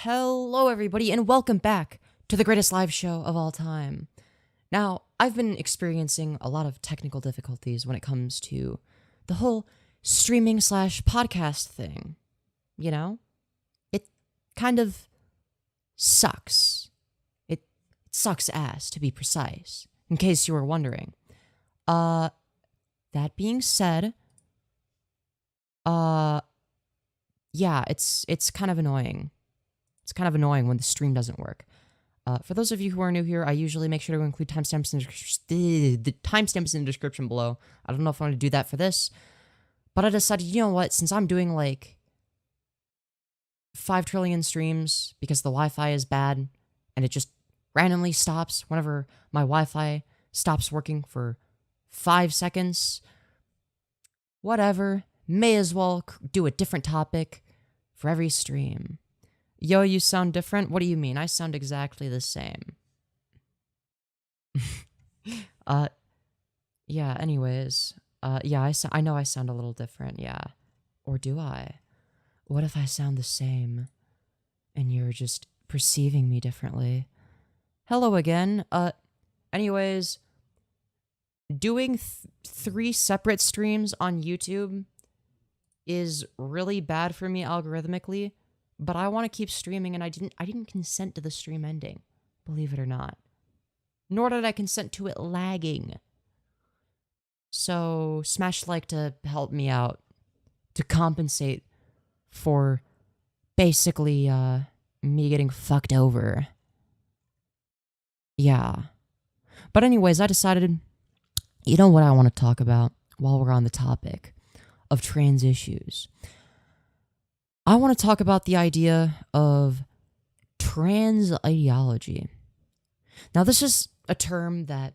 Hello, everybody, and welcome back to the greatest live show of all time. Now, I've been experiencing a lot of technical difficulties when it comes to the whole streaming / podcast thing. You know? It kind of sucks. It sucks ass, to be precise, in case you were wondering. That being said, yeah, it's kind of annoying. It's kind of annoying when the stream doesn't work. For those of you who are new here, I usually make sure to include timestamps in the timestamps in the description below. I don't know if I want to do that for this, but I decided, you know what, since I'm doing like 5 trillion streams because the Wi-Fi is bad and it just randomly stops whenever my Wi-Fi stops working for 5 seconds, whatever, may as well do a different topic for every stream. Yo, you sound different? What do you mean? I sound exactly the same. Yeah, anyways. Yeah, I know I sound a little different, yeah. Or do I? What if I sound the same and you're just perceiving me differently? Hello again. Anyways, doing 3 separate streams on YouTube is really bad for me algorithmically. But I want to keep streaming, and I didn't consent to the stream ending, believe it or not. Nor did I consent to it lagging. So, smash like to help me out, to compensate for basically me getting fucked over. Yeah. But anyways, I decided, you know what I want to talk about while we're on the topic of trans issues. I want to talk about the idea of trans ideology. Now, this is a term that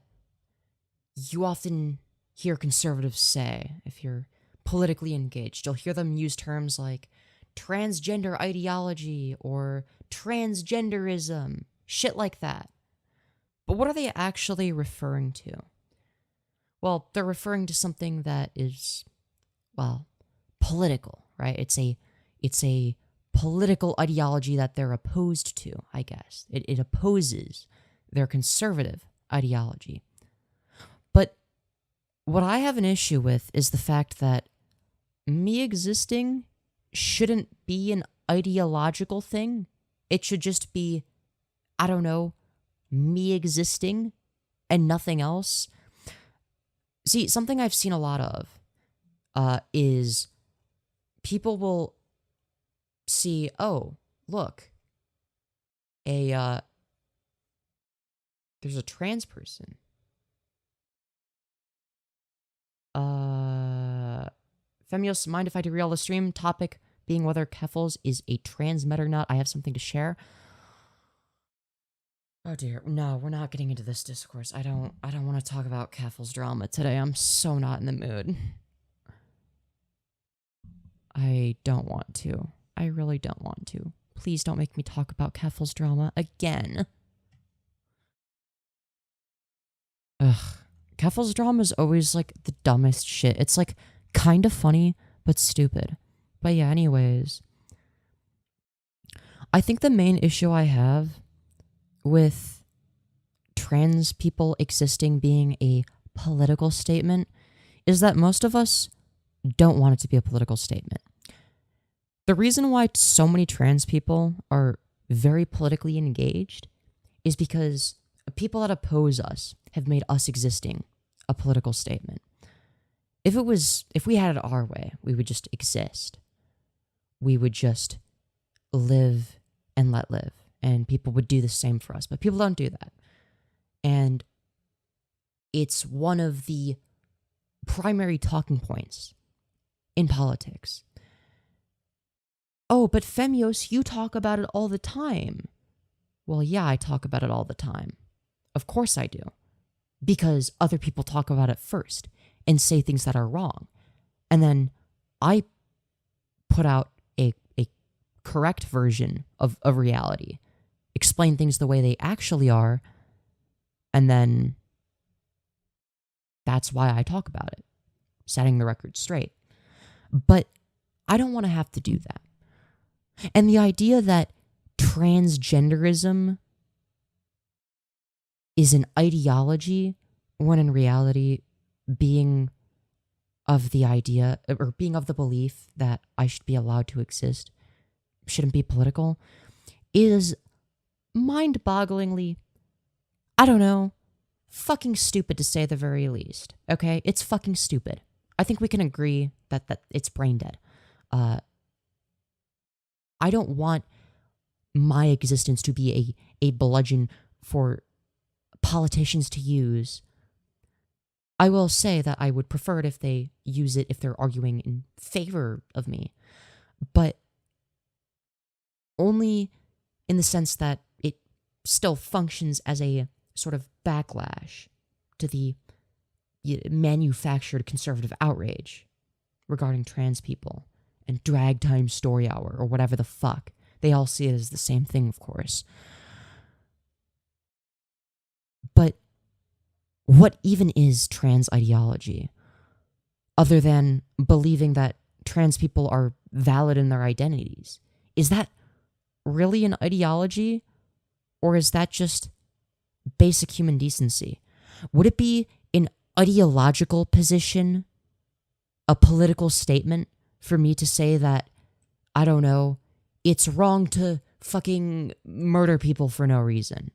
you often hear conservatives say if you're politically engaged. You'll hear them use terms like transgender ideology or transgenderism, shit like that. But what are they actually referring to? Well, they're referring to something that is, well, political, right? It's a political ideology that they're opposed to, I guess. It opposes their conservative ideology. But what I have an issue with is the fact that me existing shouldn't be an ideological thing. It should just be, I don't know, me existing and nothing else. See, something I've seen a lot of is people will see, oh, look, there's a trans person. Femyoz, mind if I derail the stream? Topic being whether Keffels is a trans med or not. I have something to share. Oh dear, no, we're not getting into this discourse. I don't want to talk about Keffels drama today. I'm so not in the mood. I don't want to. I really don't want to. Please don't make me talk about Keffels drama again. Ugh. Keffels drama is always like the dumbest shit. It's like kind of funny, but stupid. But yeah, anyways. I think the main issue I have with trans people existing being a political statement is that most of us don't want it to be a political statement. The reason why so many trans people are very politically engaged is because people that oppose us have made us existing a political statement. If we had it our way, we would just exist. We would just live and let live, and people would do the same for us, but people don't do that. And it's one of the primary talking points in politics. Oh, but Femyoz, you talk about it all the time. Well, yeah, I talk about it all the time. Of course I do. Because other people talk about it first and say things that are wrong. And then I put out a correct version of reality, explain things the way they actually are, and then that's why I talk about it, setting the record straight. But I don't want to have to do that. And the idea that transgenderism is an ideology, when in reality, being of the idea or being of the belief that I should be allowed to exist, shouldn't be political, is mind-bogglingly, I don't know, fucking stupid to say the very least. Okay? It's fucking stupid. I think we can agree that it's brain dead. I don't want my existence to be a bludgeon for politicians to use. I will say that I would prefer it if they use it if they're arguing in favor of me, but only in the sense that it still functions as a sort of backlash to the manufactured conservative outrage regarding trans people and drag time story hour or whatever the fuck. They all see it as the same thing, of course. But what even is trans ideology, other than believing that trans people are valid in their identities? Is that really an ideology, or is that just basic human decency? Would it be an ideological position, a political statement, for me to say that, I don't know, it's wrong to fucking murder people for no reason?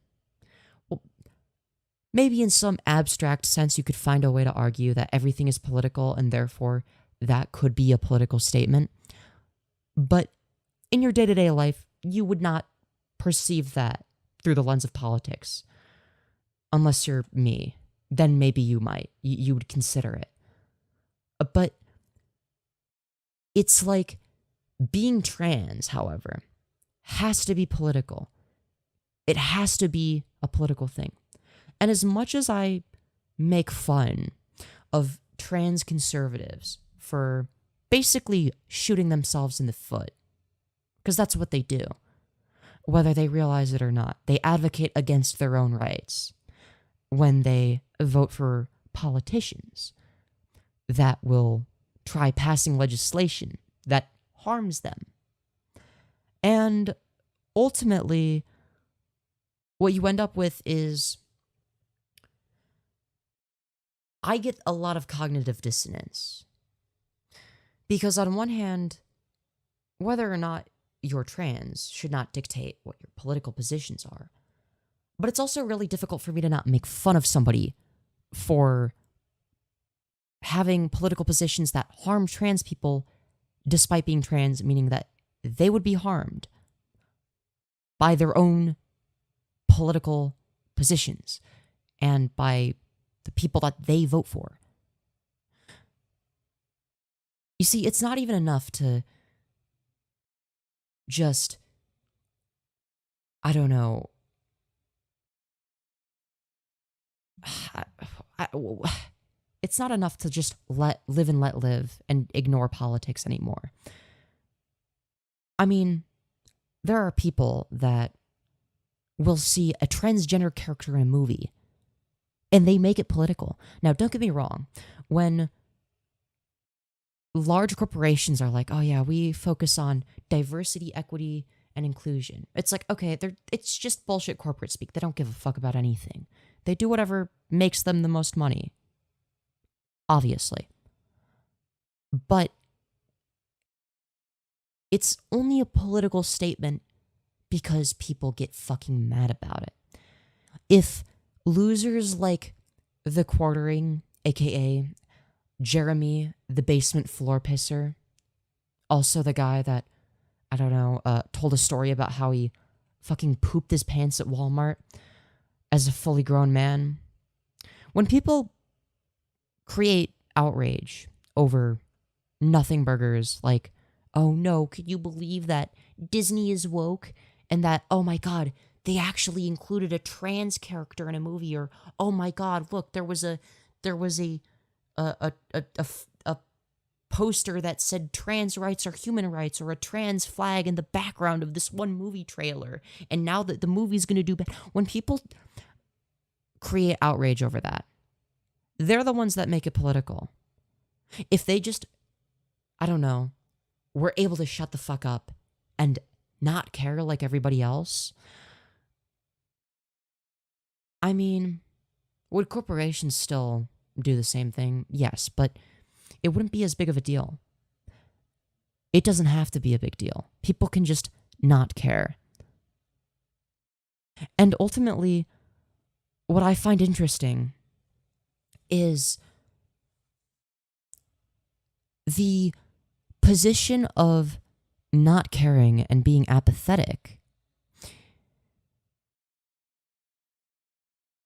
Maybe in some abstract sense you could find a way to argue that everything is political and therefore that could be a political statement. But in your day-to-day life, you would not perceive that through the lens of politics. Unless you're me. Then maybe you might. You would consider it. But it's like being trans, however, has to be political. It has to be a political thing. And as much as I make fun of trans conservatives for basically shooting themselves in the foot, because that's what they do, whether they realize it or not, they advocate against their own rights when they vote for politicians that will try passing legislation that harms them. And ultimately, what you end up with is, I get a lot of cognitive dissonance. Because on one hand, whether or not you're trans should not dictate what your political positions are. But it's also really difficult for me to not make fun of somebody for having political positions that harm trans people despite being trans, meaning that they would be harmed by their own political positions and by the people that they vote for. You see, it's not even enough to just, I don't know, it's not enough to just let live and ignore politics anymore. I mean, there are people that will see a transgender character in a movie and they make it political. Now, don't get me wrong. When large corporations are like, oh yeah, we focus on diversity, equity, and inclusion. It's like, okay, it's just bullshit corporate speak. They don't give a fuck about anything. They do whatever makes them the most money. Obviously. But it's only a political statement because people get fucking mad about it. If losers like The Quartering, aka Jeremy, the basement floor pisser, also the guy that, I don't know, told a story about how he fucking pooped his pants at Walmart as a fully grown man. When people create outrage over nothing burgers, like, oh no, could you believe that Disney is woke? And that, oh my god, they actually included a trans character in a movie, or oh my god, look, there was a poster that said trans rights are human rights, or a trans flag in the background of this one movie trailer, and now that the movie's going to do better. When people create outrage over that, they're the ones that make it political. If they just, I don't know, were able to shut the fuck up and not care like everybody else. I mean, would corporations still do the same thing? Yes, but it wouldn't be as big of a deal. It doesn't have to be a big deal. People can just not care. And ultimately, what I find interesting is the position of not caring and being apathetic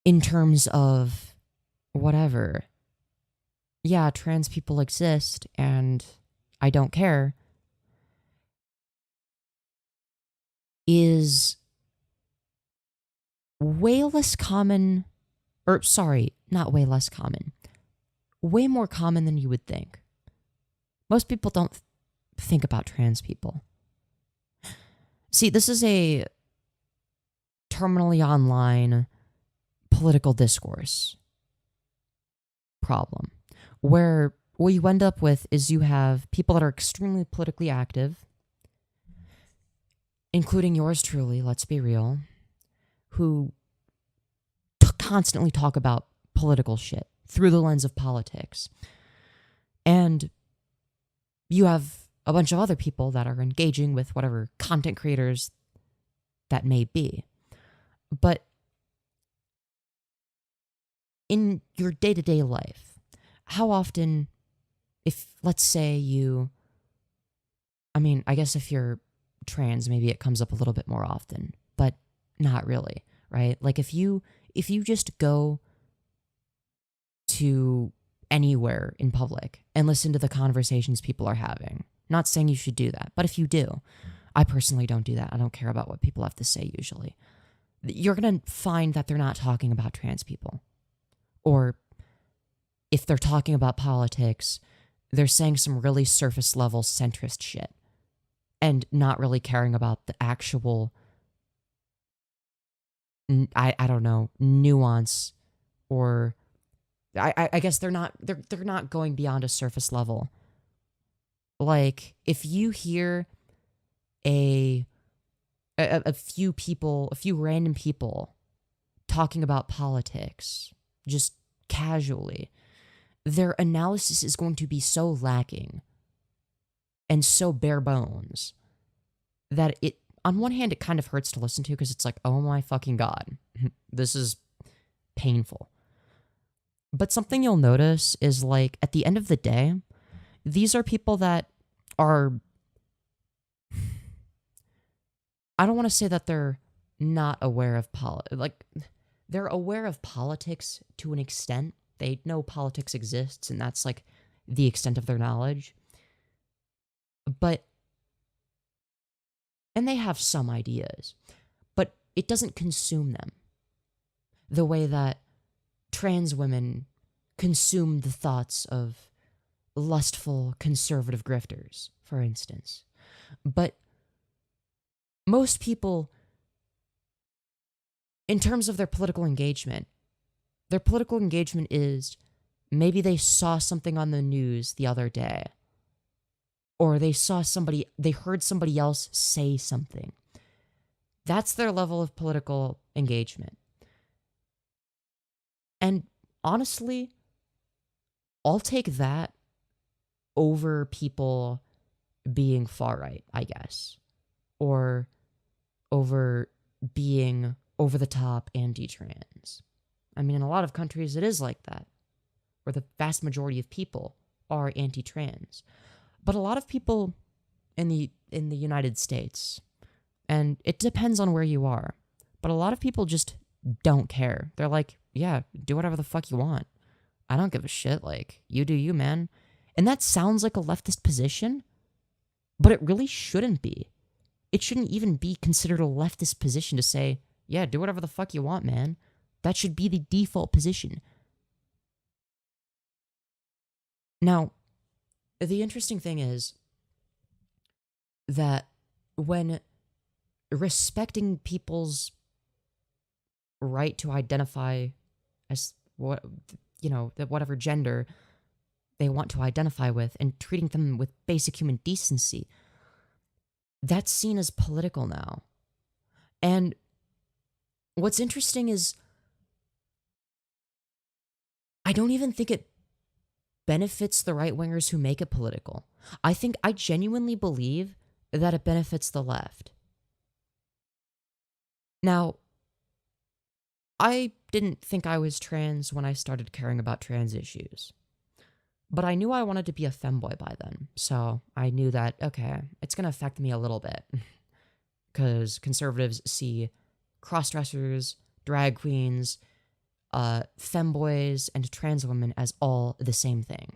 in terms of whatever. Yeah, trans people exist and I don't care, is way less common, or sorry, not way less common, way more common than you would think. Most people don't think about trans people. See, this is a terminally online political discourse problem, where what you end up with is you have people that are extremely politically active, including yours truly, let's be real, who constantly talk about political shit through the lens of politics. And you have a bunch of other people that are engaging with whatever content creators that may be. But in your day-to-day life, how often, if, let's say I guess if you're trans, maybe it comes up a little bit more often, but not really, right? Like if you just go to anywhere in public and listen to the conversations people are having, not saying you should do that, but if you do, I personally don't do that. I don't care about what people have to say usually. You're going to find that they're not talking about trans people. Or if they're talking about politics, they're saying some really surface level centrist shit and not really caring about the actual, I don't know, nuance, or I guess they're not going beyond a surface level. Like if you hear a few random people talking about politics just casually, their analysis is going to be so lacking and so bare bones that it, on one hand, it kind of hurts to listen to because it's like, oh my fucking God, this is painful. But something you'll notice is, like, at the end of the day, these are people that are, I don't want to say that they're not aware of they're aware of politics to an extent. They know politics exists, and that's, like, the extent of their knowledge. And they have some ideas, but it doesn't consume them the way that trans women consume the thoughts of lustful conservative grifters, for instance. But most people, in terms of their political engagement is maybe they saw something on the news the other day, or they heard somebody else say something. That's their level of political engagement. And honestly, I'll take that over people being far right, I guess, or over being over the top anti-trans. I mean, in a lot of countries it is like that, where the vast majority of people are anti-trans. But a lot of people in the United States, and it depends on where you are, but a lot of people just don't care. They're like, yeah, do whatever the fuck you want. I don't give a shit. Like, you do you, man. And that sounds like a leftist position, but it really shouldn't be. It shouldn't even be considered a leftist position to say, yeah, do whatever the fuck you want, man. That should be the default position. Now, the interesting thing is that when respecting people's right to identify as whatever gender they want to identify with, and treating them with basic human decency, that's seen as political now. And what's interesting is I don't even think it benefits the right-wingers who make it political. I genuinely believe that it benefits the left. Now, I didn't think I was trans when I started caring about trans issues. But I knew I wanted to be a femboy by then. So I knew that, okay, it's going to affect me a little bit. Because conservatives see cross-dressers, drag queens, femboys, and trans women as all the same thing.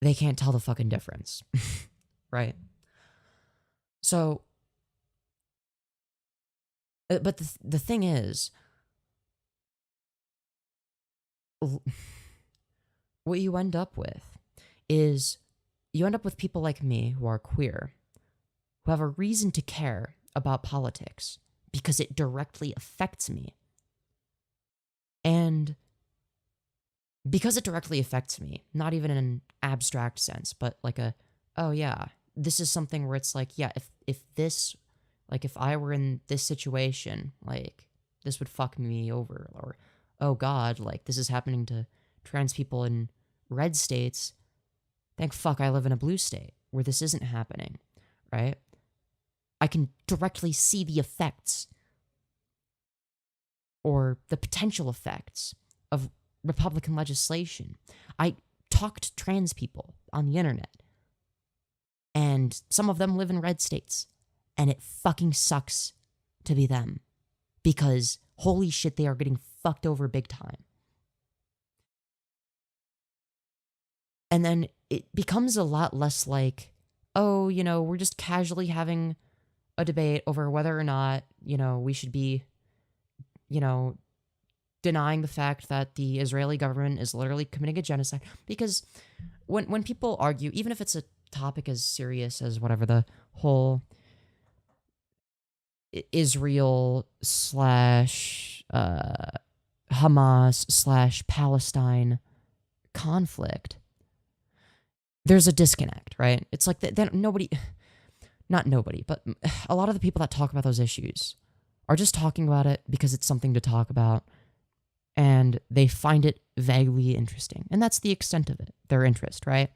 They can't tell the fucking difference. Right? So, but the thing is, what you end up with is you end up with people like me who are queer, who have a reason to care about politics because it directly affects me. And because it directly affects me, not even in an abstract sense, but like oh yeah, this is something where it's like, yeah, if this, like if I were in this situation, like this would fuck me over, or oh God, like this is happening to trans people in red states. Thank fuck I live in a blue state where this isn't happening, right? I can directly see the effects or the potential effects of Republican legislation. I talk to trans people on the internet, and some of them live in red states, and it fucking sucks to be them because holy shit, they are getting fucked over big time. And then it becomes a lot less like, oh, you know, we're just casually having a debate over whether or not, you know, we should be, you know, denying the fact that the Israeli government is literally committing a genocide. Because when people argue, even if it's a topic as serious as whatever the whole Israel / Hamas / Palestine conflict, there's a disconnect, right? It's like that nobody, not nobody, but a lot of the people that talk about those issues are just talking about it because it's something to talk about, and they find it vaguely interesting. And that's the extent of it, their interest, right?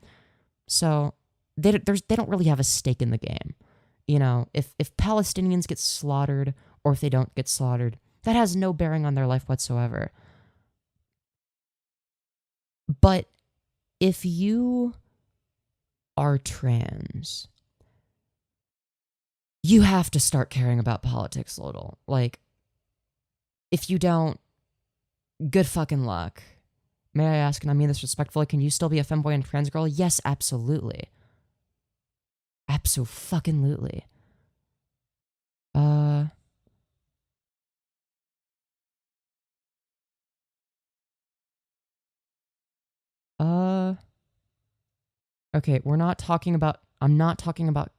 So they don't really have a stake in the game. You know, if Palestinians get slaughtered or if they don't get slaughtered, that has no bearing on their life whatsoever. But if you are trans, you have to start caring about politics a little. Like, if you don't, good fucking luck. May I ask, and I mean this respectfully, can you still be a femboy and trans girl? Yes, absolutely. Abso-fucking-lutely. Okay, I'm not talking about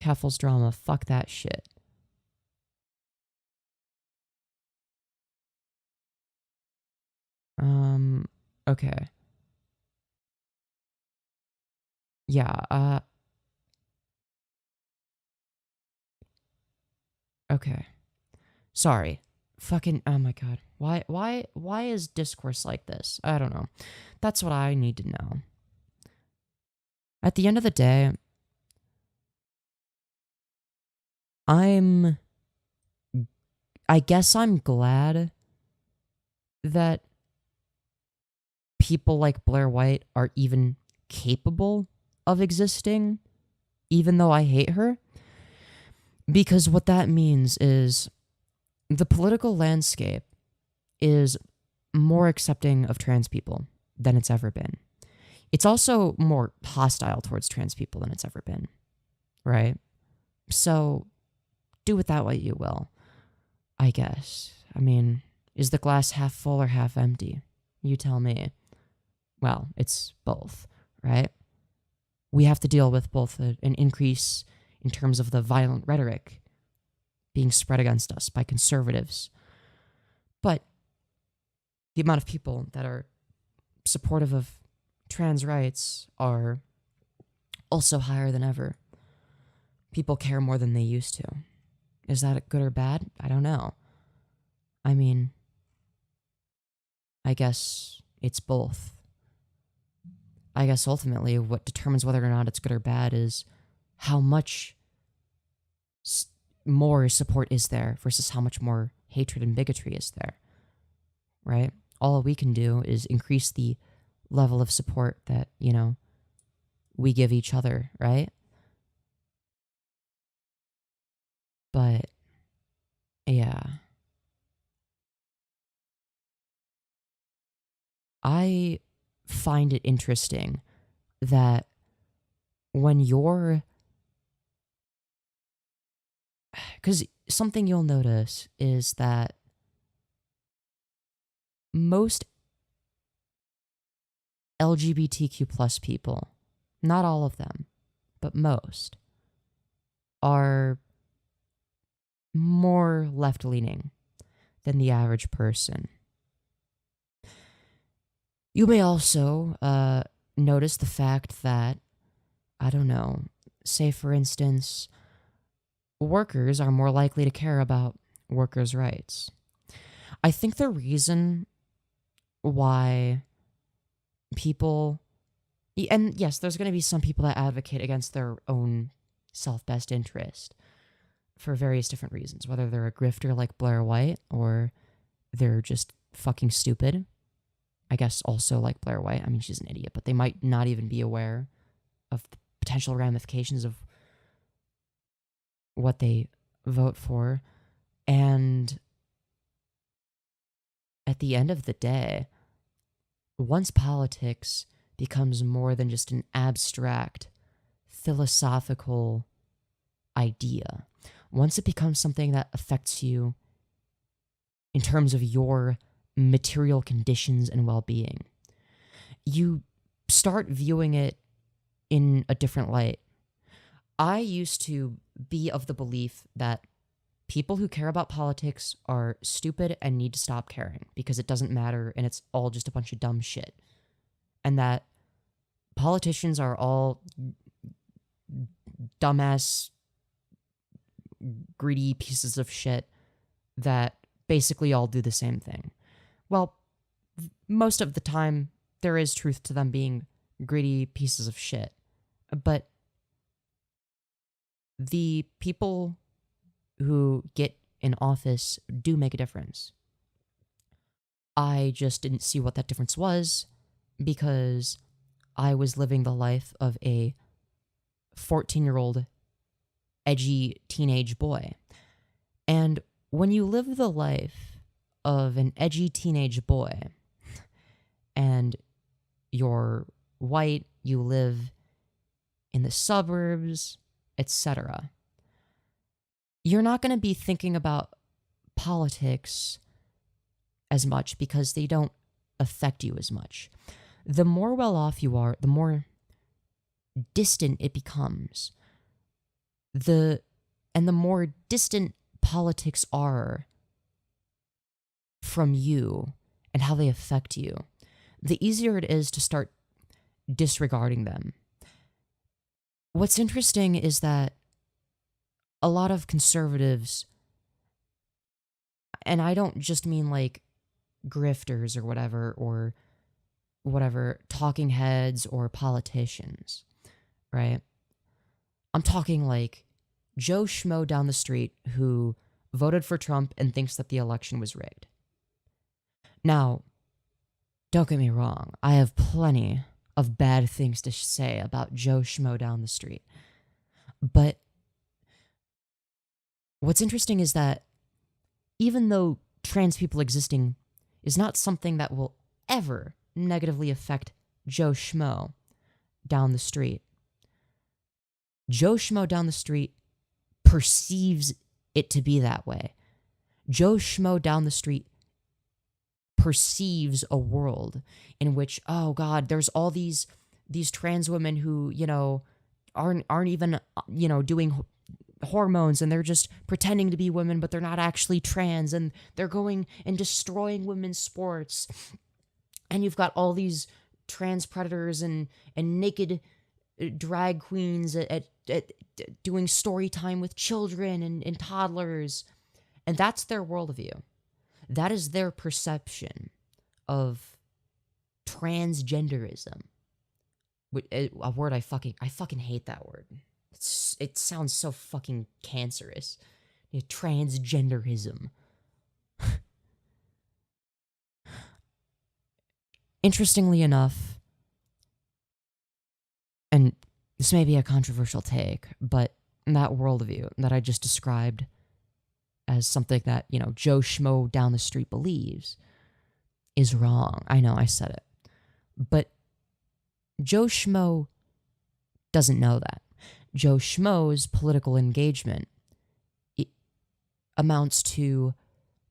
Keffel's drama. Fuck that shit. Okay. Yeah, okay. Sorry. Fucking, oh my god. Why is Discourse like this? I don't know. That's what I need to know. At the end of the day, I guess I'm glad that people like Blaire White are even capable of existing, even though I hate her. Because what that means is the political landscape is more accepting of trans people than it's ever been. It's also more hostile towards trans people than it's ever been, right? So do with that what you will, I guess. I mean, is the glass half full or half empty? You tell me. Well, it's both, right? We have to deal with both an increase in terms of the violent rhetoric being spread against us by conservatives, but the amount of people that are supportive of trans rights are also higher than ever. people care more than they used to. Is that good or bad? I don't know. I mean, I guess it's both. I guess ultimately what determines whether or not it's good or bad is how much more support is there versus how much more hatred and bigotry is there, right? All we can do is increase the level of support that, we give each other, right? But, yeah. I find it interesting that when you're... Because something you'll notice is that most LGBTQ plus people, not all of them, but most, are more left-leaning than the average person. You may also notice the fact that, I don't know, say for instance, workers are more likely to care about workers' rights. I think the reason why people, and yes, there's going to be some people that advocate against their own self-best interest for various different reasons, whether they're a grifter like Blaire White or they're just fucking stupid. I guess also like Blaire White. I mean, she's an idiot, but they might not even be aware of the potential ramifications of what they vote for. And at the end of the day, once politics becomes more than just an abstract philosophical idea, once it becomes something that affects you in terms of your material conditions and well-being, you start viewing it in a different light. I used to be of the belief that people who care about politics are stupid and need to stop caring because it doesn't matter and it's all just a bunch of dumb shit. And that politicians are all dumbass, greedy pieces of shit that basically all do the same thing. Well, most of the time, there is truth to them being greedy pieces of shit. But the people who get in office do make a difference. I just didn't see what that difference was because I was living the life of a 14-year-old edgy teenage boy. And when you live the life of an edgy teenage boy and you're white, you live in the suburbs, etc., you're not going to be thinking about politics as much because they don't affect you as much. The more well off you are, the more distant it becomes. And the more distant politics are from you and how they affect you, the easier it is to start disregarding them. What's interesting is that a lot of conservatives, and I don't just mean like grifters or whatever, talking heads or politicians, right? I'm talking like Joe Schmo down the street who voted for Trump and thinks that the election was rigged. Now, don't get me wrong, I have plenty of bad things to say about Joe Schmo down the street. But what's interesting is that even though trans people existing is not something that will ever negatively affect Joe Schmo down the street, Joe Schmo down the street perceives it to be that way. Joe Schmo down the street perceives a world in which, oh God, there's all these trans women who, aren't even, doing hormones and they're just pretending to be women, but they're not actually trans, and they're going and destroying women's sports. And you've got all these trans predators and naked drag queens at doing story time with children and toddlers. And that's their worldview. That is their perception of transgenderism. A word I fucking hate that word. It sounds so fucking cancerous. Transgenderism. Interestingly enough, and this may be a controversial take, but that worldview that I just described as something that, Joe Schmo down the street believes is wrong. I know I said it. But Joe Schmo doesn't know that. Joe Schmo's political engagement amounts to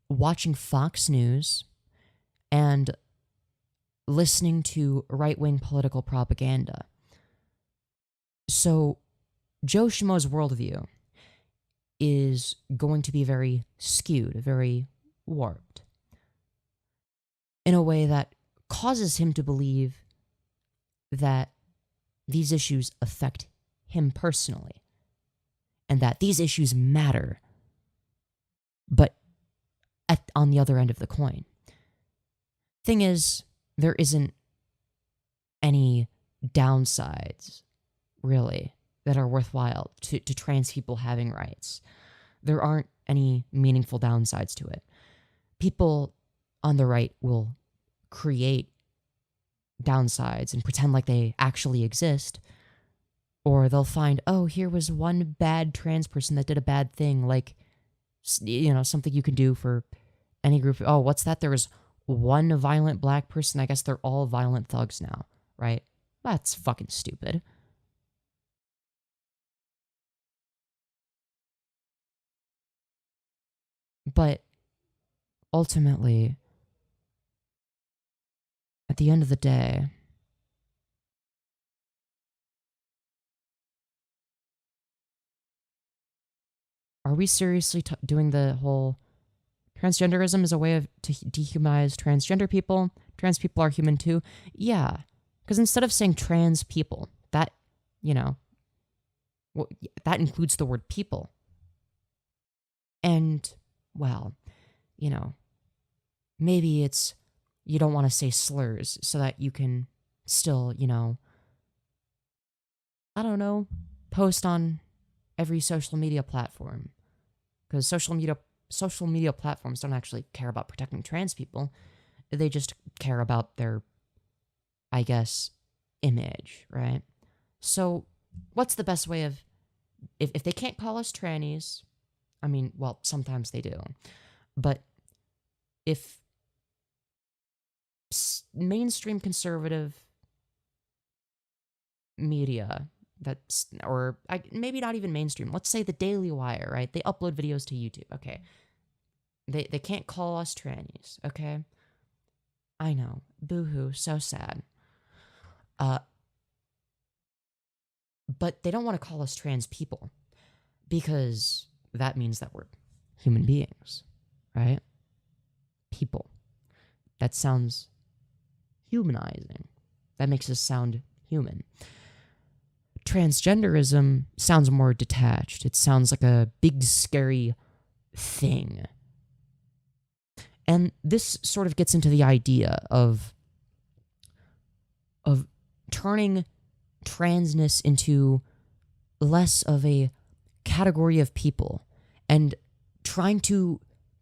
watching Fox News and listening to right-wing political propaganda. So Joe Schmo's worldview is going to be very skewed, very warped, in a way that causes him to believe that these issues affect him personally, and that these issues matter, but on the other end of the coin. Thing is, there isn't any downsides, really, that are worthwhile to trans people having rights. There aren't any meaningful downsides to it. People on the right will create downsides and pretend like they actually exist, or they'll find, oh, here was one bad trans person that did a bad thing, like, something you can do for any group. Oh, what's that? There was one violent black person. I guess they're all violent thugs now, right? That's fucking stupid. But ultimately, at the end of the day, are we seriously doing the whole transgenderism is a way to dehumanize transgender people? Trans people are human too? Yeah. Because instead of saying trans people, that, that includes the word people. And, well, maybe it's, you don't want to say slurs so that you can still, I don't know, post on every social media platform. Because social media platforms don't actually care about protecting trans people. They just care about their, I guess, image, right? So what's the best way of, if they can't call us trannies, I mean, well, sometimes they do, but if mainstream conservative media, or maybe not even mainstream, let's say the Daily Wire, right? They upload videos to YouTube, okay? They can't call us trannies, okay? I know, boo-hoo, so sad. But they don't want to call us trans people, because that means that we're human beings, right? People. That sounds humanizing. That makes us sound human. Transgenderism sounds more detached. It sounds like a big, scary thing. And this sort of gets into the idea of turning transness into less of a category of people and trying to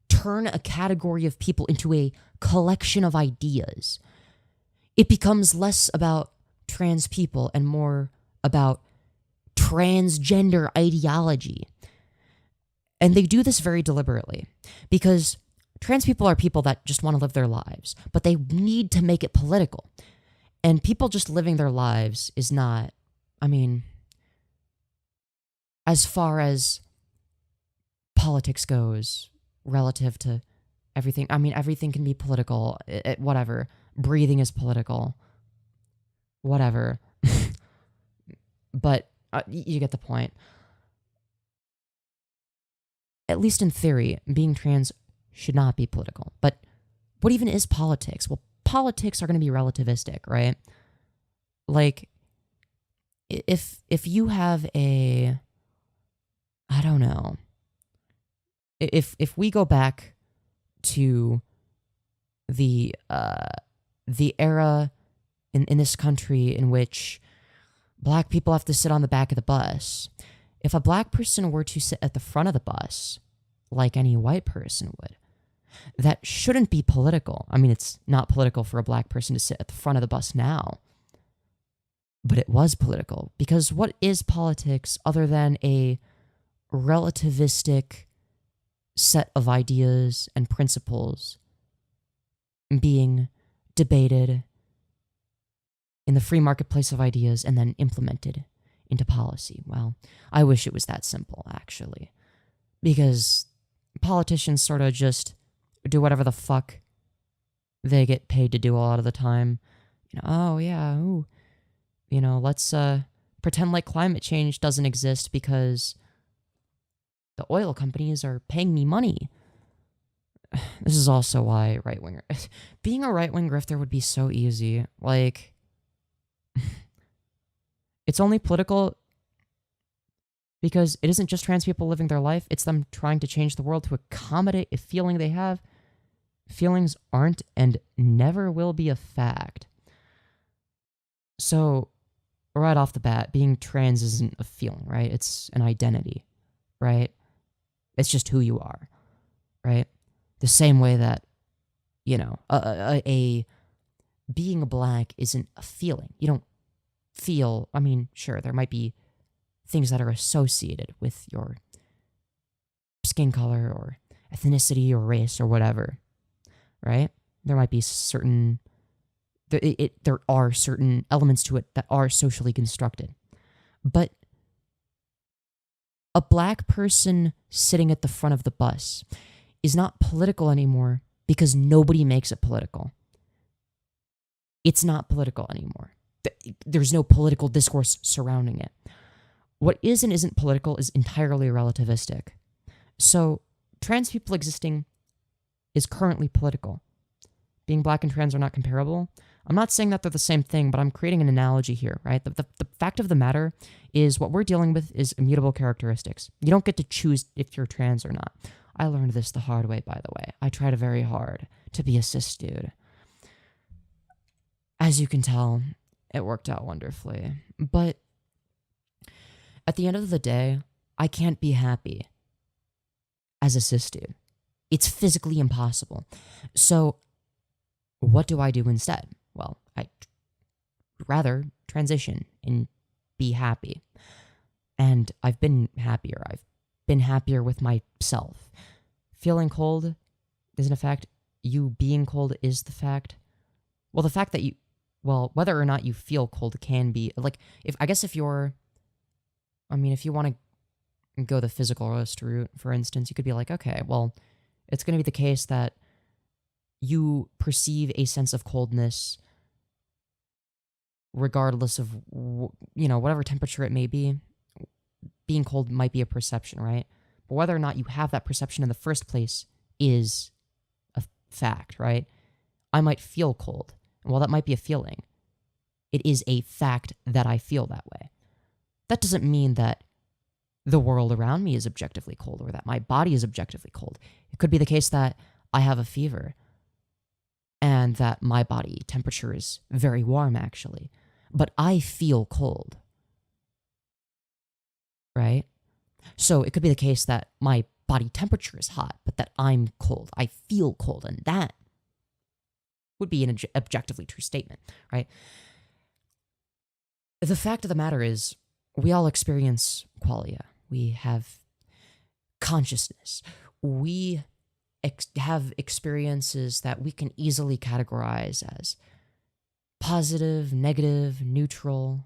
turn a category of people into a collection of ideas. It becomes less about trans people and more about transgender ideology. And they do this very deliberately, because trans people are people that just want to live their lives, but they need to make it political. And people just living their lives is not, I mean, as far as politics goes relative to everything, I mean, everything can be political, whatever. Breathing is political, whatever. But you get the point. At least in theory, being trans should not be political. But what even is politics? Well, politics are going to be relativistic, right? Like, if you have a, I don't know, if we go back to the era in this country in which black people have to sit on the back of the bus, if a black person were to sit at the front of the bus like any white person would, that shouldn't be political. I mean, it's not political for a black person to sit at the front of the bus now, but it was political, because what is politics other than a relativistic set of ideas and principles being debated in the free marketplace of ideas and then implemented into policy? Well, I wish it was that simple, actually, because politicians sort of just do whatever the fuck they get paid to do a lot of the time. Oh yeah, ooh, let's pretend like climate change doesn't exist because the oil companies are paying me money. This is also why being a right-wing grifter would be so easy. Like, it's only political because it isn't just trans people living their life, it's them trying to change the world to accommodate a feeling they have. Feelings aren't and never will be a fact. So, right off the bat, being trans isn't a feeling, right? It's an identity, right? It's just who you are, right? The same way that, being black isn't a feeling. You don't feel, I mean, sure, there might be things that are associated with your skin color or ethnicity or race or whatever, right? There might be there are certain elements to it that are socially constructed. But a black person sitting at the front of the bus is not political anymore because nobody makes it political. It's not political anymore. There's no political discourse surrounding it. What is and isn't political is entirely relativistic. So, trans people existing is currently political. Being black and trans are not comparable. I'm not saying that they're the same thing, but I'm creating an analogy here, right? The fact of the matter is what we're dealing with is immutable characteristics. You don't get to choose if you're trans or not. I learned this the hard way, by the way. I tried very hard to be a cis dude. As you can tell, it worked out wonderfully. But at the end of the day, I can't be happy as a cis dude. It's physically impossible. So what do I do instead? Well, I'd rather transition and be happy. And I've been happier. I've been happier with myself. Feeling cold isn't a fact. You being cold is the fact. Well, the fact that whether or not you feel cold can be, like, if you want to go the physicalist route, for instance, you could be like, okay, well, it's going to be the case that you perceive a sense of coldness regardless of, whatever temperature it may be. Being cold might be a perception, right? But whether or not you have that perception in the first place is a fact, right? I might feel cold. And while that might be a feeling, it is a fact that I feel that way. That doesn't mean that the world around me is objectively cold or that my body is objectively cold. It could be the case that I have a fever and that my body temperature is very warm, actually, but I feel cold, right? So it could be the case that my body temperature is hot, but that I'm cold. I feel cold, and that would be an objectively true statement, right? The fact of the matter is, we all experience qualia. We have consciousness. We have experiences that we can easily categorize as positive, negative, neutral,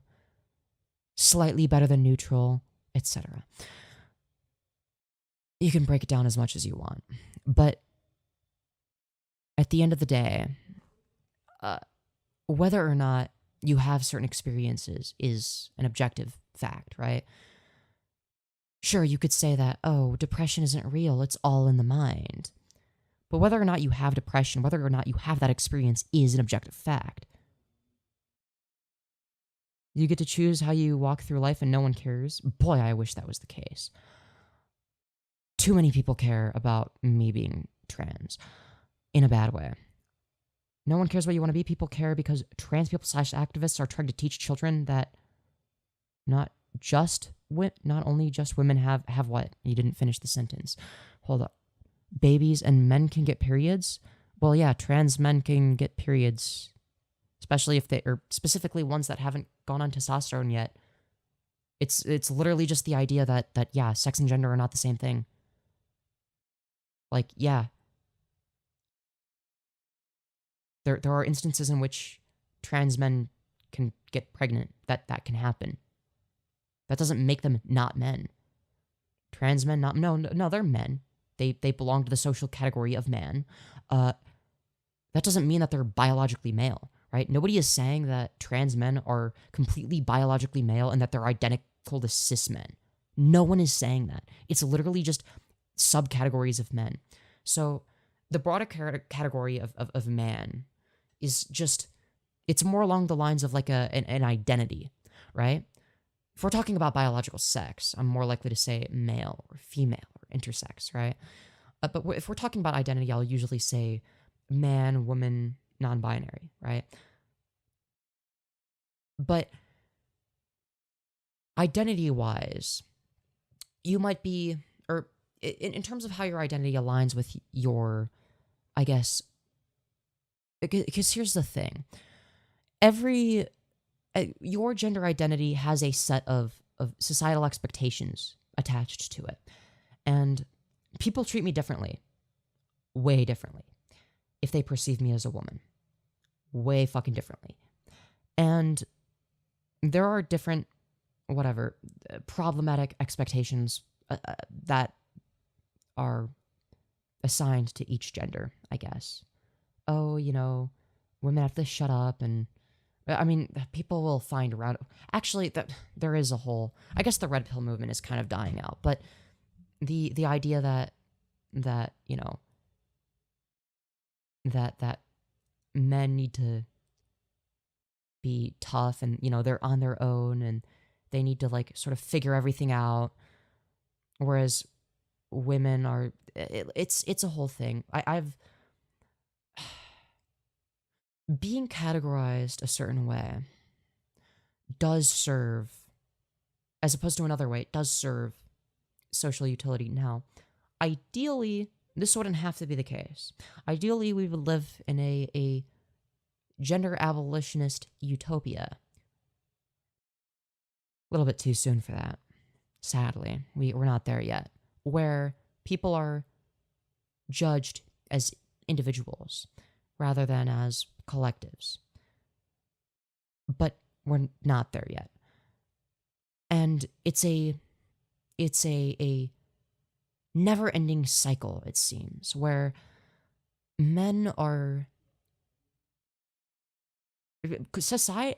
slightly better than neutral, etc. You can break it down as much as you want. But at the end of the day, whether or not you have certain experiences is an objective fact, right? Sure, you could say that, oh, depression isn't real, it's all in the mind. But whether or not you have depression, whether or not you have that experience is an objective fact. You get to choose how you walk through life and no one cares. Boy, I wish that was the case. Too many people care about me being trans in a bad way. No one cares what you want to be. People care because trans people / activists are trying to teach children that not only just women have what? You didn't finish the sentence. Hold up. Babies and men can get periods? Well, yeah, trans men can get periods, especially if they are specifically ones that haven't gone on testosterone yet. It's literally just the idea that yeah, sex and gender are not the same thing. Like, yeah. There are instances in which trans men can get pregnant. That can happen. That doesn't make them not men. Trans men no, they're men. They belong to the social category of man. That doesn't mean that they're biologically male, right? Nobody is saying that trans men are completely biologically male and that they're identical to cis men. No one is saying that. It's literally just subcategories of men. So the broader category of man is just, it's more along the lines of like an identity, right? If we're talking about biological sex, I'm more likely to say male or female or intersex, right? But if we're talking about identity, I'll usually say man, woman, non-binary, right? But identity-wise, you might be, or in terms of how your identity aligns with your, I guess, because here's the thing. Your gender identity has a set of societal expectations attached to it. And people treat me differently. Way differently. If they perceive me as a woman. Way fucking differently. And there are different, problematic expectations that are assigned to each gender, I guess. Oh, women have to shut up, and I mean, people will find around. Actually, there is a whole. I guess the red pill movement is kind of dying out, but the idea that that men need to be tough and they're on their own and they need to like sort of figure everything out, whereas women are. It's a whole thing. I've being categorized a certain way does serve, as opposed to another way, it does serve social utility. Now, ideally, this wouldn't have to be the case. Ideally, we would live in a gender abolitionist utopia. A little bit too soon for that. Sadly, we're not there yet. Where people are judged as individuals rather than as collectives. But we're not there yet. And it's a never-ending cycle, it seems, where men are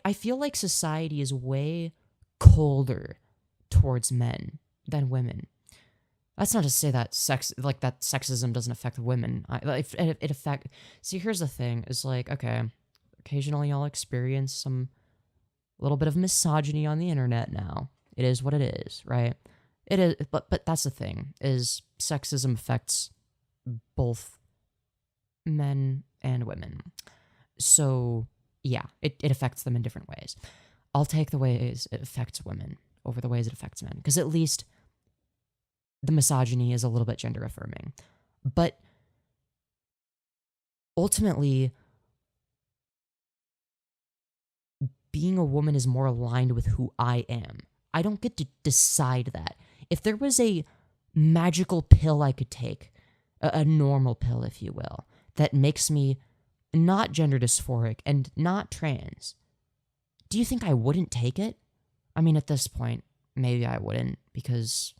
I feel like society is way colder towards men than women. That's not to say that that sexism doesn't affect women. It affects. See, here's the thing: is like, okay, occasionally I'll experience a little bit of misogyny on the internet. Now it is what it is, right? It is, but that's the thing: is sexism affects both men and women. So yeah, it affects them in different ways. I'll take the ways it affects women over the ways it affects men, because at least the misogyny is a little bit gender affirming. But ultimately, being a woman is more aligned with who I am. I don't get to decide that. If there was a magical pill I could take, a normal pill, if you will, that makes me not gender dysphoric and not trans, do you think I wouldn't take it? I mean, at this point, maybe I wouldn't, because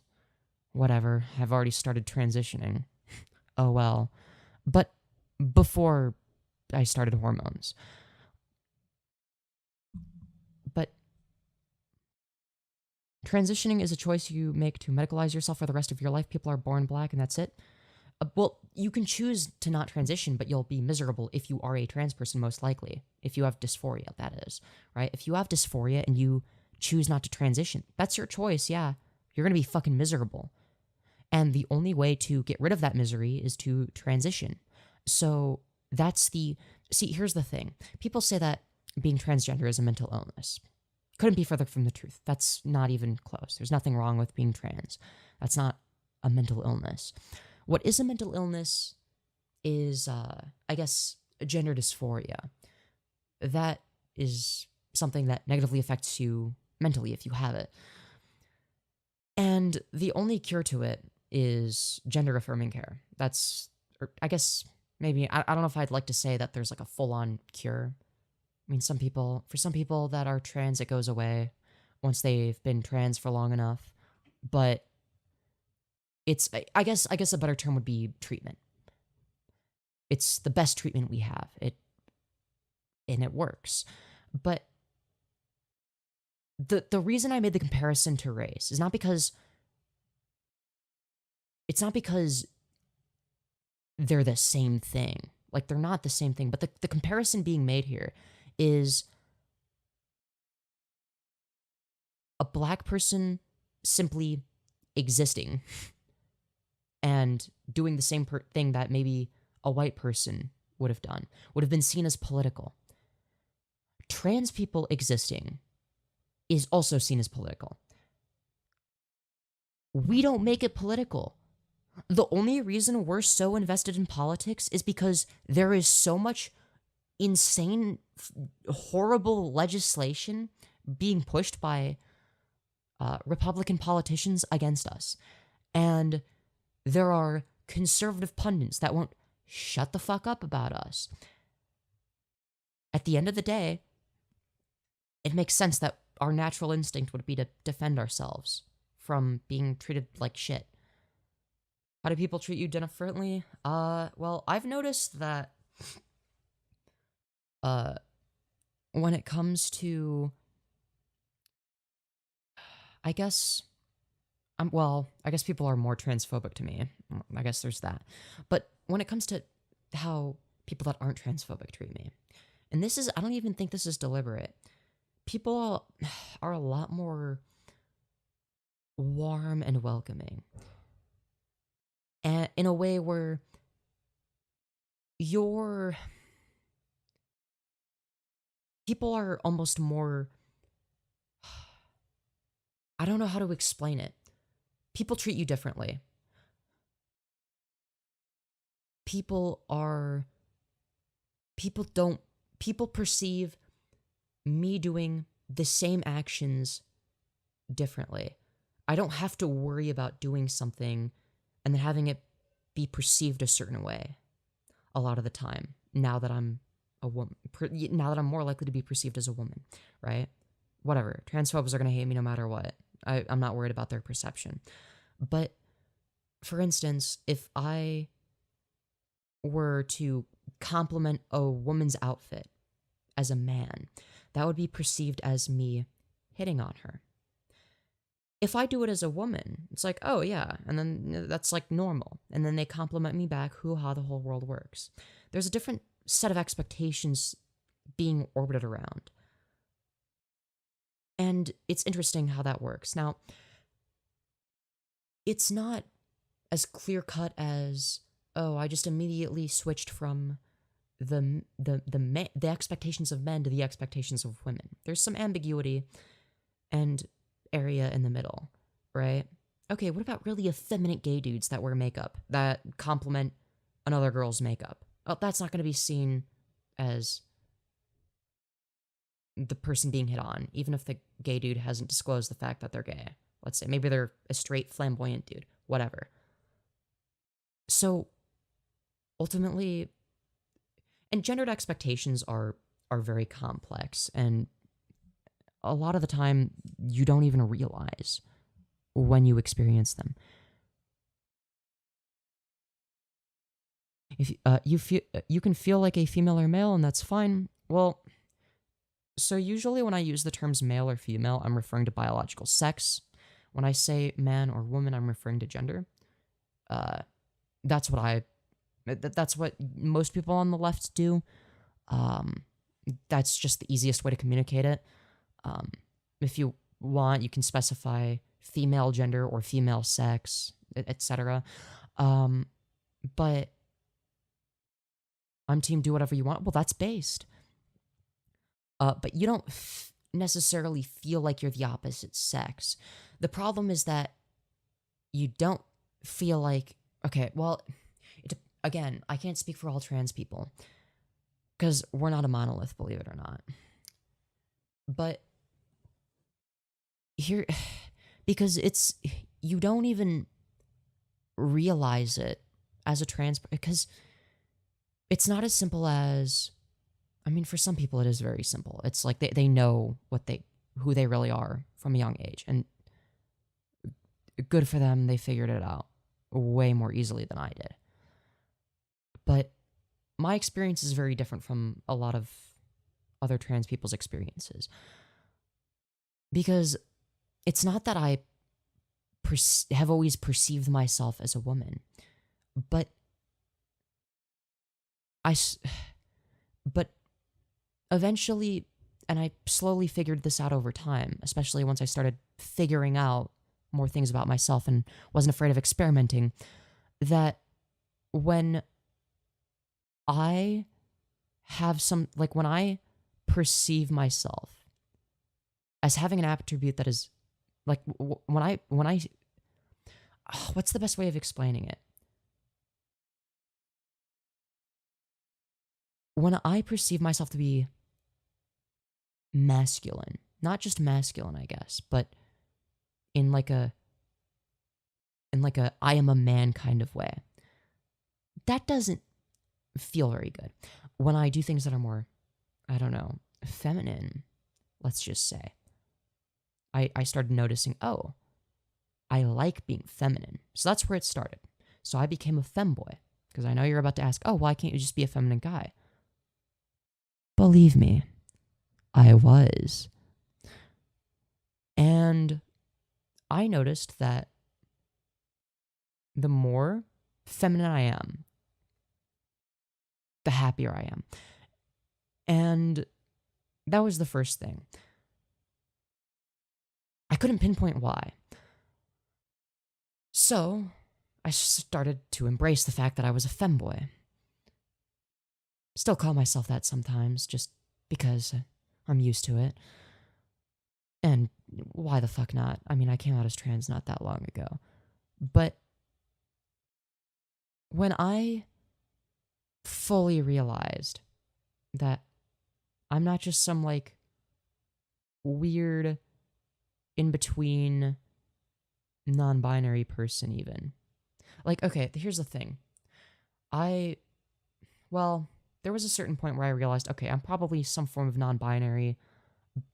whatever, I've already started transitioning. Oh well. But before I started hormones. But transitioning is a choice you make to medicalize yourself for the rest of your life. People are born black and that's it. Well, you can choose to not transition, but you'll be miserable if you are a trans person, most likely. If you have dysphoria, that is, right? If you have dysphoria and you choose not to transition, that's your choice, yeah. You're gonna be fucking miserable. And the only way to get rid of that misery is to transition. So see, here's the thing. People say that being transgender is a mental illness. Couldn't be further from the truth. That's not even close. There's nothing wrong with being trans. That's not a mental illness. What is a mental illness is, I guess, gender dysphoria. That is something that negatively affects you mentally if you have it. And the only cure to it is gender affirming care. That's, or I guess, maybe, I don't know if I'd like to say that there's like a full on cure. I mean, for some people that are trans, it goes away once they've been trans for long enough. But it's, I guess a better term would be treatment. It's the best treatment we have. And it works. But the reason I made the comparison to race is not because they're the same thing. Like, they're not the same thing. But the comparison being made here is a black person simply existing and doing the same thing that maybe a white person would have done, would have been seen as political. Trans people existing is also seen as political. We don't make it political. The only reason we're so invested in politics is because there is so much insane, horrible legislation being pushed by Republican politicians against us. And there are conservative pundits that won't shut the fuck up about us. At the end of the day, it makes sense that our natural instinct would be to defend ourselves from being treated like shit. How do people treat you differently? Well, I've noticed that when it comes to, I guess people are more transphobic to me. I guess there's that. But when it comes to how people that aren't transphobic treat me, and I don't even think this is deliberate, people are a lot more warm and welcoming. And in a way where people are almost more, I don't know how to explain it. People treat you differently. People perceive me doing the same actions differently. I don't have to worry about doing something and then having it be perceived a certain way a lot of the time, now that I'm a woman, now that I'm more likely to be perceived as a woman, right? Whatever. Transphobes are going to hate me no matter what. I'm not worried about their perception. But, for instance, if I were to compliment a woman's outfit as a man, that would be perceived as me hitting on her. If I do it as a woman, it's like, oh yeah, and then that's like normal. And then they compliment me back, hoo-ha, the whole world works. There's a different set of expectations being orbited around. And it's interesting how that works. Now, it's not as clear-cut as, oh, I just immediately switched from the expectations of men to the expectations of women. There's some ambiguity and area in the middle, right? Okay, what about really effeminate gay dudes that wear makeup that compliment another girl's makeup? Oh, that's not going to be seen as the person being hit on, even if the gay dude hasn't disclosed the fact that they're gay. Let's say maybe they're a straight flamboyant dude, whatever. So ultimately, and gendered expectations are very complex, and a lot of the time you don't even realize when you experience them. If you can feel like a female or male, and that's fine. Well, so usually when I use the terms male or female, I'm referring to biological sex. When I say man or woman, I'm referring to gender. that's what most people on the left do. That's just the easiest way to communicate it. If you want, you can specify female gender or female sex, etc. But I'm team do whatever you want. Well, that's based. But you don't necessarily feel like you're the opposite sex. The problem is that you don't feel like, okay, well, again, I can't speak for all trans people because we're not a monolith, believe it or not. But here, because you don't even realize it as a trans, because it's not as simple as, I mean, for some people it is very simple. It's like they know who they really are from a young age, and good for them, they figured it out way more easily than I did. But my experience is very different from a lot of other trans people's experiences, because it's not that I have always perceived myself as a woman, but eventually, and I slowly figured this out over time, especially once I started figuring out more things about myself and wasn't afraid of experimenting, that when I have when I perceive myself as having an attribute that is, like, when I what's the best way of explaining it? When I perceive myself to be masculine, not just masculine, I guess, but in like a I am a man kind of way, that doesn't feel very good. When I do things that are more, I don't know, feminine, let's just say, I started noticing, oh, I like being feminine. So that's where it started. So I became a femboy, because I know you're about to ask, oh, why can't you just be a feminine guy? Believe me, I was. And I noticed that the more feminine I am, the happier I am. And that was the first thing. I couldn't pinpoint why. So I started to embrace the fact that I was a femboy. Still call myself that sometimes, just because I'm used to it. And why the fuck not? I mean, I came out as trans not that long ago. But when I fully realized that I'm not just some, like, weird in-between non-binary person even. Like, okay, here's the thing. There was a certain point where I realized, okay, I'm probably some form of non-binary,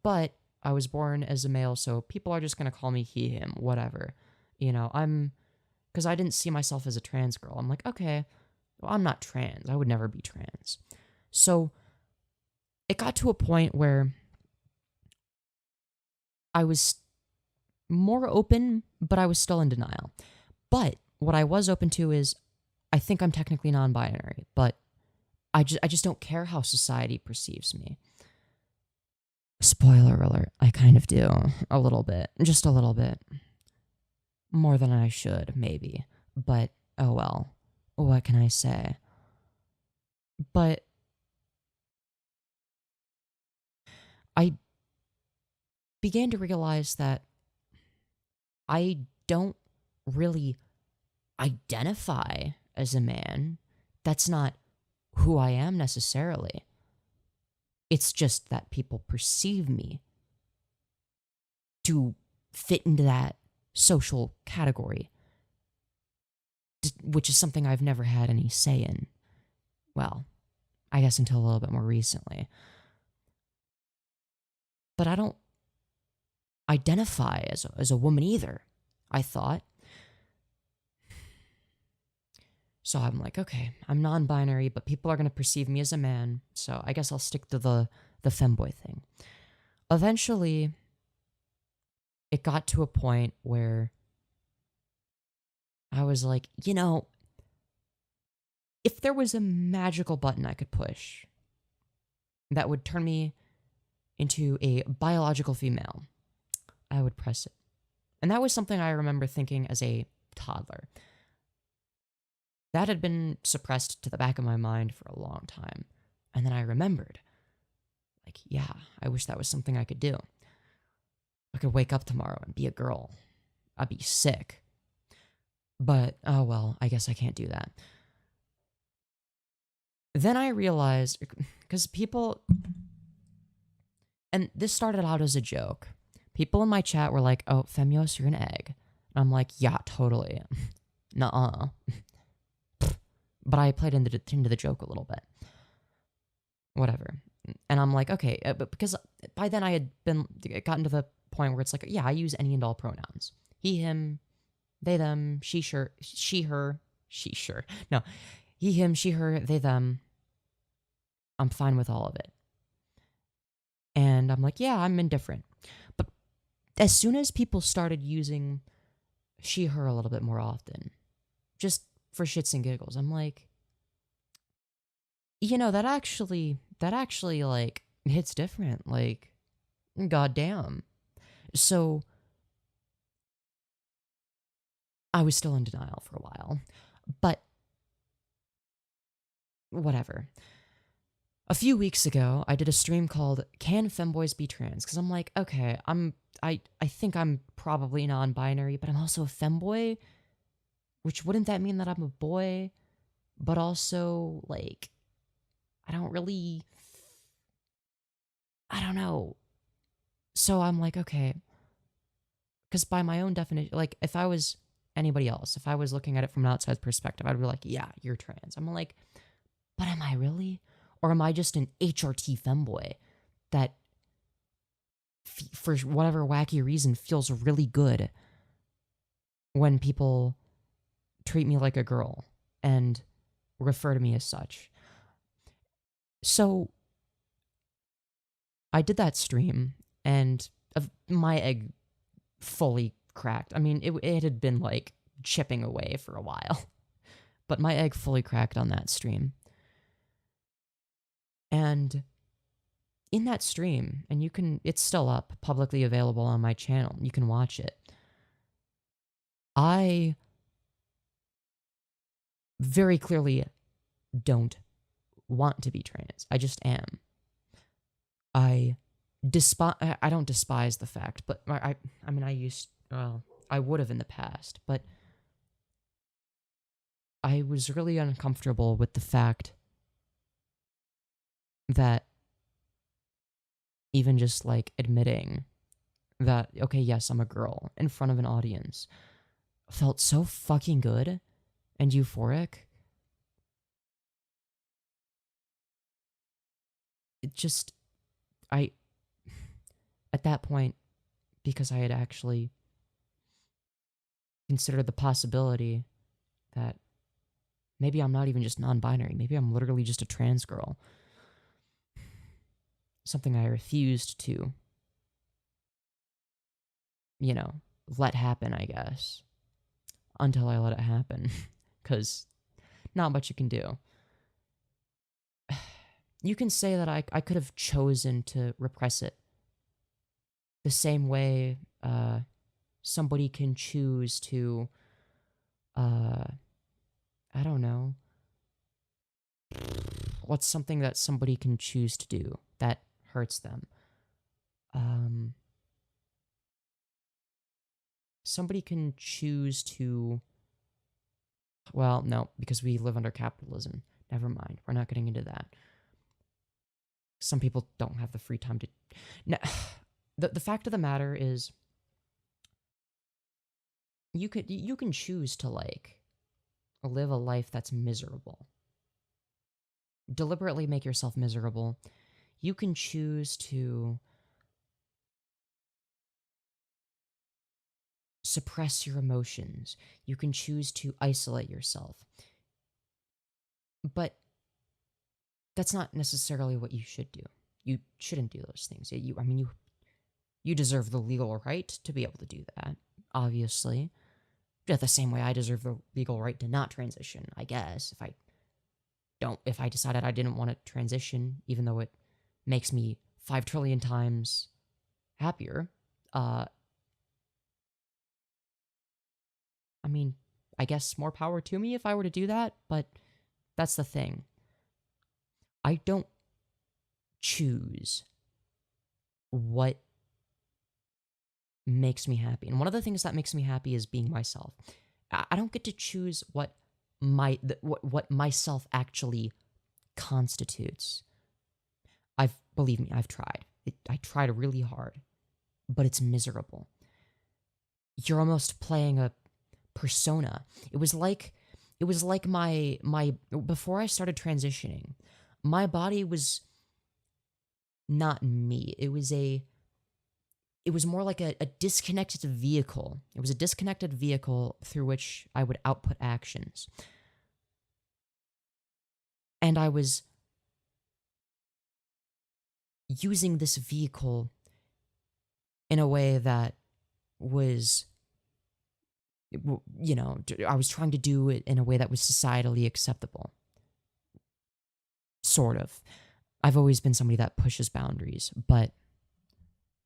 but I was born as a male, so people are just going to call me he, him, whatever. You know, because I didn't see myself as a trans girl. I'm like, okay, well, I'm not trans. I would never be trans. So it got to a point where I was more open, but I was still in denial. But what I was open to is, I think I'm technically non-binary, but I just don't care how society perceives me. Spoiler alert, I kind of do. A little bit. Just a little bit. More than I should, maybe. But, oh well. What can I say? But I began to realize that I don't really identify as a man. That's not who I am necessarily. It's just that people perceive me to fit into that social category, which is something I've never had any say in. Well, I guess until a little bit more recently. But I don't identify as a woman either, I thought. So I'm like, okay, I'm non-binary, but people are going to perceive me as a man, so I guess I'll stick to the femboy thing. Eventually, it got to a point where I was like, you know, if there was a magical button I could push that would turn me into a biological female, I would press it. And that was something I remember thinking as a toddler. That had been suppressed to the back of my mind for a long time. And then I remembered, like, yeah, I wish that was something I could do. I could wake up tomorrow and be a girl. I'd be sick. But, oh well, I guess I can't do that. Then I realized, because people, and this started out as a joke. People in my chat were like, oh, Femyoz, you're an egg. And I'm like, yeah, totally. Nuh-uh. But I played into the joke a little bit. Whatever. And I'm like, okay, but because by then I had gotten to the point where it's like, yeah, I use any and all pronouns. He, him, they, them, she, her, no, he, him, she, her, they, them. I'm fine with all of it. And I'm like, yeah, I'm indifferent. But as soon as people started using she, her a little bit more often, just for shits and giggles, I'm like, you know, that actually like hits different. Like, goddamn. So I was still in denial for a while, but whatever. A few weeks ago, I did a stream called "Can Femboys Be Trans?" Because I'm like, okay, I think I'm probably non-binary, but I'm also a femboy. Which wouldn't that mean that I'm a boy? But also, like, I don't know. So I'm like, okay. Because by my own definition, like, if I was anybody else, if I was looking at it from an outside perspective, I'd be like, yeah, you're trans. I'm like, but am I really? Or am I just an HRT femboy that, for whatever wacky reason, feels really good when people treat me like a girl and refer to me as such? So I did that stream, and my egg fully cracked. I mean, it had been, like, chipping away for a while, but my egg fully cracked on that stream. And in that stream, and it's still up, publicly available on my channel, you can watch it, I very clearly don't want to be trans. I just am. I don't despise the fact, but I would have in the past, but I was really uncomfortable with the fact that even just, like, admitting that, okay, yes, I'm a girl in front of an audience felt so fucking good and euphoric. It just, at that point, because I had actually considered the possibility that maybe I'm not even just non-binary, maybe I'm literally just a trans girl. Something I refused to, you know, let happen, I guess. Until I let it happen. Because not much you can do. You can say that I could have chosen to repress it. The same way somebody can choose to, I don't know. What's something that somebody can choose to do that hurts them? Somebody can choose to, well, no, because we live under capitalism. Never mind. We're not getting into that. Some people don't have the free time to... No, the fact of the matter is, you can choose to, like, live a life that's miserable. Deliberately make yourself miserable. You can choose to suppress your emotions. You can choose to isolate yourself. But that's not necessarily what you should do. You shouldn't do those things. You deserve the legal right to be able to do that, obviously. Just the same way I deserve the legal right to not transition, I guess, if I if I decided I didn't want to transition, even though it makes me 5 trillion times happier, I mean, I guess more power to me if I were to do that, but that's the thing. I don't choose what makes me happy. And one of the things that makes me happy is being myself. I don't get to choose what myself actually constitutes. Believe me, I've tried. I tried really hard, but it's miserable. You're almost playing a persona. It was like my before I started transitioning, my body was not me. It was more like a disconnected vehicle. It was a disconnected vehicle through which I would output actions. And I was using this vehicle in a way that was, I was trying to do it in a way that was societally acceptable. Sort of. I've always been somebody that pushes boundaries, but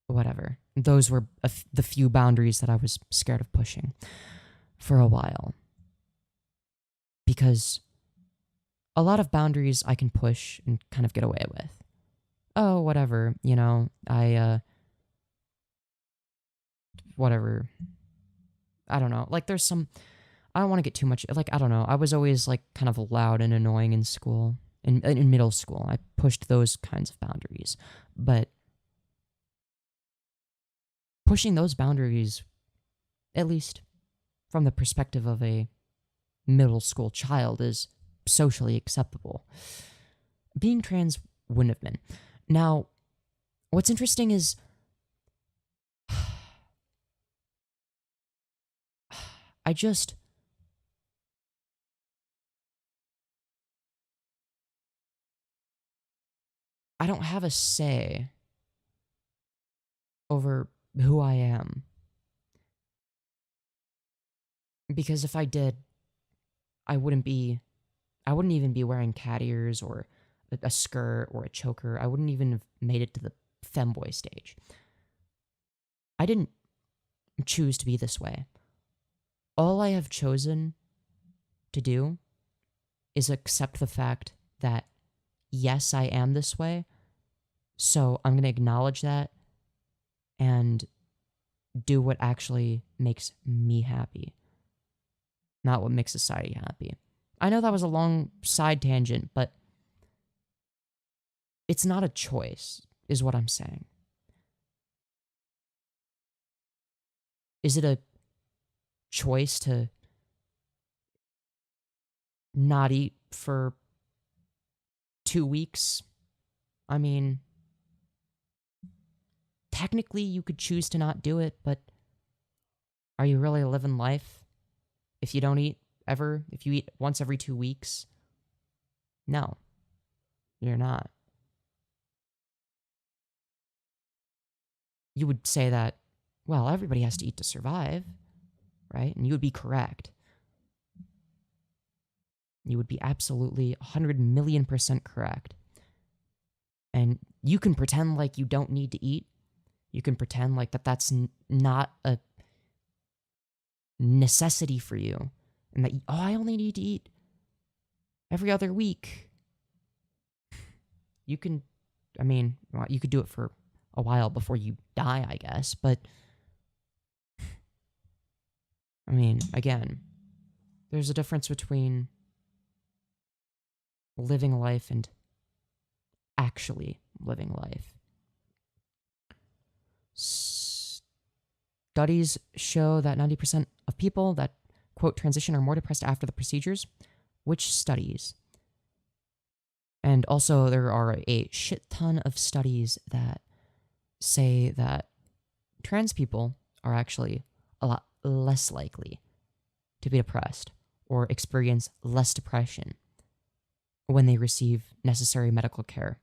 whatever. Those were the few boundaries that I was scared of pushing for a while. Because a lot of boundaries I can push and kind of get away with. Oh, whatever, whatever. I don't know. Like, there's some, I don't want to get too much, like, I don't know. I was always, like, kind of loud and annoying in school. In middle school, I pushed those kinds of boundaries. But pushing those boundaries, at least from the perspective of a middle school child, is socially acceptable. Being trans wouldn't have been. Now, what's interesting is I don't have a say over who I am. Because if I did, I wouldn't even be wearing cat ears or a skirt or a choker. I wouldn't even have made it to the femboy stage. I didn't choose to be this way. All I have chosen to do is accept the fact that, yes, I am this way, so I'm going to acknowledge that and do what actually makes me happy, not what makes society happy. I know that was a long side tangent, but it's not a choice, is what I'm saying. Is it a choice to not eat for 2 weeks? I mean, technically you could choose to not do it, but are you really living life if you don't eat ever? If you eat once every 2 weeks? No, you're not. You would say that, well, everybody has to eat to survive, right? And you would be correct. You would be absolutely 100,000,000% correct. And you can pretend like you don't need to eat. You can pretend like that's not a necessity for you. And that, I only need to eat every other week. You can, you could do it for a while before you die, I guess. But, again, there's a difference between living life and actually living life. Studies show that 90% of people that, quote, transition are more depressed after the procedures. Which studies? And also, there are a shit ton of studies that say that trans people are actually a lot less likely to be depressed or experience less depression when they receive necessary medical care,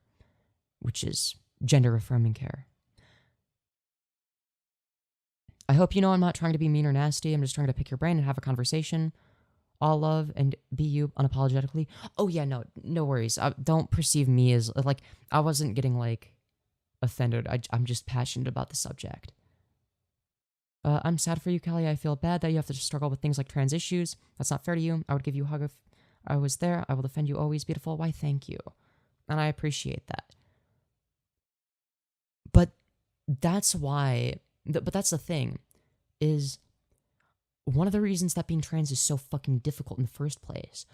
which is gender-affirming care. I hope you know I'm not trying to be mean or nasty. I'm just trying to pick your brain and have a conversation all love and be you unapologetically. Oh yeah, no worries. Don't perceive me as like I wasn't getting like offended. I'm just passionate about the subject. I'm sad for you, Kali. I feel bad that you have to struggle with things like trans issues. That's not fair to you. I would give you a hug if I was there. I will defend you always, beautiful. Why, thank you. And I appreciate that. But that's why, but that's the thing, is one of the reasons that being trans is so fucking difficult in the first place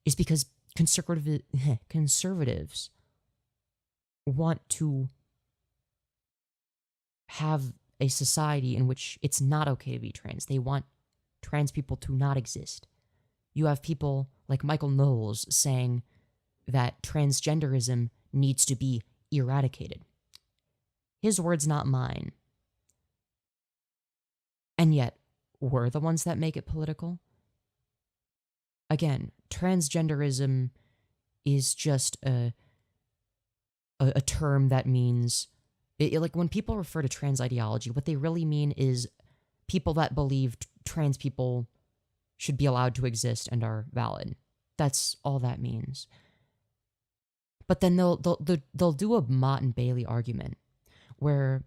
is because conservatives want to have a society in which it's not okay to be trans. They want trans people to not exist. You have people like Michael Knowles saying that transgenderism needs to be eradicated. His words, not mine. And yet, we're the ones that make it political. Again, transgenderism is just a term that means, like when people refer to trans ideology, what they really mean is people that believe trans people should be allowed to exist and are valid. That's all that means. But then they'll do a Mott and Bailey argument where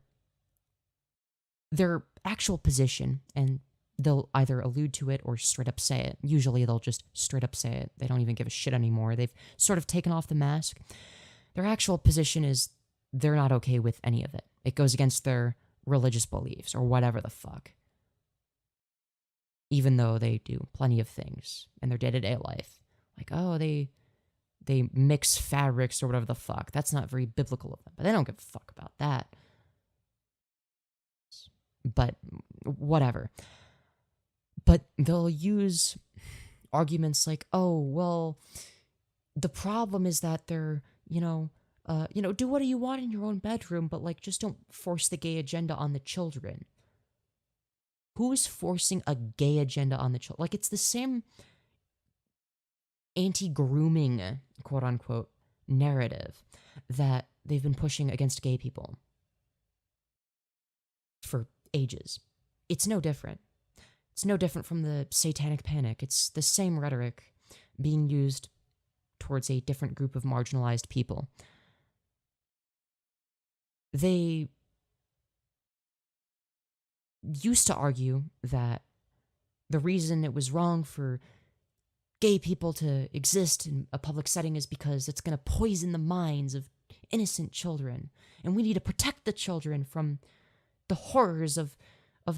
their actual position, and they'll either allude to it or straight up say it. Usually they'll just straight up say it. They don't even give a shit anymore. They've sort of taken off the mask. Their actual position is they're not okay with any of it. It goes against their religious beliefs or whatever the fuck. Even though they do plenty of things in their day-to-day life. Like, oh, they mix fabrics or whatever the fuck. That's not very biblical of them. But they don't give a fuck about that. But whatever. But they'll use arguments like, oh, well, the problem is that they're, do what you want in your own bedroom, but like just don't force the gay agenda on the children. Who's forcing a gay agenda on the children? Like, it's the same anti-grooming, quote unquote, narrative that they've been pushing against gay people for ages. It's no different. It's no different from the satanic panic. It's the same rhetoric being used towards a different group of marginalized people. They used to argue that the reason it was wrong for gay people to exist in a public setting is because it's going to poison the minds of innocent children, and we need to protect the children from the horrors of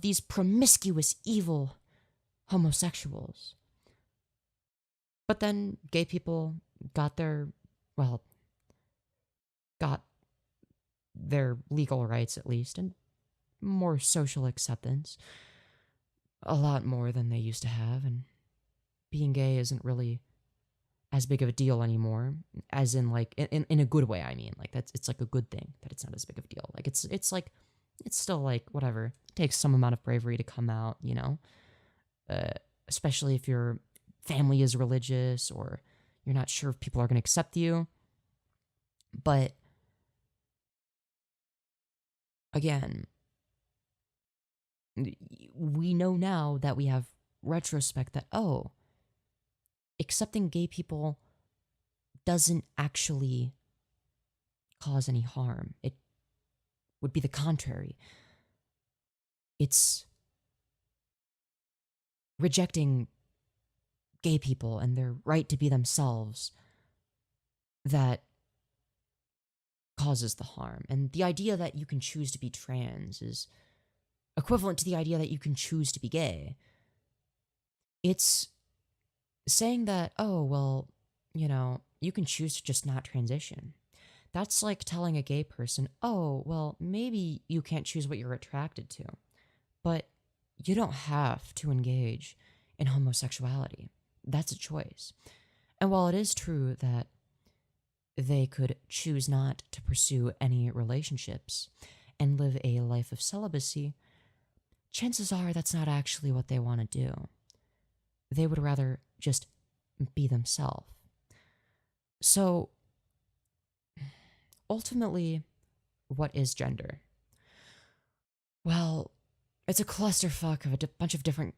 these promiscuous, evil homosexuals. But then gay people got their legal rights, at least, and more social acceptance. A lot more than they used to have, and being gay isn't really as big of a deal anymore, as in, like, in a good way, I mean. Like, it's like a good thing that it's not as big of a deal. Like, it's like, it's still, like, whatever. It takes some amount of bravery to come out, especially if your family is religious or you're not sure if people are going to accept you. But, again, we know now that we have retrospect that, oh, accepting gay people doesn't actually cause any harm. It would be the contrary. It's rejecting gay people and their right to be themselves that causes the harm. And the idea that you can choose to be trans is equivalent to the idea that you can choose to be gay. It's saying that, oh, well, you can choose to just not transition. That's like telling a gay person, oh, well, maybe you can't choose what you're attracted to, but you don't have to engage in homosexuality. That's a choice. And while it is true that they could choose not to pursue any relationships and live a life of celibacy, chances are that's not actually what they want to do. They would rather just be themselves. So, ultimately, what is gender? Well, it's a clusterfuck of a bunch of different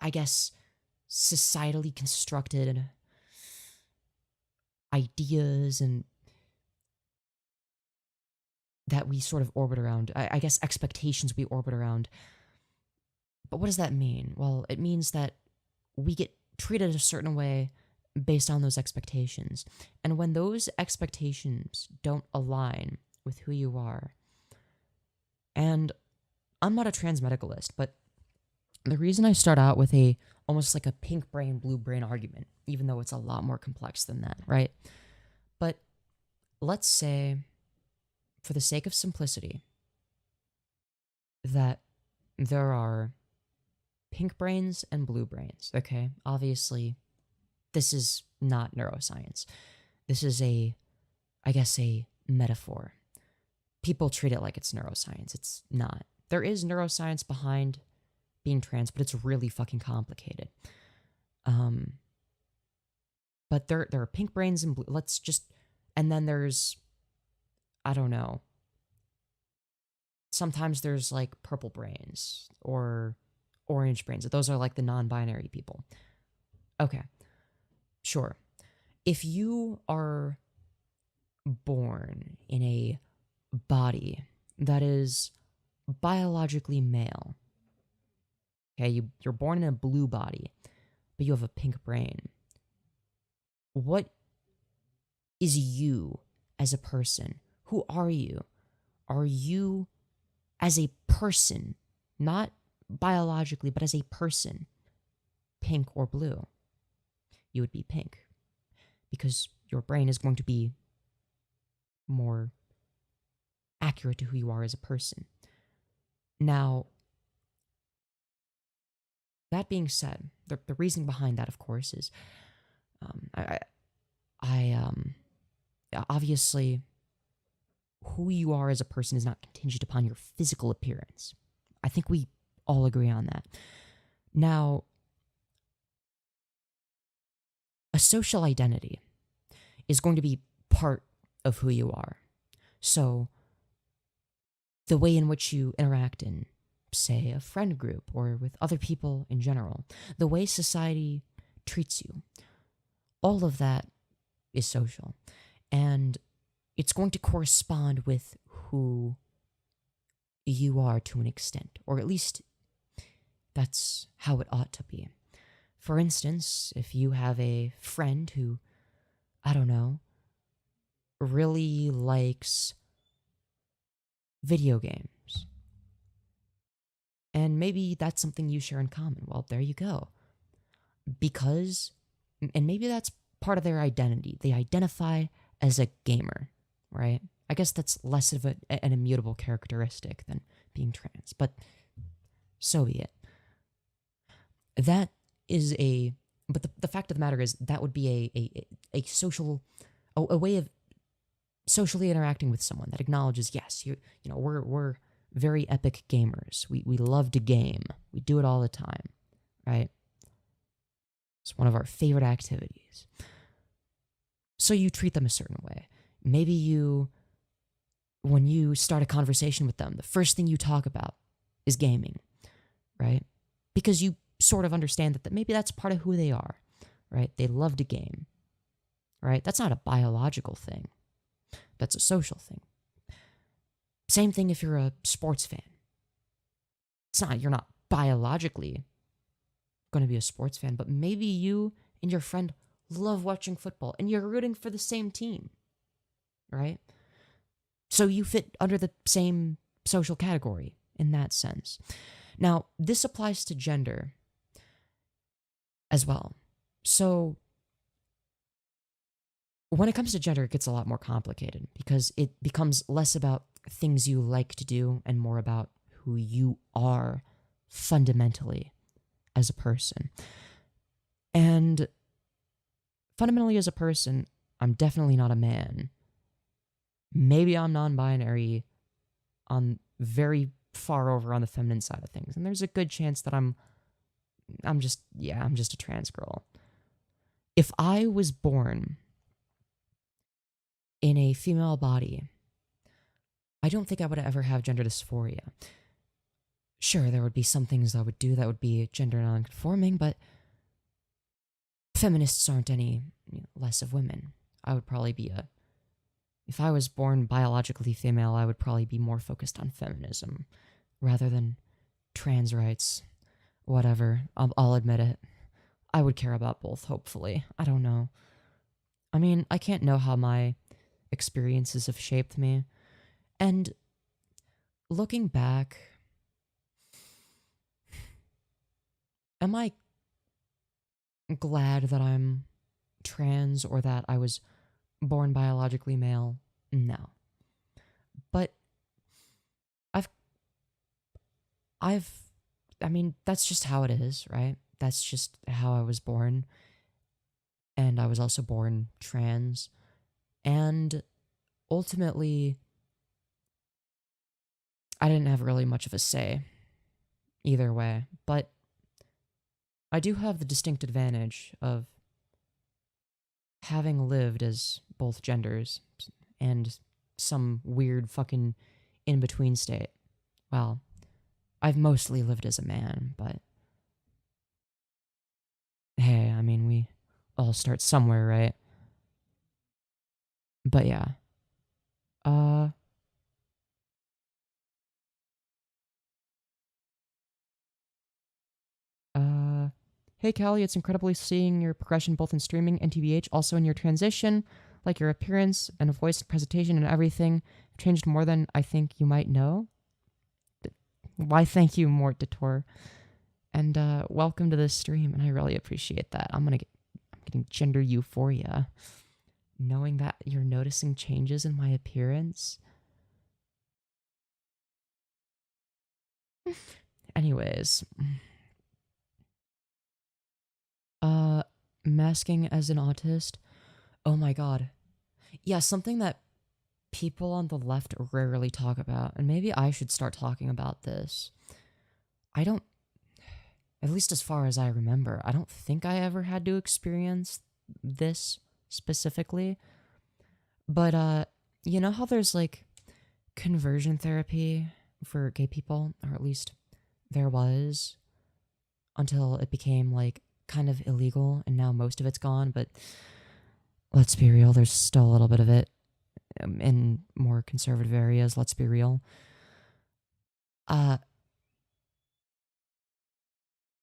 I guess, societally constructed ideas and that we sort of orbit around. I guess expectations we orbit around. But what does that mean? Well, it means that we get treated a certain way based on those expectations. And when those expectations don't align with who you are, and I'm not a trans medicalist, but the reason I start out with almost like a pink brain, blue brain argument, even though it's a lot more complex than that, right? But let's say, for the sake of simplicity, that there are pink brains and blue brains, okay? Obviously, this is not neuroscience. This is I guess, a metaphor. People treat it like it's neuroscience. It's not. There is neuroscience behind being trans, but it's really fucking complicated. But there are pink brains and blue. And then there's, I don't know. Sometimes there's like purple brains or orange brains. Those are like the non-binary people. Okay, sure. If you are born in a body that is biologically male, okay, you're born in a blue body, but you have a pink brain. What is you as a person? Who are you? Are you as a person, not biologically, but as a person, pink or blue? You would be pink because your brain is going to be more accurate to who you are as a person. Now, that being said, the reasoning behind that, of course, is obviously who you are as a person is not contingent upon your physical appearance. I think we all agree on that. Now, a social identity is going to be part of who you are. So, the way in which you interact in, say, a friend group or with other people in general, the way society treats you, all of that is social. And it's going to correspond with who you are to an extent, or at least that's how it ought to be. For instance, if you have a friend who, I don't know, really likes video games, and maybe that's something you share in common, well, there you go. And maybe that's part of their identity. They identify as a gamer, right? I guess that's less of an immutable characteristic than being trans, but so be it. That is but the fact of the matter is that would be a social, a way of socially interacting with someone that acknowledges, yes, we're very epic gamers. We love to game. We do it all the time, right? It's one of our favorite activities. So you treat them a certain way. Maybe when you start a conversation with them, the first thing you talk about is gaming, right? Because you sort of understand that maybe that's part of who they are, right? They love to game, right? That's not a biological thing. That's a social thing. Same thing if you're a sports fan. You're not biologically going to be a sports fan, but maybe you and your friend love watching football and you're rooting for the same team, right? So you fit under the same social category in that sense. Now, this applies to gender as well. So when it comes to gender, it gets a lot more complicated because it becomes less about things you like to do and more about who you are fundamentally as a person. And fundamentally as a person, I'm definitely not a man. Maybe I'm non-binary on very far over on the feminine side of things. And there's a good chance that I'm just a trans girl. If I was born in a female body, I don't think I would ever have gender dysphoria. Sure, there would be some things I would do that would be gender non-conforming, but feminists aren't any less of women. I would probably be if I was born biologically female, I would probably be more focused on feminism rather than trans rights. Whatever, I'll admit it. I would care about both, hopefully. I don't know. I mean, I can't know how my experiences have shaped me. And looking back, am I glad that I'm trans or that I was born biologically male? No. But I've I mean, that's just how it is, right? That's just how I was born. And I was also born trans. And ultimately, I didn't have really much of a say either way. But I do have the distinct advantage of having lived as both genders and some weird fucking in-between state. Well, I've mostly lived as a man, but hey, I mean, we all start somewhere, right? But yeah. Uh Hey Callie, it's incredibly seeing your progression both in streaming and TBH, also in your transition, like your appearance and voice presentation and everything changed more than I think you might know. Why thank you, Mortitor. And welcome to this stream, and I really appreciate that. I'm getting gender euphoria. Knowing that you're noticing changes in my appearance. Anyways. Masking as an autist. Oh my god. Yeah, something that people on the left rarely talk about, and maybe I should start talking about this. I don't, at least as far as I remember, I don't think I ever had to experience this specifically. But, you know how there's like conversion therapy for gay people, or at least there was, until it became like kind of illegal, and now most of it's gone, but let's be real, there's still a little bit of it in more conservative areas, let's be real.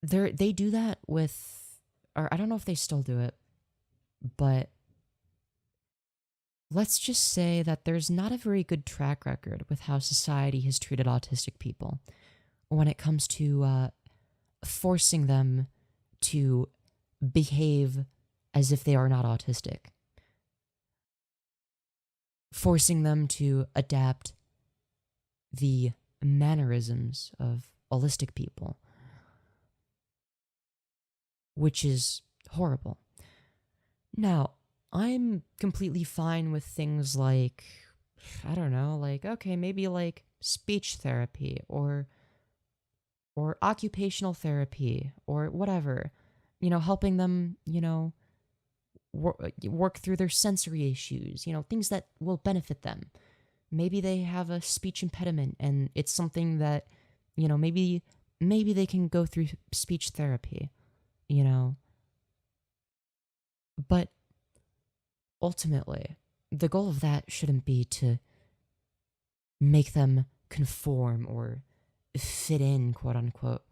They do that with, or I don't know if they still do it, but let's just say that there's not a very good track record with how society has treated autistic people when it comes to forcing them to behave as if they are not autistic. Forcing them to adapt the mannerisms of holistic people, which is horrible. Now, I'm completely fine with things like, I don't know, like, okay, maybe like speech therapy or occupational therapy or whatever, helping them, work through their sensory issues, things that will benefit them. Maybe they have a speech impediment and it's something that, maybe they can go through speech therapy, But ultimately, the goal of that shouldn't be to make them conform or fit in, quote unquote,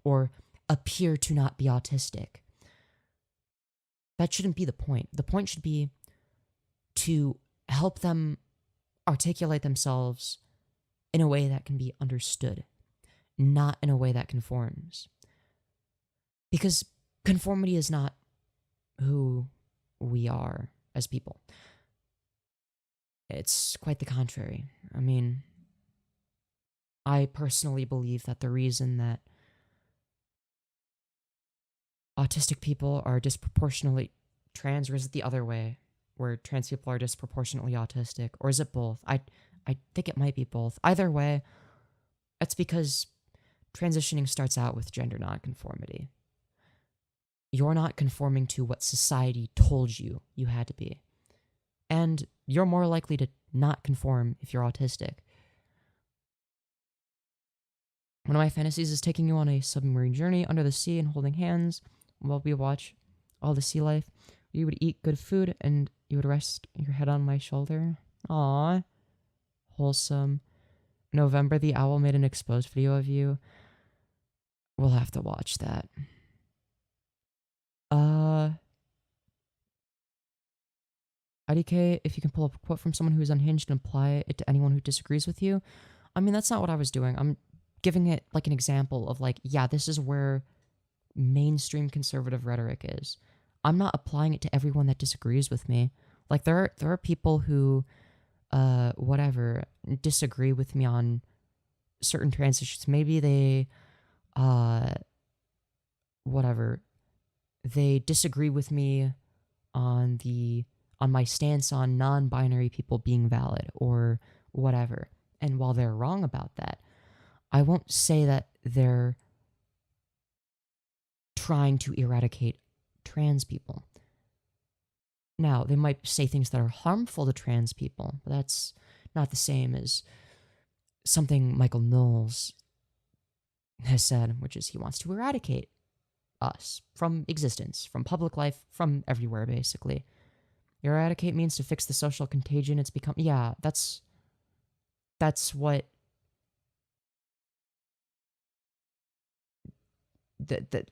or appear to not be autistic. That shouldn't be the point. The point should be to help them articulate themselves in a way that can be understood, not in a way that conforms. Because conformity is not who we are as people. It's quite the contrary. I mean, I personally believe that the reason that autistic people are disproportionately trans, or is it the other way, where trans people are disproportionately autistic, or is it both? I think it might be both. Either way, it's because transitioning starts out with gender nonconformity. You're not conforming to what society told you had to be. And you're more likely to not conform if you're autistic. One of my fantasies is taking you on a submarine journey under the sea and holding hands while we watch all the sea life. You would eat good food and you would rest your head on my shoulder. Aww. Wholesome. November, the owl made an exposed video of you. We'll have to watch that. IDK, if you can pull up a quote from someone who is unhinged and apply it to anyone who disagrees with you. I mean, that's not what I was doing. I'm giving it like an example of like, yeah, this is where mainstream conservative rhetoric is. I'm not applying it to everyone that disagrees with me. Like there are people who whatever disagree with me on certain trans issues. Maybe they whatever. They disagree with me on my stance on non-binary people being valid or whatever. And while they're wrong about that, I won't say that they're trying to eradicate trans people. Now, they might say things that are harmful to trans people, but that's not the same as something Michael Knowles has said, which is he wants to eradicate us from existence, from public life, from everywhere, basically. Eradicate means to fix the social contagion. It's become, yeah, that's what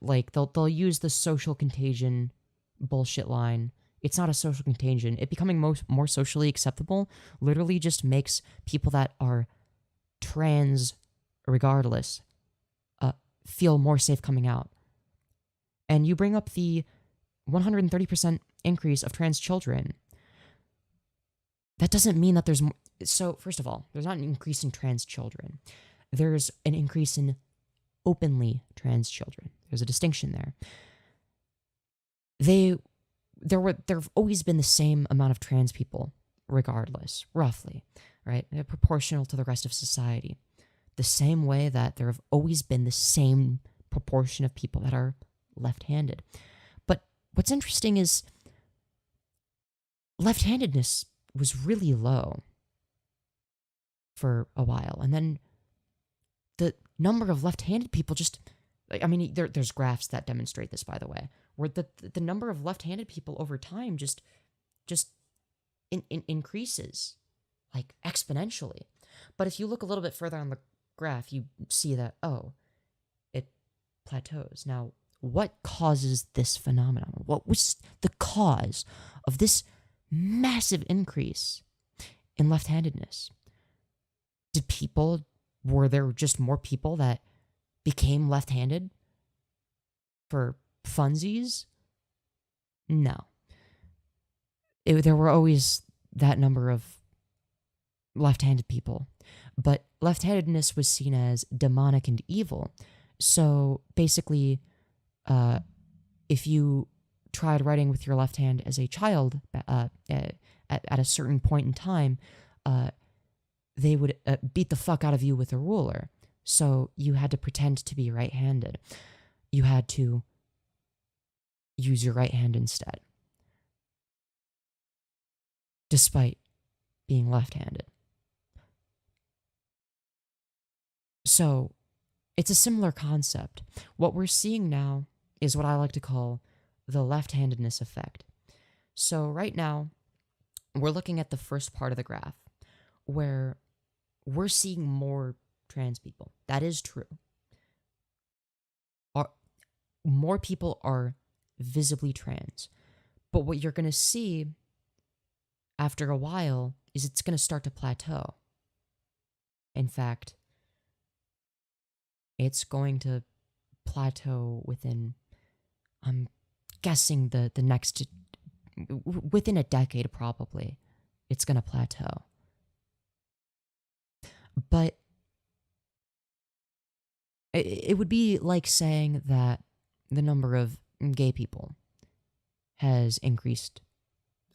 like they'll use the social contagion bullshit line. It's not a social contagion. It becoming more socially acceptable literally just makes people that are trans regardless feel more safe coming out. And you bring up the 130% increase of trans children. That doesn't mean that there's more. So, first of all, there's not an increase in trans children. There's an increase in openly trans children. There's a distinction there. There've always been the same amount of trans people, regardless, roughly, right? They're proportional to the rest of society. The same way that there have always been the same proportion of people that are left-handed. But what's interesting is left-handedness was really low for a while. And then the number of left-handed people just, I mean, there's graphs that demonstrate this, by the way, where the number of left-handed people over time just increases, like exponentially. But if you look a little bit further on the graph, you see that, oh, it plateaus. Now, what causes this phenomenon? What was the cause of this massive increase in left-handedness? Were there just more people that became left-handed for funsies? No. There were always that number of left-handed people, but left-handedness was seen as demonic and evil. So basically, if you tried writing with your left hand as a child at a certain point in time, they would beat the fuck out of you with a ruler. So you had to pretend to be right-handed. You had to use your right hand instead, despite being left-handed. So it's a similar concept. What we're seeing now is what I like to call the left-handedness effect. So right now, we're looking at the first part of the graph, where we're seeing more trans people. That is true. More people are visibly trans. But what you're going to see after a while is it's going to start to plateau. In fact, it's going to plateau within, I'm guessing the next, within a decade probably, it's going to plateau. But it would be like saying that the number of gay people has increased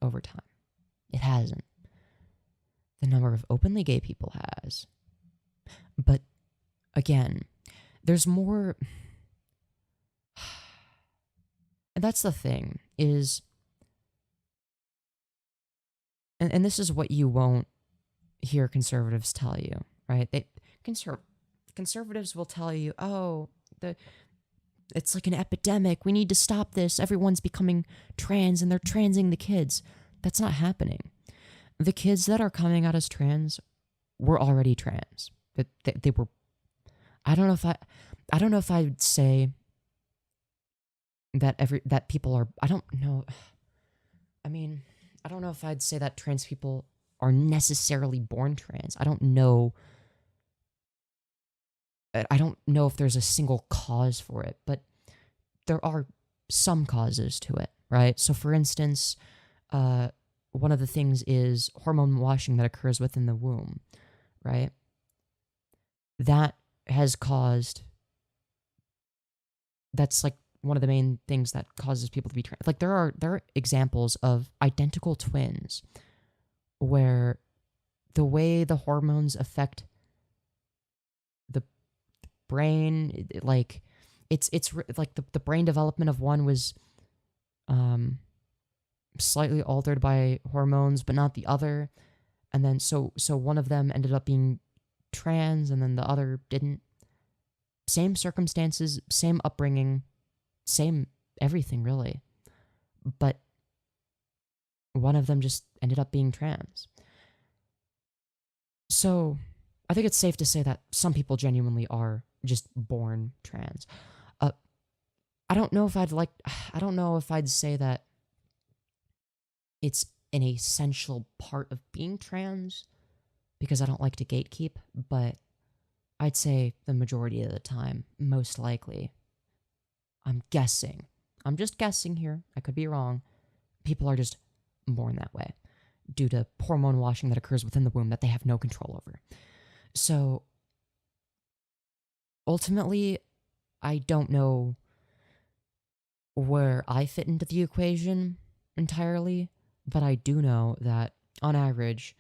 over time. It hasn't. The number of openly gay people has. But again, there's more. And that's the thing, is, and this is what you won't hear conservatives tell you, right? conservatives will tell you, oh, it's like an epidemic. We need to stop this. Everyone's becoming trans and they're transing the kids. That's not happening. The kids that are coming out as trans were already trans. They were. I don't know if I would say that people are. I don't know. I mean, I don't know if I'd say that trans people are necessarily born trans. I don't know if there's a single cause for it, but there are some causes to it, right? So for instance, one of the things is hormone washing that occurs within the womb, right? That has caused, that's like one of the main things that causes people to be trans. Like there are examples of identical twins where the way the hormones affect the brain, like it's like the brain development of one was slightly altered by hormones, but not the other. And then so one of them ended up being trans and then the other didn't. Same circumstances, same upbringing, same everything really. But one of them just ended up being trans. So I think it's safe to say that some people genuinely are just born trans. I don't know if I'd say that it's an essential part of being trans, because I don't like to gatekeep, but I'd say the majority of the time, most likely, I'm guessing. I'm just guessing here. I could be wrong. People are just born that way due to hormone washing that occurs within the womb that they have no control over. So ultimately, I don't know where I fit into the equation entirely, but I do know that on average,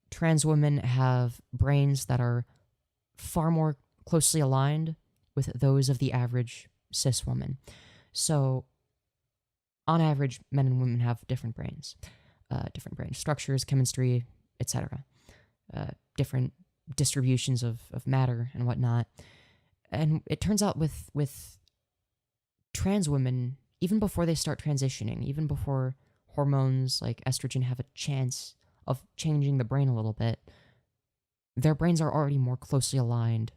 trans women have brains that are far more closely aligned with those of the average cis woman. So on average, men and women have different brain structures, chemistry, etc. Different distributions of matter and whatnot. And it turns out with trans women, even before they start transitioning, even before hormones like estrogen have a chance of changing the brain a little bit, their brains are already more closely aligned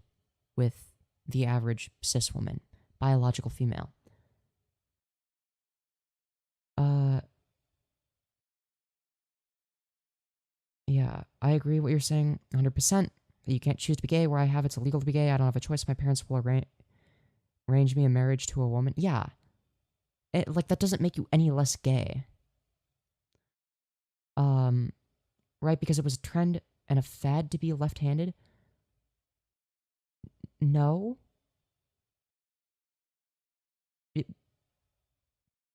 with the average cis woman, biological female. Yeah, I agree with what you're saying 100%. You can't choose to be gay. Where I have, it's illegal to be gay. I don't have a choice. My parents will arrange me a marriage to a woman. Yeah. That doesn't make you any less gay. Right? Because it was a trend and a fad to be left-handed? No.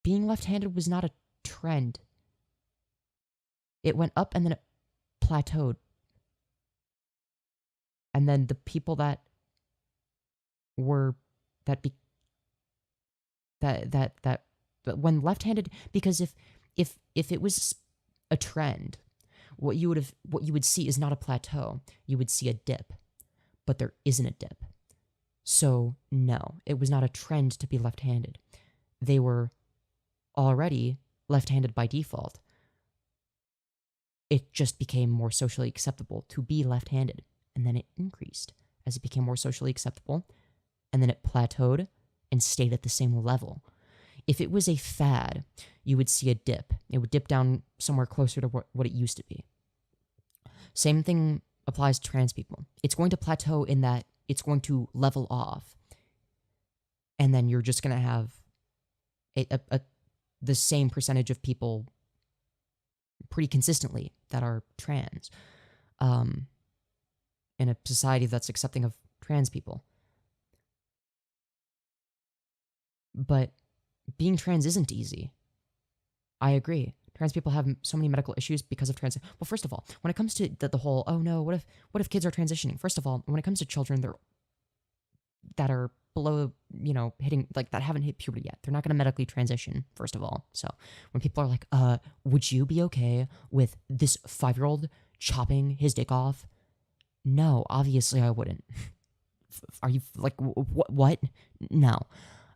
Being left-handed was not a trend. It went up and then it plateaued. And then the people that were when left-handed, because if it was a trend, what you would see is not a plateau. You would see a dip, but there isn't a dip. So no, it was not a trend to be left-handed. They were already left-handed by default. It just became more socially acceptable to be left-handed, and then it increased as it became more socially acceptable, and then it plateaued and stayed at the same level. If it was a fad, you would see a dip. It would dip down somewhere closer to what it used to be. Same thing applies to trans people. It's going to plateau in that it's going to level off, and then you're just going to have the same percentage of people pretty consistently that are trans in a society that's accepting of trans people. But being trans isn't easy. I agree. Trans people have so many medical issues because of trans. Well, first of all, when it comes to the whole, oh no, what if kids are transitioning? First of all, when it comes to children that are below, hitting, like, that haven't hit puberty yet, they're not going to medically transition, first of all. So when people are like, would you be okay with this 5-year-old chopping his dick off? No, obviously I wouldn't. Are you like what? No.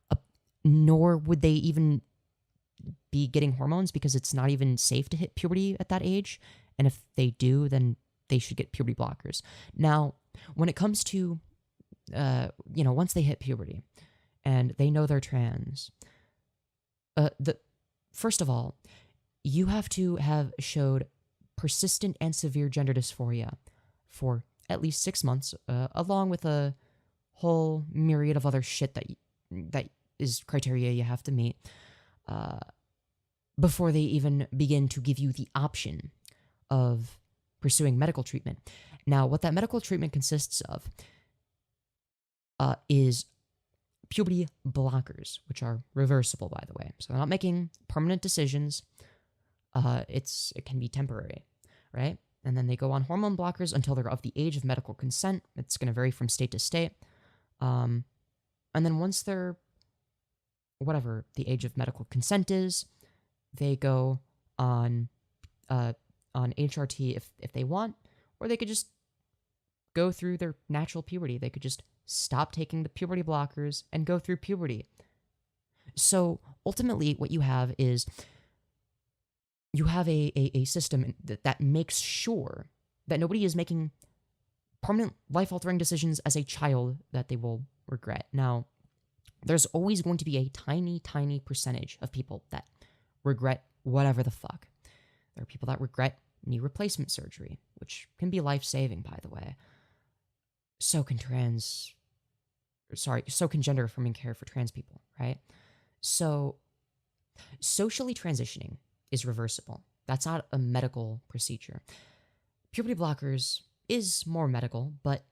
Uh, Nor would they even be getting hormones because it's not even safe to hit puberty at that age. And if they do, then they should get puberty blockers. Now, when it comes to, once they hit puberty and they know they're trans, first of all, you have to have showed persistent and severe gender dysphoria for at least 6 months, along with a whole myriad of other shit that is criteria you have to meet before they even begin to give you the option of pursuing medical treatment. Now, what that medical treatment consists of is puberty blockers, which are reversible, by the way. So they're not making permanent decisions. It can be temporary, right? And then they go on hormone blockers until they're of the age of medical consent. It's going to vary from state to state. And then once they're whatever the age of medical consent is, they go on HRT if they want, or they could just go through their natural puberty. They could just stop taking the puberty blockers and go through puberty. So ultimately, what you have is you have a system that makes sure that nobody is making permanent life-altering decisions as a child that they will regret. Now, there's always going to be a tiny, tiny percentage of people that regret whatever the fuck. There are people that regret knee replacement surgery, which can be life-saving, by the way. So can gender-affirming care for trans people, right? So, socially transitioning is reversible. That's not a medical procedure. Puberty blockers is more medical, but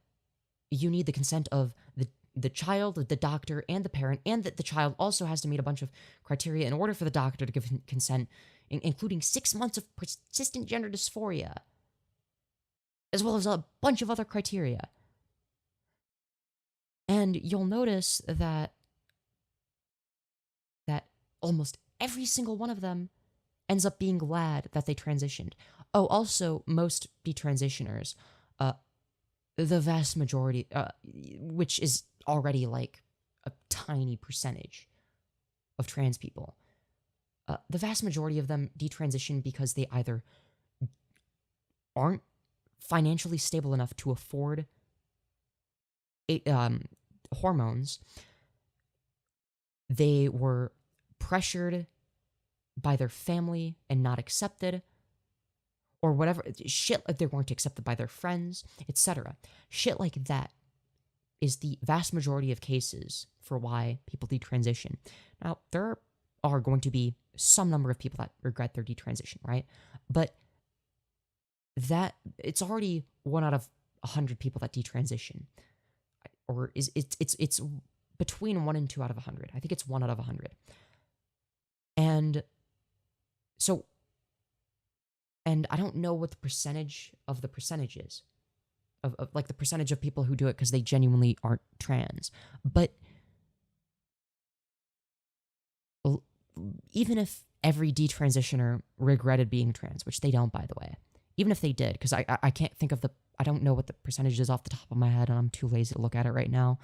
you need the consent of the child, the doctor, and the parent, and that the child also has to meet a bunch of criteria in order for the doctor to give consent, including 6 months of persistent gender dysphoria, as well as a bunch of other criteria. And you'll notice that almost every single one of them ends up being glad that they transitioned. Oh, also, most detransitioners, the vast majority, which is already like a tiny percentage of trans people, the vast majority of them detransition because they either aren't financially stable enough to afford hormones, they were pressured by their family and not accepted, or whatever shit, like they weren't accepted by their friends, etc. Shit like that is the vast majority of cases for why people detransition. Now, there are going to be some number of people that regret their detransition, right? But that it's already 1 out of 100 people that detransition, or it's between 1 and 2 out of 100. I think it's 1 out of 100. And so, and I don't know what the percentage is of like the percentage of people who do it because they genuinely aren't trans. But even if every detransitioner regretted being trans, which they don't, by the way, even if they did, because I can't think of I don't know what the percentage is off the top of my head, and I'm too lazy to look at it right now.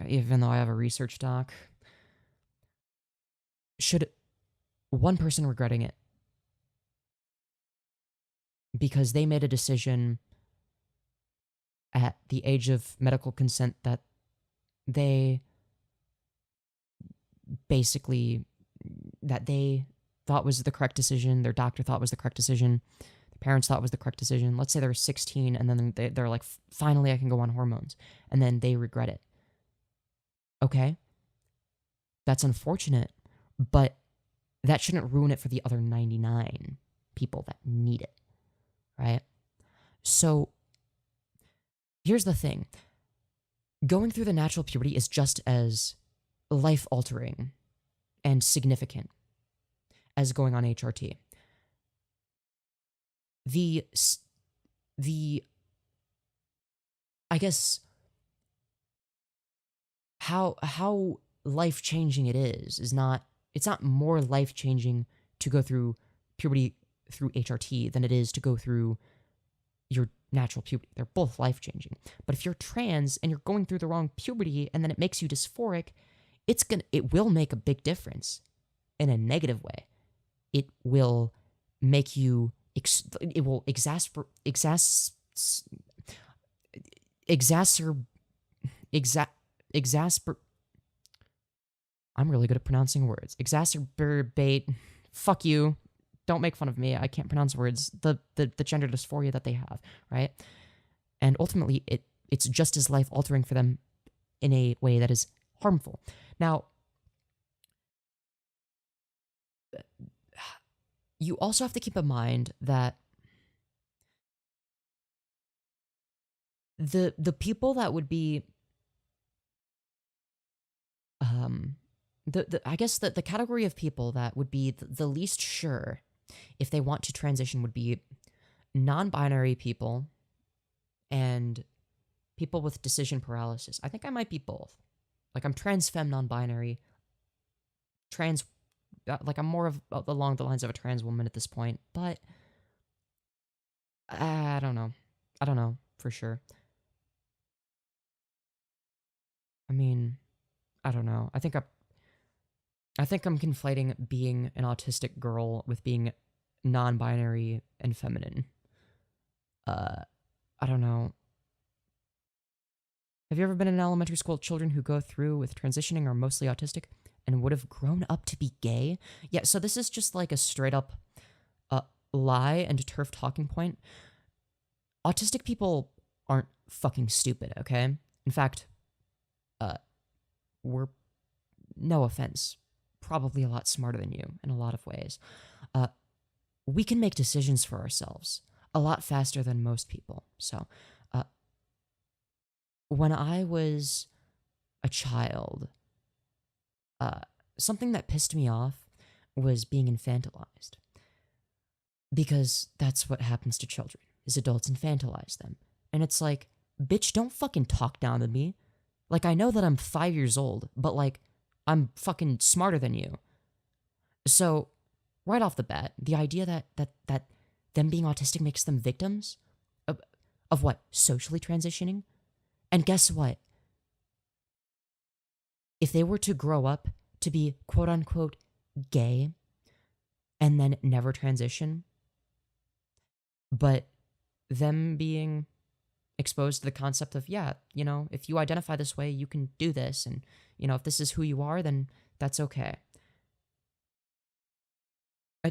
Even though I have a research doc. Should one person regretting it because they made a decision at the age of medical consent that they thought was the correct decision, their doctor thought was the correct decision, their parents thought was the correct decision. Let's say they're 16 and then they're like, finally I can go on hormones, and then they regret it. Okay, that's unfortunate, but that shouldn't ruin it for the other 99 people that need it, right? So here's the thing. Going through the natural puberty is just as life-altering and significant as going on HRT. The I guess how life-changing it is not, it's not more life-changing to go through puberty through HRT than it is to go through your natural puberty. They're both life-changing. But if you're trans and you're going through the wrong puberty and then it makes you dysphoric, it will make a big difference in a negative way. It will make you it will exacerbate I'm really good at pronouncing words. Exacerbate. Fuck you. Don't make fun of me. I can't pronounce words. The gender dysphoria that they have, right? And ultimately, it's just as life altering for them in a way that is harmful. Now, you also have to keep in mind that the people that would be I guess the category of people that would be the least sure if they want to transition would be non-binary people and people with decision paralysis. I think I might be both. Like, I'm trans femme non-binary, trans, like, I'm more of along the lines of a trans woman at this point, but I don't know. I don't know for sure. I mean, I don't know. I think I'm conflating being an autistic girl with being non-binary and feminine. I don't know. Have you ever been in elementary school children who go through with transitioning are mostly autistic and would have grown up to be gay? Yeah, so this is just like a straight up lie and turf talking point. Autistic people aren't fucking stupid, okay? In fact, we're, no offense, probably a lot smarter than you in a lot of ways. We can make decisions for ourselves a lot faster than most people. So, when I was a child, something that pissed me off was being infantilized. Because that's what happens to children, is adults infantilize them. And it's like, bitch, don't fucking talk down to me. Like, I know that I'm 5 years old, but, like, I'm fucking smarter than you. So, right off the bat, the idea that them being autistic makes them victims of what? Socially transitioning? And guess what? If they were to grow up to be quote-unquote gay and then never transition, but them being exposed to the concept of, yeah, you know, if you identify this way, you can do this. And, you know, if this is who you are, then that's okay.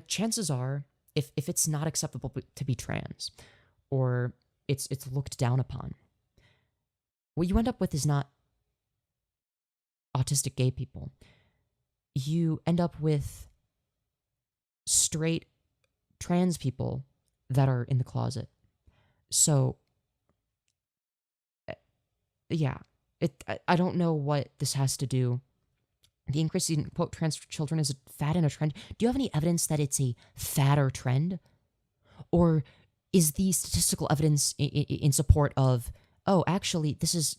Chances are, if it's not acceptable to be trans, or it's looked down upon, what you end up with is not autistic gay people. You end up with straight trans people that are in the closet. So, yeah, I don't know what this has to do. The increase in, quote, trans children is a fad and a trend. Do you have any evidence that it's a fad or trend? Or is the statistical evidence in support of, oh, actually, this is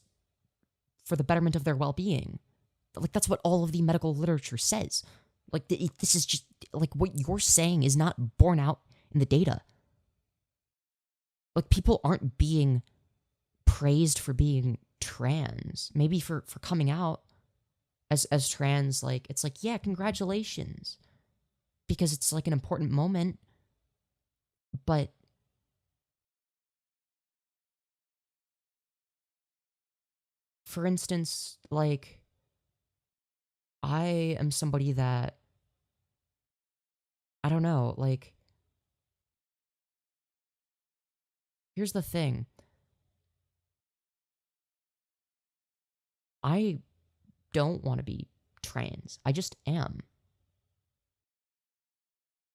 for the betterment of their well-being? Like, that's what all of the medical literature says. Like, this is just, like, what you're saying is not borne out in the data. Like, people aren't being praised for being trans. Maybe for coming out as trans, like, it's like, yeah, congratulations. Because it's, like, an important moment. But for instance, like, I am somebody that, I don't know, like, here's the thing. I don't want to be trans. I just am.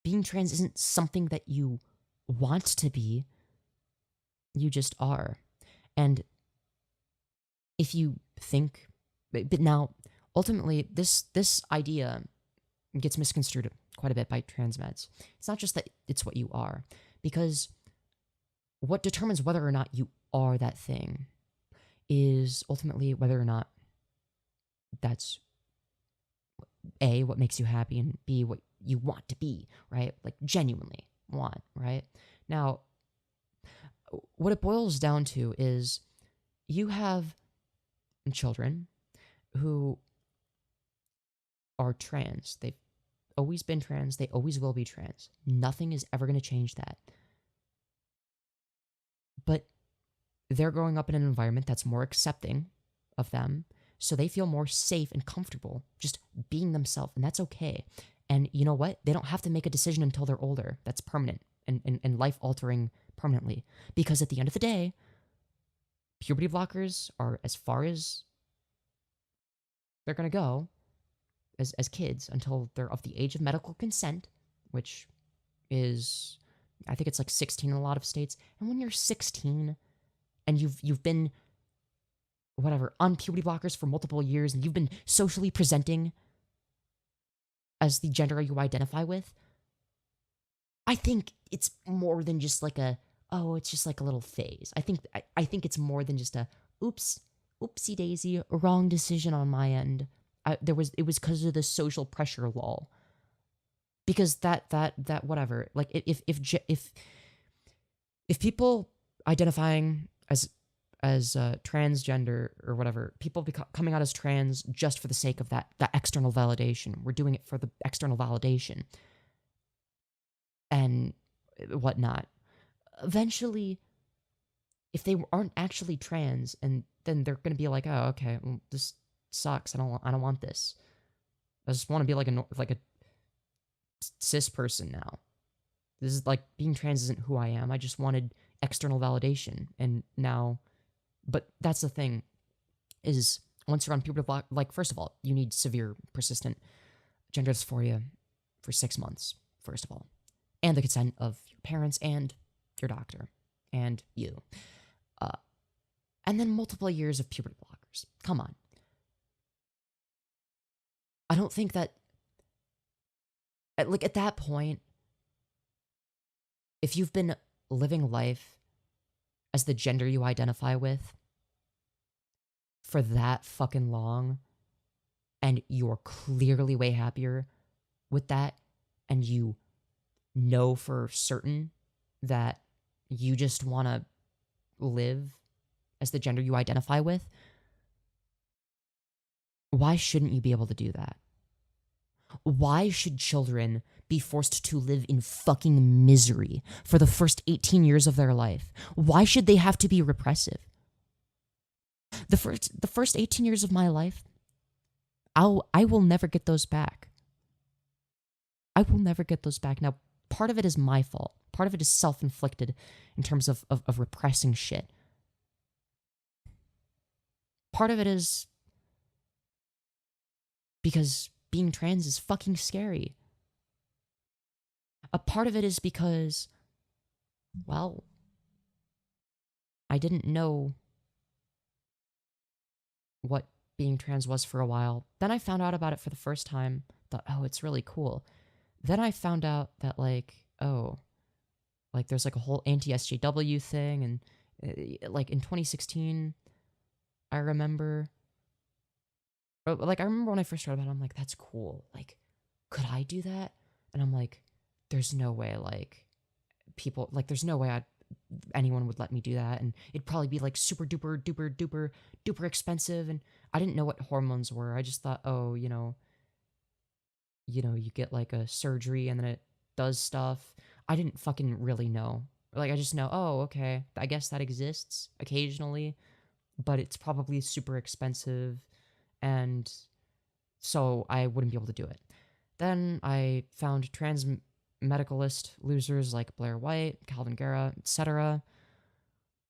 Being trans isn't something that you want to be. You just are. And if you think, but now, ultimately, this idea gets misconstrued quite a bit by trans meds. It's not just that it's what you are, because what determines whether or not you are that thing is ultimately whether or not that's A, what makes you happy, and B, what you want to be, right? Like, genuinely want, right? Now, what it boils down to is you have children who are trans. They've always been trans. They always will be trans. Nothing is ever going to change that. But they're growing up in an environment that's more accepting of them, so they feel more safe and comfortable just being themselves, and that's okay. And you know what? They don't have to make a decision until they're older that's permanent and life-altering permanently. Because at the end of the day, puberty blockers are as far as they're going to go as kids until they're of the age of medical consent, which is, I think it's like 16 in a lot of states. And when you're 16 and you've been whatever on puberty blockers for multiple years and you've been socially presenting as the gender you identify with, I think it's more than just like it's just like a little phase. I think it's more than just a oopsie daisy, wrong decision on my end. It was because of the social pressure lull. Because that whatever, like if people identifying as transgender or whatever, people coming out as trans just for the sake of that external validation, we're doing it for the external validation and whatnot. Eventually, if they aren't actually trans, and then they're gonna be like, oh, okay, well, this sucks. I don't want this. I just want to be like a cis person now. This is like, being trans isn't who I am. I just wanted external validation, and now, but that's the thing, is once you're on puberty block, like, first of all, you need severe, persistent gender dysphoria for 6 months, first of all, and the consent of your parents and your doctor and you, and then multiple years of puberty blockers. Come on. I don't think that, like, at that point, if you've been living life as the gender you identify with for that fucking long, and you're clearly way happier with that, and you know for certain that you just want to live as the gender you identify with, why shouldn't you be able to do that? Why should children be forced to live in fucking misery for the first 18 years of their life? Why should they have to be repressive? The first 18 years of my life, I will never get those back. I will never get those back. Now, part of it is my fault. Part of it is self-inflicted in terms of repressing shit. Part of it is because being trans is fucking scary. A part of it is because, well, I didn't know what being trans was for a while. Then I found out about it for the first time. Thought, oh, it's really cool. Then I found out that, like, oh, like, there's like a whole anti-SJW thing, and like in 2016, I remember when I first read about it, I'm like, that's cool. Like, could I do that? And I'm like, there's no way, like, people, like, there's no way anyone would let me do that. And it'd probably be, like, super duper, duper, duper, duper expensive. And I didn't know what hormones were. I just thought, oh, you know, you get, like, a surgery and then it does stuff. I didn't fucking really know. Like, I just know, oh, okay, I guess that exists occasionally, but it's probably super expensive. And so I wouldn't be able to do it. Then I found trans medicalist losers like Blaire White, Calvin Guerra, etc.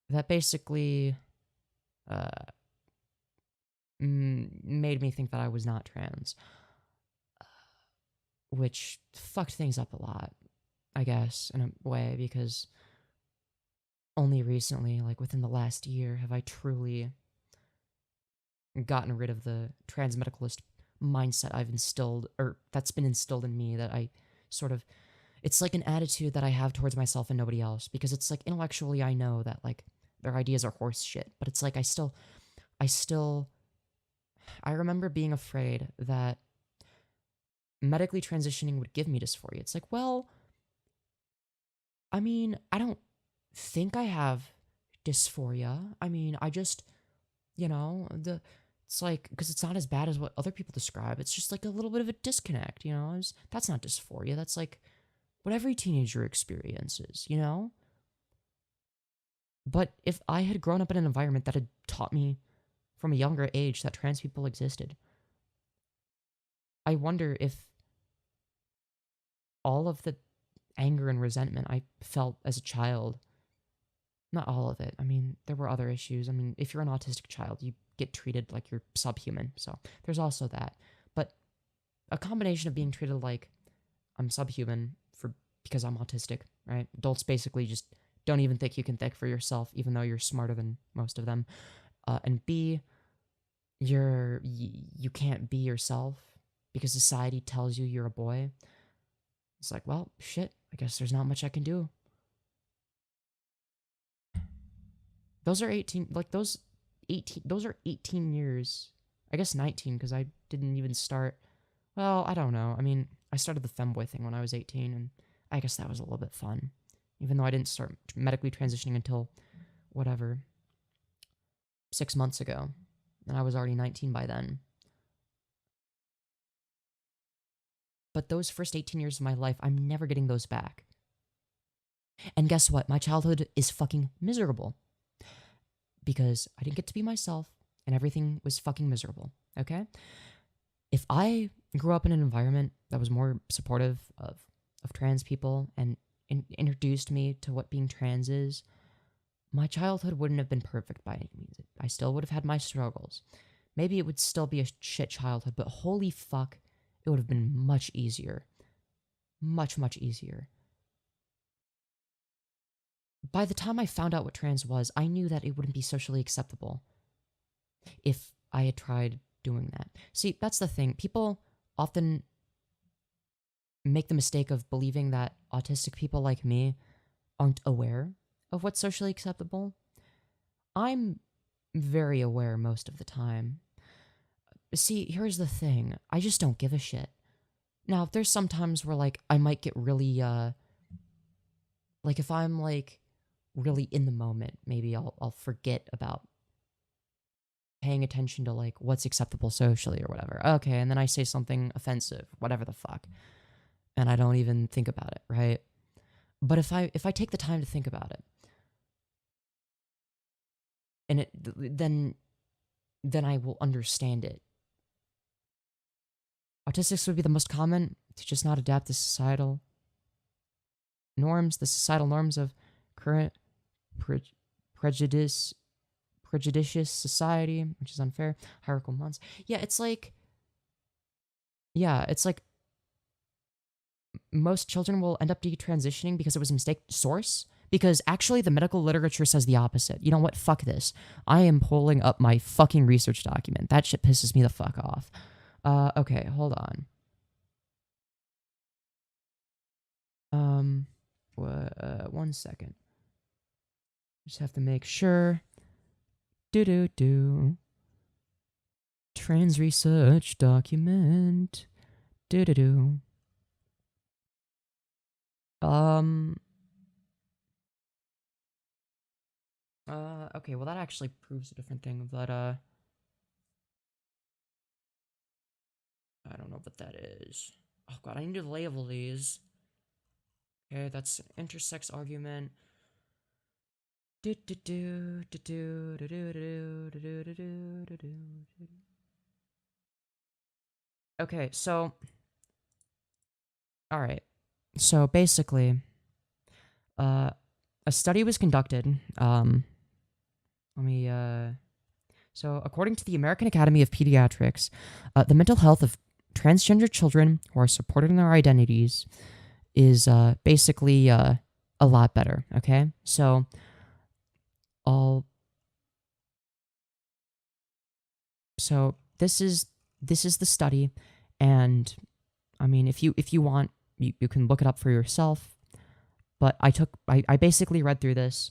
that basically made me think that I was not trans, which fucked things up a lot, I guess, in a way, because only recently, like within the last year, have I truly gotten rid of the trans medicalist mindset I've instilled, or that's been instilled in me, that I sort of, it's like an attitude that I have towards myself and nobody else, because it's like, intellectually I know that, like, their ideas are horse shit, but it's like, I remember being afraid that medically transitioning would give me dysphoria. It's like, well, I mean, I don't think I have dysphoria. I mean, I just, it's like, because it's not as bad as what other people describe. It's just like a little bit of a disconnect, that's not dysphoria. That's like what every teenager experiences, But if I had grown up in an environment that had taught me from a younger age that trans people existed, I wonder if all of the anger and resentment I felt as a child, not all of it. I mean, there were other issues. I mean, if you're an autistic child, you get treated like you're subhuman. So there's also that. But a combination of being treated like I'm subhuman because I'm autistic, right? Adults basically just don't even think you can think for yourself, even though you're smarter than most of them. And B, you can't be yourself because society tells you you're a boy. It's like, well, shit, I guess there's not much I can do. Those are 18 years. I guess 19, because I didn't even start. Well, I don't know. I mean, I started the femboy thing when I was 18, and I guess that was a little bit fun. Even though I didn't start medically transitioning until, 6 months ago. And I was already 19 by then. But those first 18 years of my life, I'm never getting those back. And guess what? My childhood is fucking miserable. Because I didn't get to be myself, and everything was fucking miserable, okay? If I grew up in an environment that was more supportive of trans people and introduced me to what being trans is, my childhood wouldn't have been perfect by any means. I still would have had my struggles. Maybe it would still be a shit childhood, but holy fuck, it would have been much easier. Much, much easier. By the time I found out what trans was, I knew that it wouldn't be socially acceptable if I had tried doing that. See, that's the thing. People often make the mistake of believing that autistic people like me aren't aware of what's socially acceptable. I'm very aware most of the time. See, here's the thing. I just don't give a shit. Now, there's some times where, I might get really, if I'm, really in the moment, maybe I'll forget about paying attention to, what's acceptable socially or whatever. Okay, and then I say something offensive, whatever the fuck. And I don't even think about it, right? But if I take the time to think about it, and then I will understand it. Autistics would be the most common to just not adapt to societal norms, the societal norms of current prejudicious society, which is unfair, hierarchical months. Yeah, it's like most children will end up detransitioning because it was a mistake source. Because actually the medical literature says the opposite. You know what? Fuck this. I am pulling up my fucking research document. That shit pisses me the fuck off. Okay, hold on. 1 second. Just have to make sure. Trans research document. Okay, well that actually proves a different thing, but I don't know what that is. Oh god, I need to label these. Okay, that's an intersex argument. Okay, so alright. So basically, a study was conducted. So according to the American Academy of Pediatrics, the mental health of transgender children who are supported in their identities is basically a lot better. Okay, so this is the study, and I mean, if you want, you can look it up for yourself. But I basically read through this,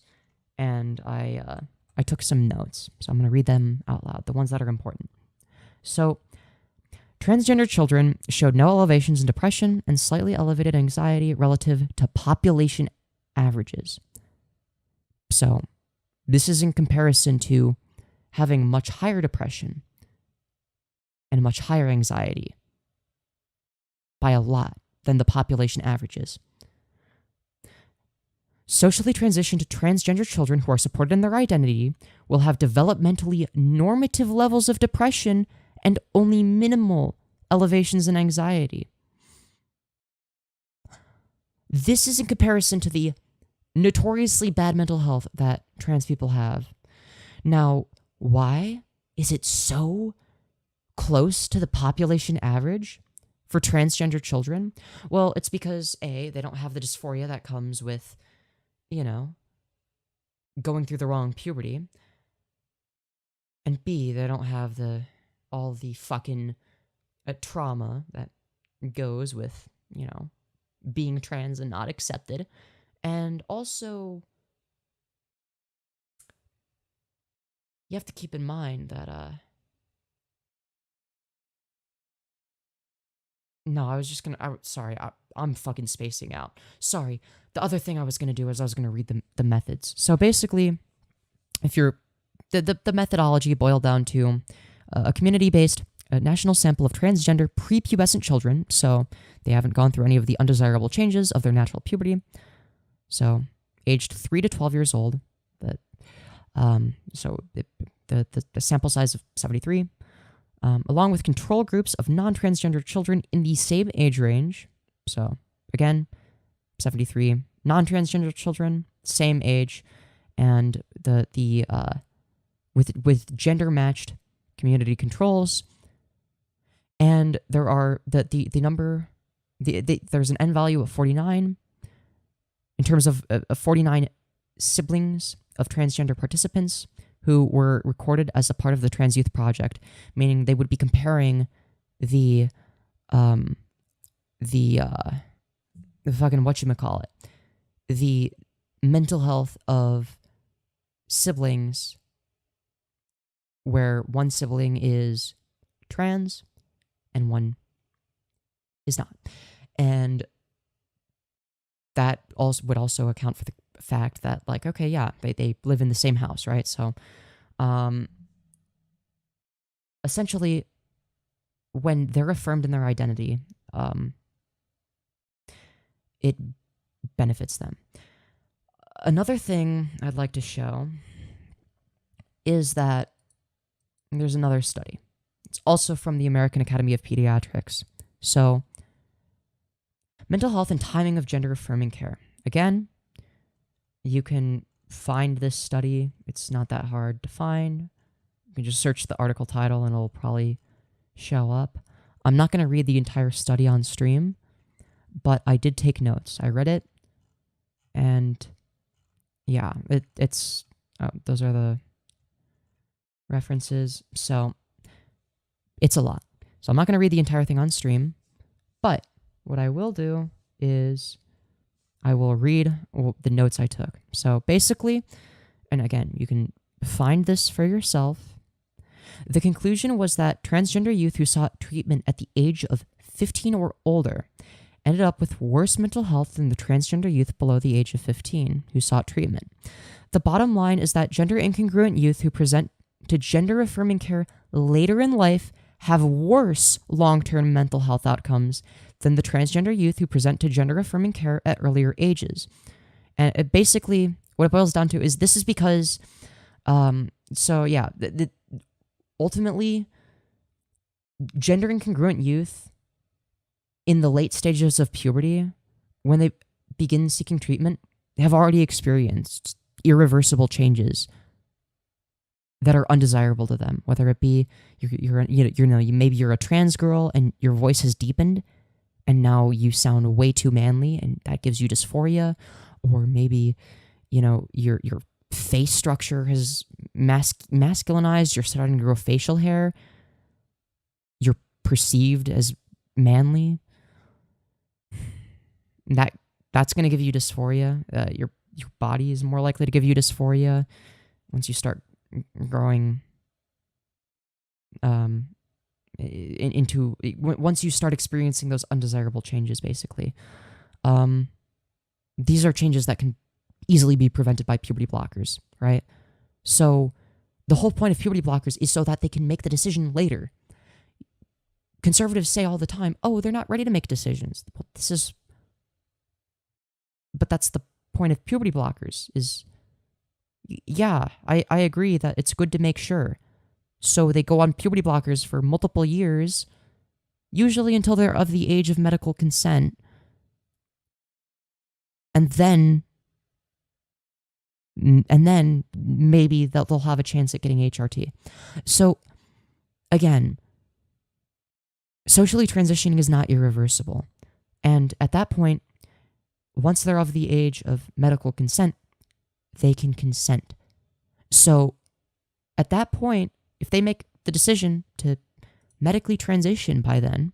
and I took some notes, so I'm going to read them out loud, the ones that are important. So, transgender children showed no elevations in depression and slightly elevated anxiety relative to population averages. So, This is in comparison to having much higher depression and much higher anxiety by a lot than the population averages. Socially transitioned transgender children who are supported in their identity will have developmentally normative levels of depression and only minimal elevations in anxiety. This is in comparison to the notoriously bad mental health that trans people have. Now, why is it so close to the population average for transgender children? Well, it's because A, they don't have the dysphoria that comes with, going through the wrong puberty. And B, they don't have all the fucking trauma that goes with, being trans and not accepted. And also, you have to keep in mind that, no, I was just gonna, sorry, I'm fucking spacing out. Sorry. The other thing I was gonna do is I was gonna read the methods. So basically, if you're, the methodology boiled down to a community-based national sample of transgender prepubescent children, so they haven't gone through any of the undesirable changes of their natural puberty, so aged 3 to 12 years old, so the sample size of 73, along with control groups of non-transgender children in the same age range, so again, 73 non-transgender children, same age, and with gender-matched community controls. And there are there's an N value of 49 in terms of 49 siblings of transgender participants who were recorded as a part of the Trans Youth Project, meaning they would be comparing the fucking whatchamacallit, the mental health of siblings where one sibling is trans and one is not. And that also would also account for the fact that, like, okay, yeah, they live in the same house, right? So essentially, when they're affirmed in their identity, it benefits them. Another thing I'd like to show is that there's another study. It's also from the American Academy of Pediatrics. So, mental health and timing of gender-affirming care. Again, you can find this study. It's not that hard to find. You can just search the article title and it'll probably show up. I'm not going to read the entire study on stream, but I did take notes. I read it, and yeah, it's those are the references. So it's a lot. So I'm not going to read the entire thing on stream, but what I will do is I will read the notes I took. So basically, and again, you can find this for yourself. The conclusion was that transgender youth who sought treatment at the age of 15 or older ended up with worse mental health than the transgender youth below the age of 15 who sought treatment. The bottom line is that gender incongruent youth who present to gender-affirming care later in life have worse long-term mental health outcomes than the transgender youth who present to gender-affirming care at earlier ages. And basically, what it boils down to is this is because, ultimately, gender incongruent youth in the late stages of puberty, when they begin seeking treatment, they have already experienced irreversible changes that are undesirable to them. Whether it be maybe you're a trans girl and your voice has deepened, and now you sound way too manly, and that gives you dysphoria, or maybe your face structure has masculinized. You're starting to grow facial hair. You're perceived as manly. That's going to give you dysphoria. Your body is more likely to give you dysphoria once you start growing once you start experiencing those undesirable changes. Basically, these are changes that can easily be prevented by puberty blockers, right? So the whole point of puberty blockers is so that they can make the decision later. Conservatives say all the time, oh, they're not ready to make decisions. But that's the point of puberty blockers is, yeah, I agree that it's good to make sure. So they go on puberty blockers for multiple years, usually until they're of the age of medical consent. And then maybe they'll have a chance at getting HRT. So again, socially transitioning is not irreversible. And at that point, once they're of the age of medical consent, they can consent. So at that point, if they make the decision to medically transition by then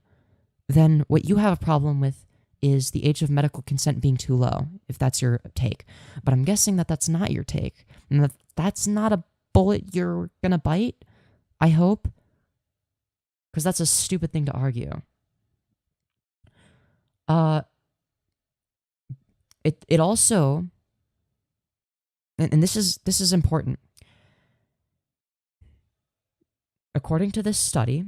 what you have a problem with is the age of medical consent being too low, if that's your take. But I'm guessing that that's not your take. And that's not a bullet you're going to bite, I hope. Because that's a stupid thing to argue. It also, and this is important. According to this study,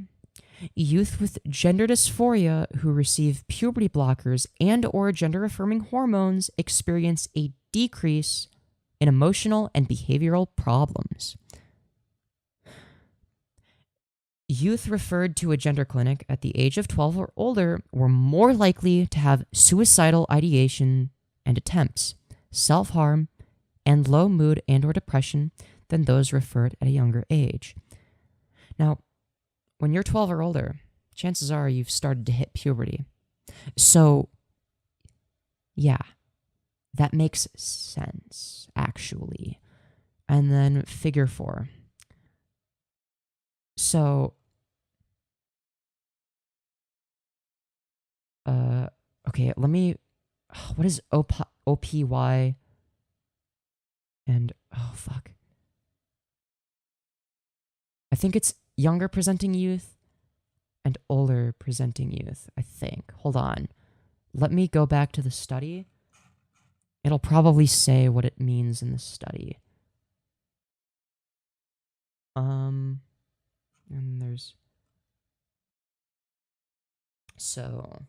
youth with gender dysphoria who receive puberty blockers and or gender-affirming hormones experience a decrease in emotional and behavioral problems. Youth referred to a gender clinic at the age of 12 or older were more likely to have suicidal ideation and attempts, self-harm, and low mood and or depression than those referred at a younger age. Now, when you're 12 or older, chances are you've started to hit puberty. So, yeah, that makes sense, actually. And then figure 4. So, okay, let me, what is OPY and, oh, fuck. I think it's younger presenting youth and older presenting youth, I think. Hold on. Let me go back to the study. It'll probably say what it means in the study. And there's... So,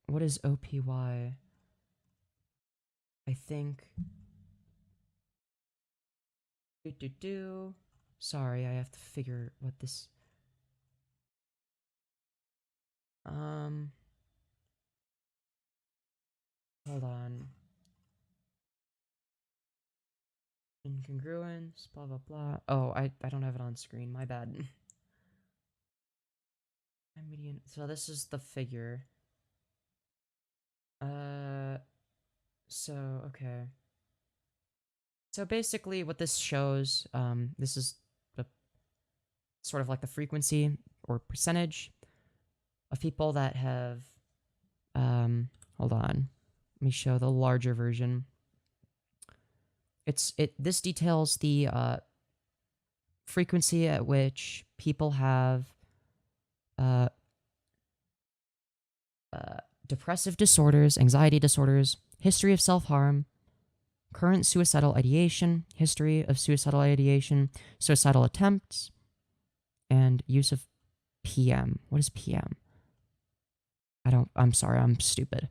what is OPY? I think... Sorry, I have to figure what this... Hold on. Incongruence, blah, blah, blah. Oh, I don't have it on screen. My bad. Median. So this is the figure. So, okay. So basically what this shows, this is the sort of like the frequency or percentage of people that have, hold on. Let me show the larger version. This details the frequency at which people have depressive disorders, anxiety disorders, history of self-harm, current suicidal ideation, history of suicidal ideation, suicidal attempts, and use of PM. What is PM? I'm sorry, I'm stupid.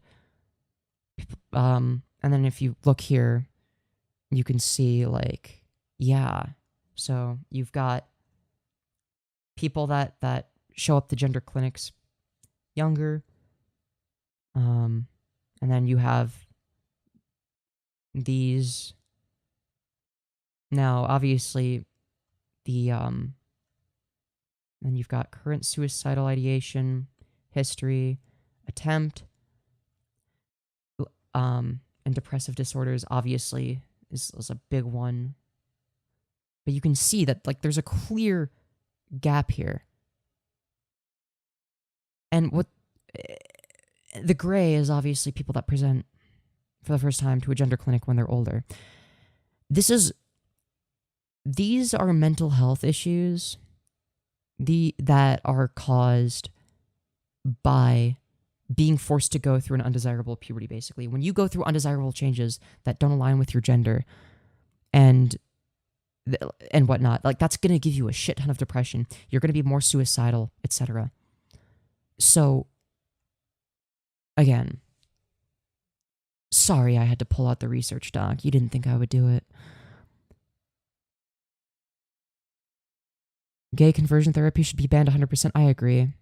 And then if you look here, you can see, like, yeah. So you've got people that show up to gender clinics younger. And then you have these. Now, obviously, then you've got current suicidal ideation, history, attempt, and depressive disorders, obviously, is a big one. But you can see that, like, there's a clear gap here. And what the gray is obviously people that present for the first time to a gender clinic when they're older. These are mental health issues that are caused by being forced to go through an undesirable puberty, basically. When you go through undesirable changes that don't align with your gender, and and whatnot. Like, that's going to give you a shit ton of depression. You're going to be more suicidal, etc. So, again, sorry I had to pull out the research doc. You didn't think I would do it. Gay conversion therapy should be banned 100%. I agree.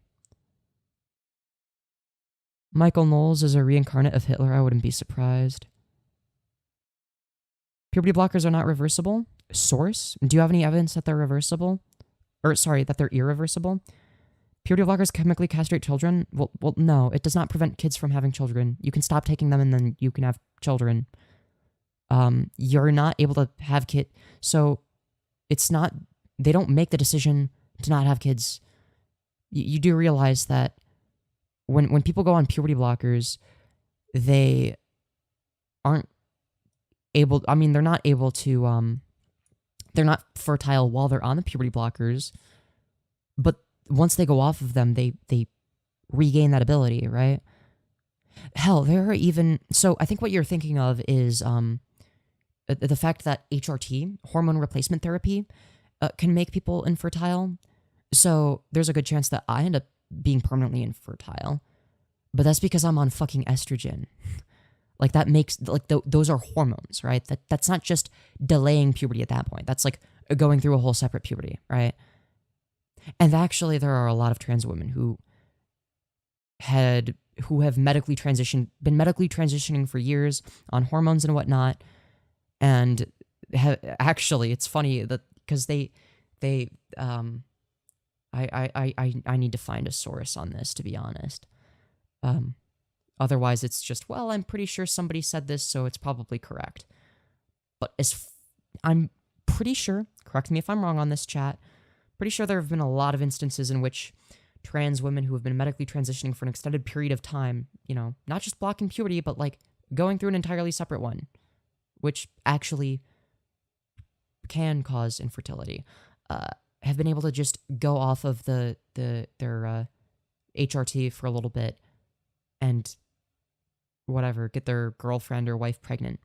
Michael Knowles is a reincarnate of Hitler. I wouldn't be surprised. Puberty blockers are not reversible. Source? Do you have any evidence that they're reversible? Or, sorry, that they're irreversible? Puberty blockers chemically castrate children? Well, no. It does not prevent kids from having children. You can stop taking them and then you can have children. You're not able to have kids. So, it's not... They don't make the decision to not have kids. You do realize that when people go on puberty blockers, they aren't able... I mean, they're not able to... they're not fertile while they're on the puberty blockers, but once they go off of them, they regain that ability, right? Hell, there are even... So I think what you're thinking of is the fact that HRT, hormone replacement therapy, can make people infertile. So there's a good chance that I end up being permanently infertile, but that's because I'm on fucking estrogen. Like, that makes, like, those are hormones, right? That's not just delaying puberty at that point. That's like going through a whole separate puberty, right? And actually, there are a lot of trans women who have been medically transitioning for years on hormones and whatnot. And actually, it's funny that because I need to find a source on this, to be honest. Otherwise, it's just, well, I'm pretty sure somebody said this, so it's probably correct. But I'm pretty sure, correct me if I'm wrong on this, chat, pretty sure there have been a lot of instances in which trans women who have been medically transitioning for an extended period of time, not just blocking puberty, but like going through an entirely separate one, which actually can cause infertility, have been able to just go off of their HRT for a little bit and whatever, get their girlfriend or wife pregnant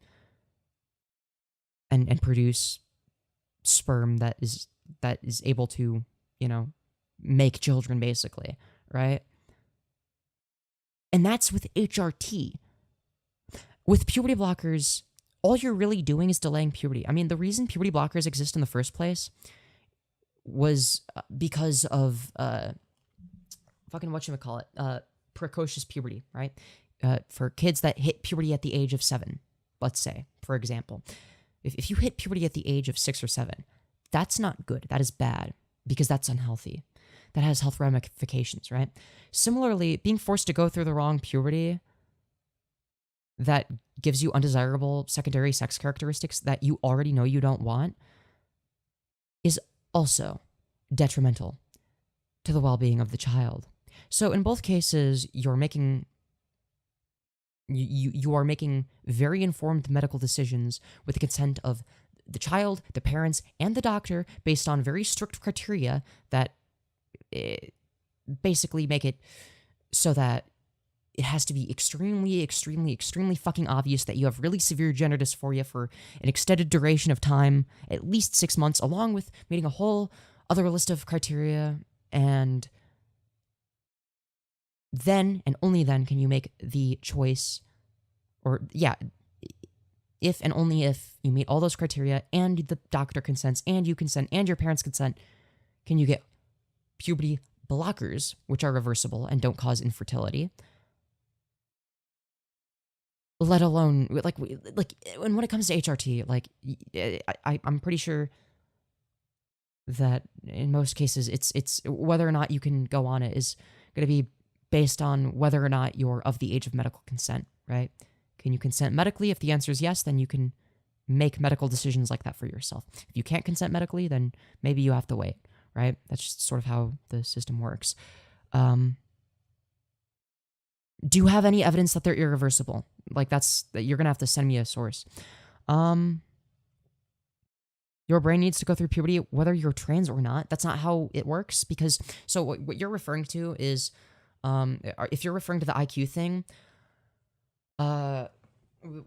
and produce sperm that is able to, make children, basically, right? And that's with HRT. With puberty blockers, all you're really doing is delaying puberty. I mean, the reason puberty blockers exist in the first place was because of precocious puberty, right? For kids that hit puberty at the age of 7, let's say, for example. If you hit puberty at the age of 6 or 7, that's not good. That is bad because that's unhealthy. That has health ramifications, right? Similarly, being forced to go through the wrong puberty that gives you undesirable secondary sex characteristics that you already know you don't want is also detrimental to the well-being of the child. So in both cases, you are making very informed medical decisions with the consent of the child, the parents, and the doctor based on very strict criteria that basically make it so that it has to be extremely, extremely, extremely fucking obvious that you have really severe gender dysphoria for an extended duration of time, at least 6 months, along with meeting a whole other list of criteria, and then and only then can you make the choice, if and only if you meet all those criteria and the doctor consents and you consent and your parents consent, can you get puberty blockers, which are reversible and don't cause infertility. Let alone, like when it comes to HRT, I'm pretty sure that in most cases, it's whether or not you can go on it is going to be based on whether or not you're of the age of medical consent, right? Can you consent medically? If the answer is yes, then you can make medical decisions like that for yourself. If you can't consent medically, then maybe you have to wait, right? That's just sort of how the system works. Do you have any evidence that they're irreversible? You're going to have to send me a source. Your brain needs to go through puberty whether you're trans or not. That's not how it works, because so what you're referring to is if you're referring to the IQ thing,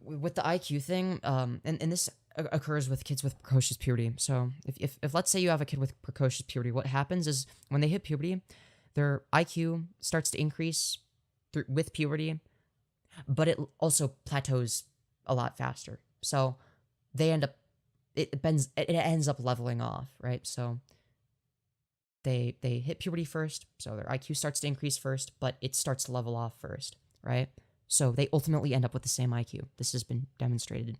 with the IQ thing, and this occurs with kids with precocious puberty. So if let's say you have a kid with precocious puberty, what happens is when they hit puberty, their IQ starts to increase with puberty, but it also plateaus a lot faster. So they end up it ends up leveling off, right? So they hit puberty first, so their IQ starts to increase first, but it starts to level off first, right? So they ultimately end up with the same IQ. This has been demonstrated.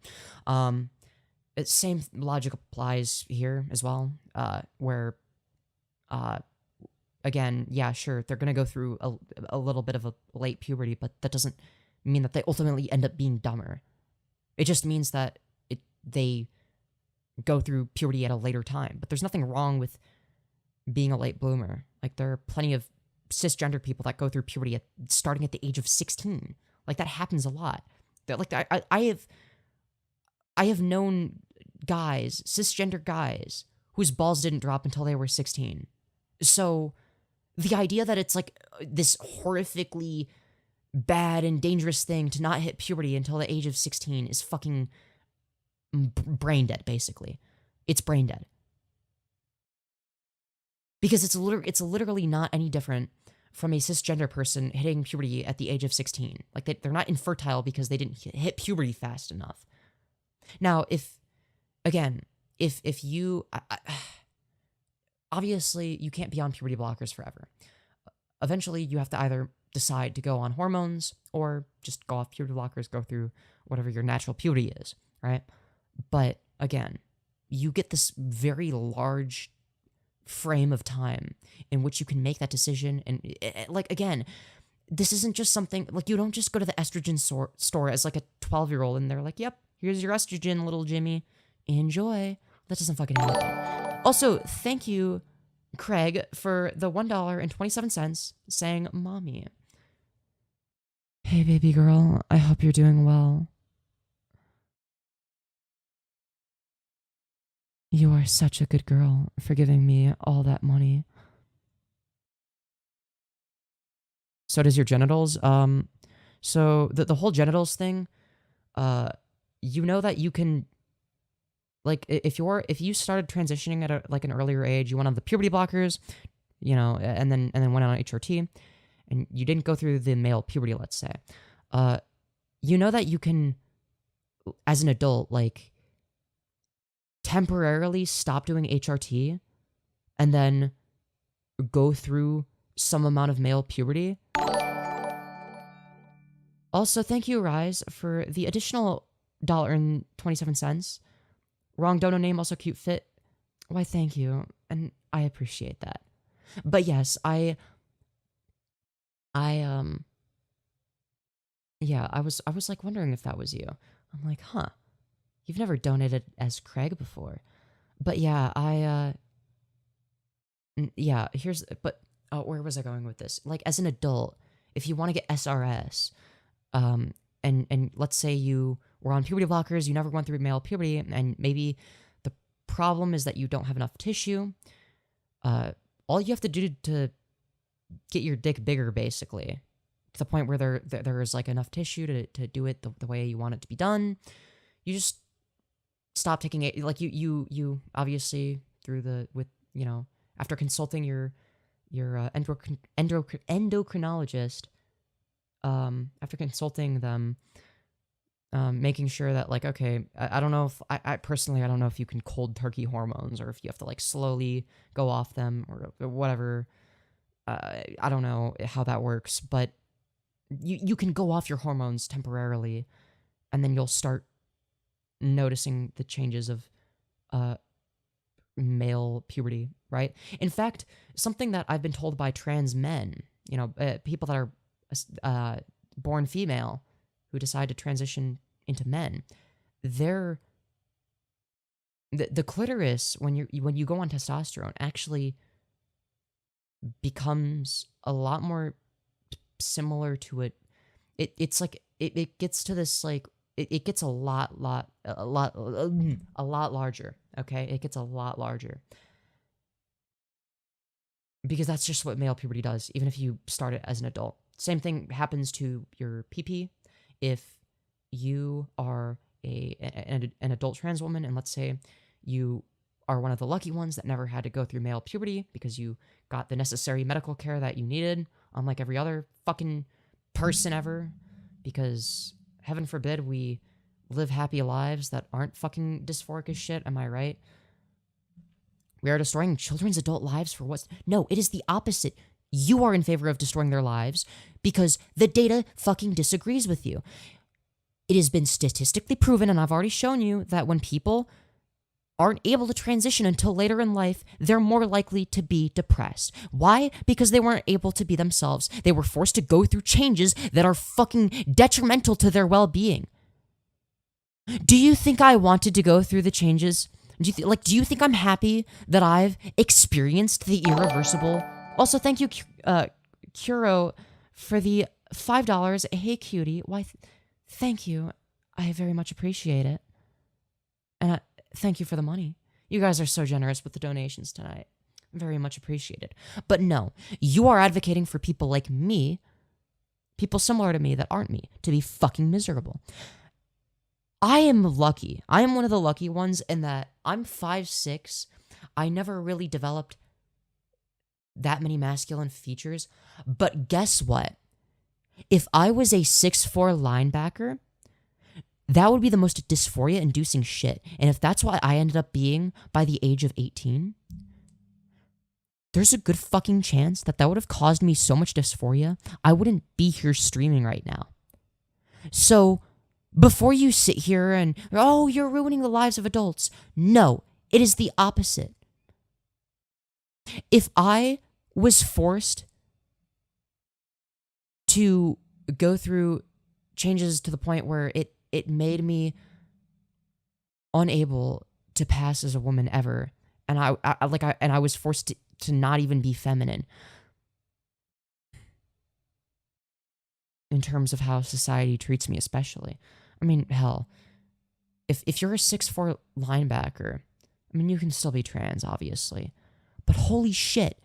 Same logic applies here as well, where, again, yeah, sure, they're gonna go through a little bit of a late puberty, but that doesn't mean that they ultimately end up being dumber. It just means that they go through puberty at a later time. But there's nothing wrong with being a late bloomer. Like, there are plenty of cisgender people that go through puberty starting at the age of 16. Like, that happens a lot. Like, I have known guys, cisgender guys, whose balls didn't drop until they were 16. So the idea that it's like this horrifically bad and dangerous thing to not hit puberty until the age of 16 is fucking brain dead, basically. It's brain dead. Because it's literally not any different from a cisgender person hitting puberty at the age of 16. Like, they're not infertile because they didn't hit puberty fast enough. Now, if you... obviously, you can't be on puberty blockers forever. Eventually, you have to either decide to go on hormones or just go off puberty blockers, go through whatever your natural puberty is, right? But, again, you get this very large frame of time in which you can make that decision. And, like, again, this isn't just something... Like, you don't just go to the estrogen store as, like, a 12-year-old and they're like, yep, here's your estrogen, little Jimmy. Enjoy. That doesn't fucking happen. Also, thank you, Craig, for the $1.27 saying mommy. Hey, baby girl. I hope you're doing well. You are such a good girl for giving me all that money. So does your genitals. So the whole genitals thing, you know that you can, like, if you started transitioning at an earlier age, you went on the puberty blockers, you know, and then went on HRT, and you didn't go through the male puberty, let's say, you know that you can, as an adult, like, temporarily stop doing HRT and then go through some amount of male puberty. Also, thank you, Rise, for the additional $1.27. Wrong dono name, also cute fit. Why, thank you, and I appreciate that. But yes, yeah, I was like wondering if that was you. I'm like, huh. You've never donated as Craig before. But yeah, yeah, where was I going with this? Like, as an adult, if you want to get SRS, and let's say you were on puberty blockers, you never went through male puberty, and maybe the problem is that you don't have enough tissue, all you have to do to get your dick bigger, basically, to the point where there is, like, enough tissue to do it the way you want it to be done, you just stop taking it. Like, you obviously after consulting your endocrinologist, after consulting them, making sure that, like, okay, I don't know if I personally, I don't know if you can cold turkey hormones or if you have to, like, slowly go off them or whatever. I don't know how that works, but you can go off your hormones temporarily, and then you'll start noticing the changes of male puberty, right? In fact, something that I've been told by trans men, people that are born female who decide to transition into men, the clitoris, when you go on testosterone, actually becomes a lot more similar to it. It's like it gets to this, like, it gets a lot larger. Okay, it gets a lot larger because that's just what male puberty does. Even if you start it as an adult, same thing happens to your PP. If you are an adult trans woman, and let's say you are one of the lucky ones that never had to go through male puberty because you got the necessary medical care that you needed, unlike every other fucking person ever, because heaven forbid we live happy lives that aren't fucking dysphoric as shit, am I right? We are destroying children's adult lives for what's... No, it is the opposite. You are in favor of destroying their lives because the data fucking disagrees with you. It has been statistically proven, and I've already shown you, that when people aren't able to transition until later in life, they're more likely to be depressed. Why? Because they weren't able to be themselves. They were forced to go through changes that are fucking detrimental to their well-being. Do you think I wanted to go through the changes? Do you think I'm happy that I've experienced the irreversible? Also, thank you, Kuro, for the $5. Hey, cutie. Why? Thank you. I very much appreciate it. And thank you for the money. You guys are so generous with the donations tonight. Very much appreciated. But no, you are advocating for people like me, people similar to me that aren't me, to be fucking miserable. I am lucky. I am one of the lucky ones in that I'm 5'6". I never really developed that many masculine features. But guess what? If I was a 6'4" linebacker, that would be the most dysphoria-inducing shit. And if that's what I ended up being by the age of 18, there's a good fucking chance that would have caused me so much dysphoria, I wouldn't be here streaming right now. So before you sit here and, oh, you're ruining the lives of adults. No, it is the opposite. If I was forced to go through changes to the point where it made me unable to pass as a woman ever, and I was forced to not even be feminine in terms of how society treats me, especially. I mean, hell, if you're a 6'4" linebacker, I mean, you can still be trans, obviously, but holy shit.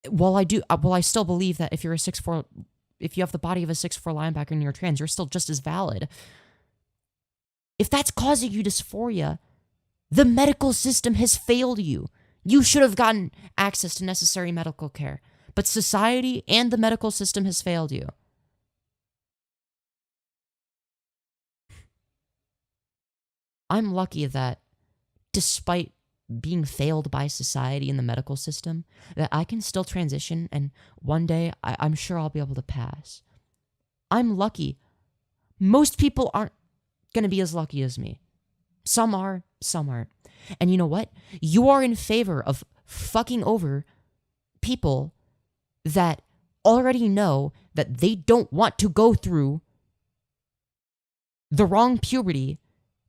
While I still believe that if you're a 6'4", if you have the body of a 6'4" linebacker and you're trans, you're still just as valid. If that's causing you dysphoria, the medical system has failed you. You should have gotten access to necessary medical care, but society and the medical system has failed you. I'm lucky that despite being failed by society and the medical system, that I can still transition, and one day I'm sure I'll be able to pass. I'm lucky. Most people aren't going to be as lucky as me. Some are, some aren't. And you know what? You are in favor of fucking over people that already know that they don't want to go through the wrong puberty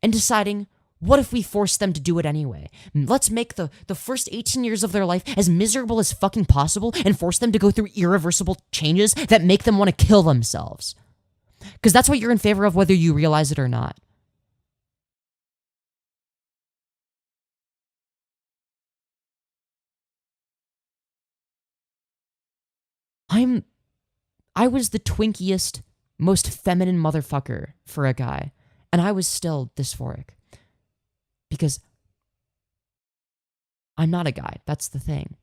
and deciding, what if we force them to do it anyway? Let's make the first 18 years of their life as miserable as fucking possible and force them to go through irreversible changes that make them want to kill themselves. Because that's what you're in favor of, whether you realize it or not. I was the twinkiest, most feminine motherfucker for a guy, and I was still dysphoric. Because I'm not a guy. That's the thing.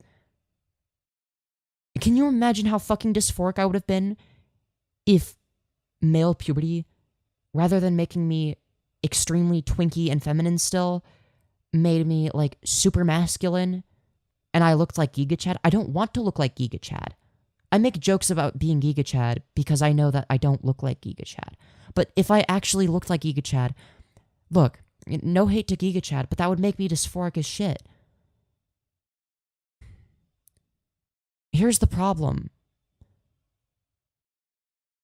Can you imagine how fucking dysphoric I would have been if male puberty, rather than making me extremely twinky and feminine still, made me like super masculine and I looked like Giga Chad? I don't want to look like Giga Chad. I make jokes about being Giga Chad because I know that I don't look like Giga Chad. But if I actually looked like Giga Chad, look, no hate to Giga Chad, but that would make me dysphoric as shit. Here's the problem.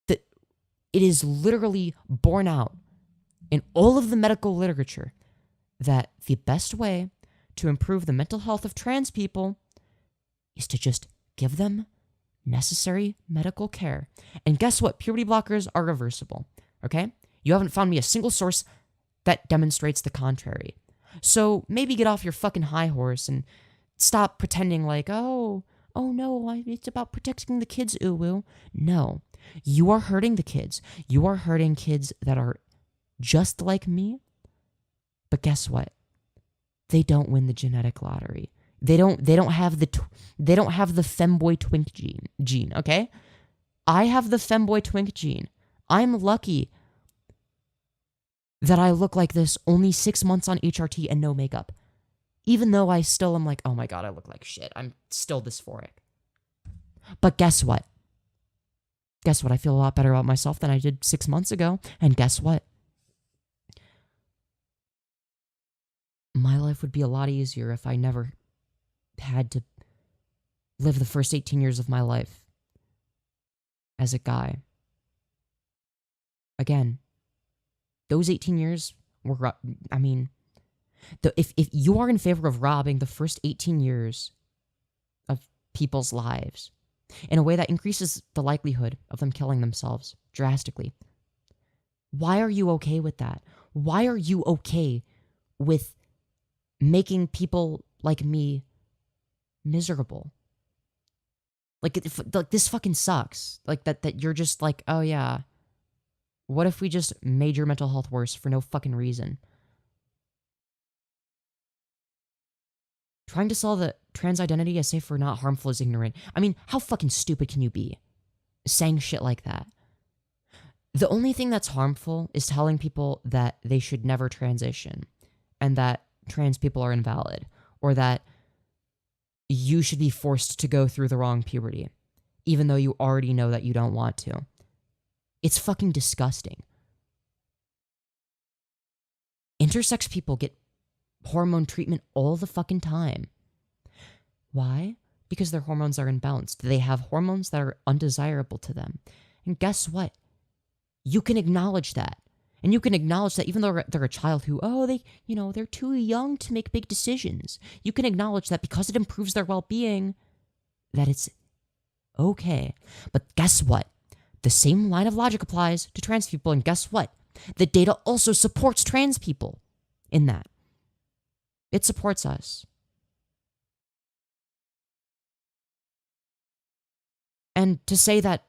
That it is literally borne out in all of the medical literature that the best way to improve the mental health of trans people is to just give them necessary medical care. And guess what? Puberty blockers are reversible, okay? You haven't found me a single source that demonstrates the contrary. So maybe get off your fucking high horse and stop pretending like, oh no, it's about protecting the kids, ooh. No, you are hurting the kids. You are hurting kids that are just like me. But guess what? They don't win the genetic lottery. They don't have the femboy twink gene, okay? I have the femboy twink gene. I'm lucky that I look like this only 6 months on HRT and no makeup. Even though I still am like, oh my god, I look like shit. I'm still dysphoric. But guess what? Guess what? I feel a lot better about myself than I did 6 months ago. And guess what? My life would be a lot easier if I never had to live the first 18 years of my life as a guy. Again, those 18 years were, I mean, if you are in favor of robbing the first 18 years of people's lives in a way that increases the likelihood of them killing themselves drastically, why are you okay with that? Why are you okay with making people like me miserable? Like this fucking sucks. Like that you're just like, oh yeah, what if we just made your mental health worse for no fucking reason? Trying to sell the trans identity as safe or not harmful is ignorant. I mean, how fucking stupid can you be saying shit like that? The only thing that's harmful is telling people that they should never transition and that trans people are invalid, or that you should be forced to go through the wrong puberty, even though you already know that you don't want to. It's fucking disgusting. Intersex people get hormone treatment all the fucking time. Why? Because their hormones are imbalanced. They have hormones that are undesirable to them. And guess what? You can acknowledge that. And you can acknowledge that even though they're a child who, they're too young to make big decisions. You can acknowledge that because it improves their well-being, that it's okay. But guess what? The same line of logic applies to trans people. And guess what? The data also supports trans people in that. It supports us. And to say that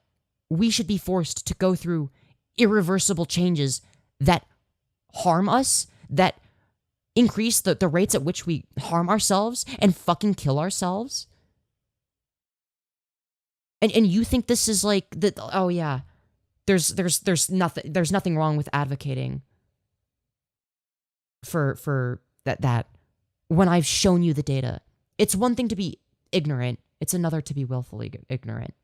we should be forced to go through irreversible changes that harm us, that increase the rates at which we harm ourselves and fucking kill ourselves. And you think this is like that? Oh yeah, there's nothing wrong with advocating for that when I've shown you the data. It's one thing to be ignorant, it's another to be willfully ignorant.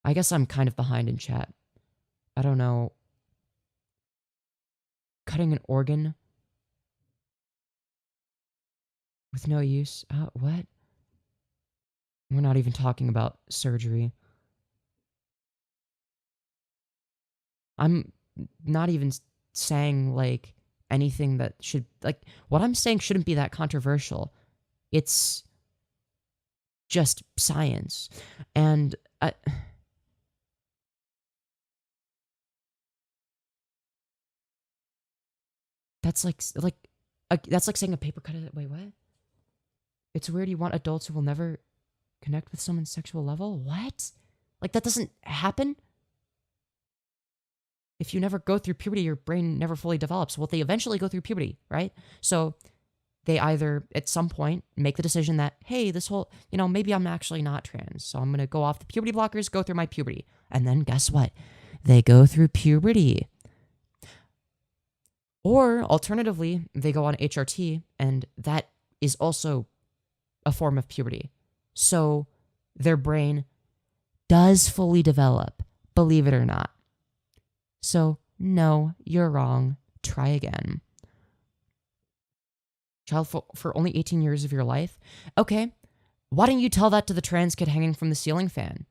I guess I'm kind of behind in chat. I don't know. Cutting an organ with no use? What? We're not even talking about surgery. I'm not even saying, like, anything that should... Like, what I'm saying shouldn't be that controversial. It's just science. And... That's like saying a paper cut. Wait, what? It's weird you want adults who will never connect with someone's sexual level? What? Like, that doesn't happen? If you never go through puberty, your brain never fully develops. Well, they eventually go through puberty, right? So they either, at some point, make the decision that, hey, this whole, maybe I'm actually not trans, so I'm going to go off the puberty blockers, go through my puberty. And then guess what? They go through puberty. Or, alternatively, they go on HRT, and that is also a form of puberty. So their brain does fully develop, believe it or not. So, no, you're wrong. Try again. Child for only 18 years of your life? Okay, why don't you tell that to the trans kid hanging from the ceiling fan?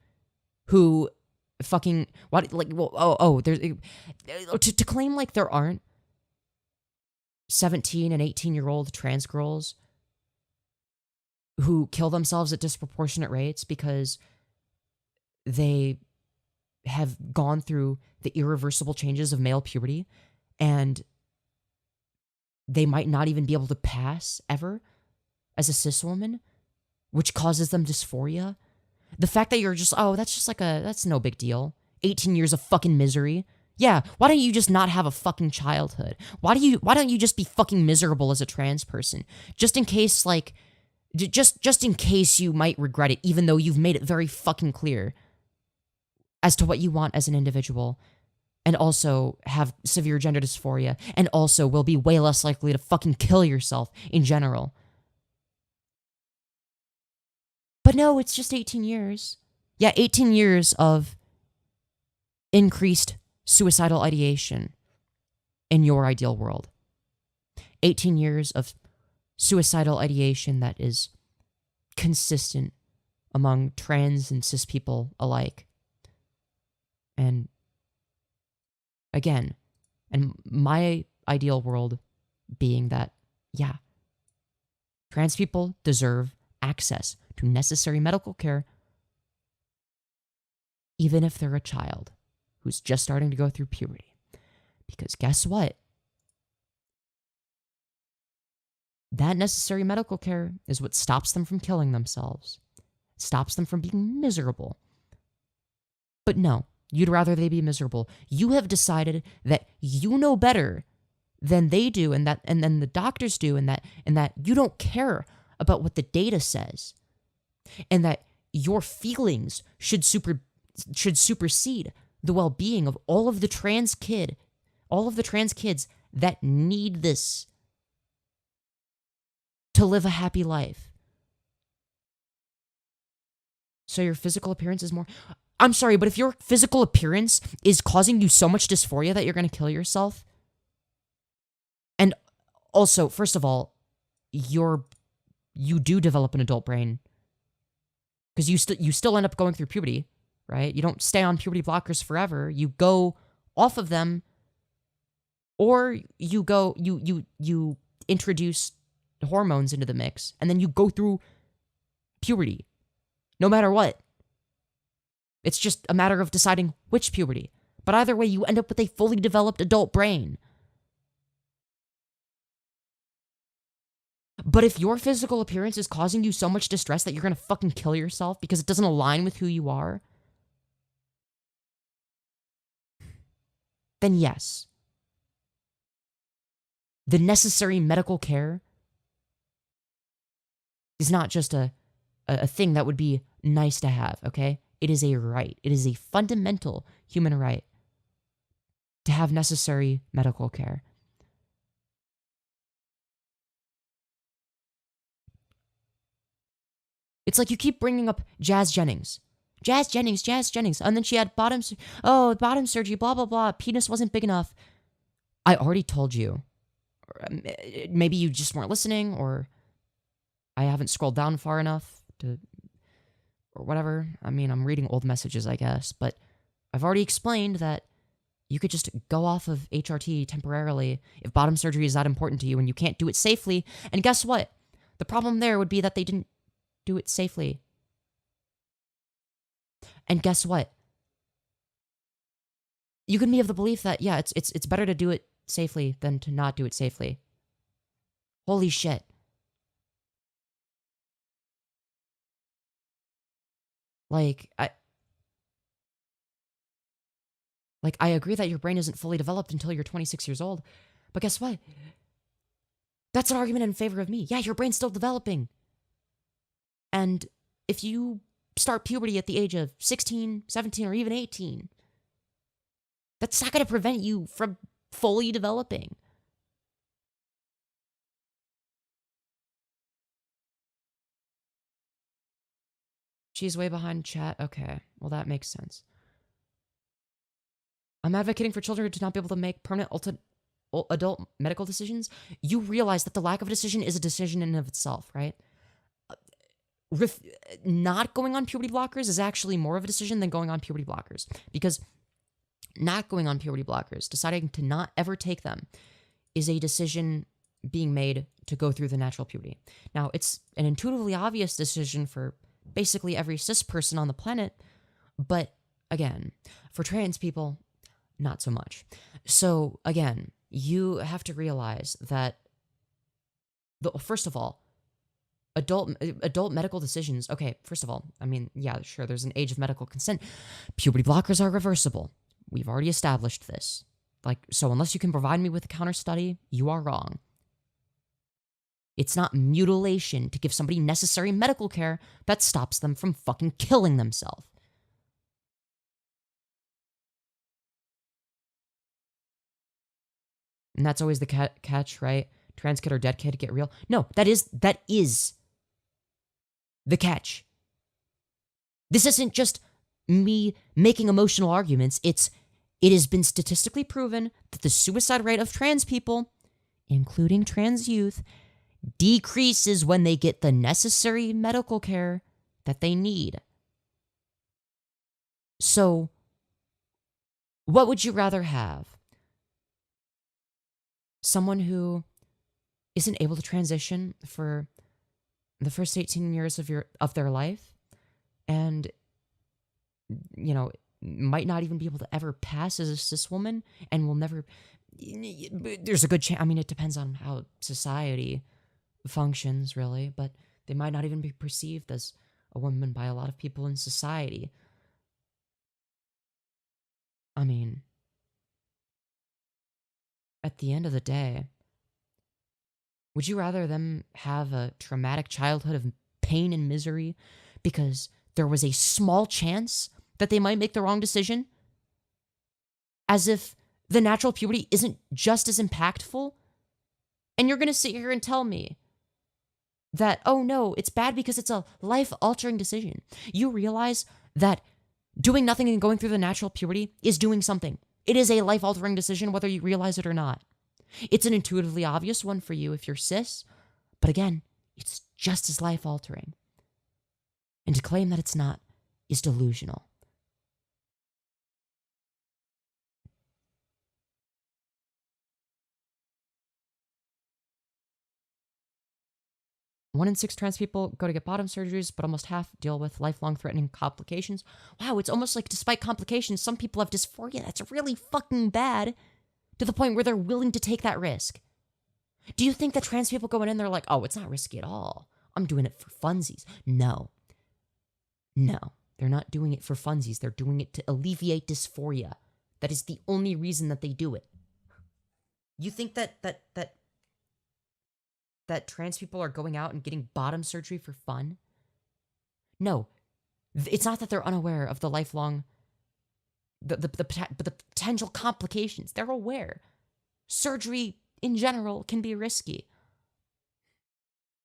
Who fucking... there's... To claim like there aren't 17 and 18-year-old trans girls who kill themselves at disproportionate rates because they have gone through the irreversible changes of male puberty and they might not even be able to pass ever as a cis woman, which causes them dysphoria. The fact that you're just, that's no big deal. 18 years of fucking misery. Yeah, why don't you just not have a fucking childhood? Why don't you just be fucking miserable as a trans person? Just in case, like, just in case you might regret it, even though you've made it very fucking clear as to what you want as an individual, and also have severe gender dysphoria, and also will be way less likely to fucking kill yourself in general. But no, it's just 18 years. Yeah, 18 years of increased suicidal ideation in your ideal world. 18 years of suicidal ideation that is consistent among trans and cis people alike. And again, and my ideal world being that, yeah, trans people deserve access to necessary medical care even if they're a child who's just starting to go through puberty. Because guess what? That necessary medical care is what stops them from killing themselves, stops them from being miserable. But no, you'd rather they be miserable. You have decided that you know better than they do, and then the doctors do, and that you don't care about what the data says, and that your feelings should supersede the well-being of all of the trans kids that need this to live a happy life. So your physical appearance is more... I'm sorry, but if your physical appearance is causing you so much dysphoria that you're going to kill yourself, and also, first of all, you do develop an adult brain, because you still end up going through puberty, right? You don't stay on puberty blockers forever. You go off of them, or you introduce hormones into the mix, and then you go through puberty, no matter what. It's just a matter of deciding which puberty. But either way, you end up with a fully developed adult brain. But if your physical appearance is causing you so much distress that you're going to fucking kill yourself because it doesn't align with who you are, then yes, the necessary medical care is not just a thing that would be nice to have, okay? It is a right. It is a fundamental human right to have necessary medical care. It's like you keep bringing up Jazz Jennings. Jazz Jennings. And then she had bottom surgery, blah, blah, blah. Penis wasn't big enough. I already told you. Maybe you just weren't listening, or I haven't scrolled down far enough to... or whatever. I mean, I'm reading old messages, I guess, but I've already explained that you could just go off of HRT temporarily if bottom surgery is that important to you and you can't do it safely. And guess what? The problem there would be that they didn't do it safely. And guess what? You can be of the belief that, yeah, it's better to do it safely than to not do it safely. Holy shit. I agree that your brain isn't fully developed until you're 26 years old, but guess what? That's an argument in favor of me. Yeah, your brain's still developing. And if you start puberty at the age of 16, 17, or even 18, that's not going to prevent you from fully developing. She's way behind chat. Okay, well, that makes sense. I'm advocating for children to not be able to make permanent adult medical decisions. You realize that the lack of a decision is a decision in and of itself, right? Not going on puberty blockers is actually more of a decision than going on puberty blockers, because not going on puberty blockers, deciding to not ever take them, is a decision being made to go through the natural puberty. Now, it's an intuitively obvious decision for basically every cis person on the planet, but again, for trans people, not so much. So again, you have to realize that, first of all, adult medical decisions. Okay, first of all, I mean, yeah, sure, there's an age of medical consent. Puberty blockers are reversible. We've already established this. Like, so unless you can provide me with a counter study, you are wrong. It's not mutilation to give somebody necessary medical care that stops them from fucking killing themselves. And that's always the catch, right? Trans kid or dead kid, get real. No, that is the catch. This isn't just me making emotional arguments. It has been statistically proven that the suicide rate of trans people, including trans youth, decreases when they get the necessary medical care that they need. So, what would you rather have? Someone who isn't able to transition for the first 18 years of their life and, you know, might not even be able to ever pass as a cis woman and will never... There's a good chance... I mean, it depends on how society functions, really, but they might not even be perceived as a woman by a lot of people in society. I mean, at the end of the day, would you rather them have a traumatic childhood of pain and misery because there was a small chance that they might make the wrong decision? As if the natural puberty isn't just as impactful? And you're going to sit here and tell me that, oh no, it's bad because it's a life-altering decision. You realize that doing nothing and going through the natural puberty is doing something. It is a life-altering decision whether you realize it or not. It's an intuitively obvious one for you if you're cis, but again, it's just as life-altering. And to claim that it's not is delusional. One in 6 trans people go to get bottom surgeries, but almost half deal with lifelong threatening complications. Wow, it's almost like despite complications, some people have dysphoria that's really fucking bad to the point where they're willing to take that risk. Do you think that trans people going in there like, oh, it's not risky at all. I'm doing it for funsies. No. No, they're not doing it for funsies. They're doing it to alleviate dysphoria. That is the only reason that they do it. You think that trans people are going out and getting bottom surgery for fun? No. It's not that they're unaware of the lifelong, the potential complications. They're aware. Surgery in general can be risky.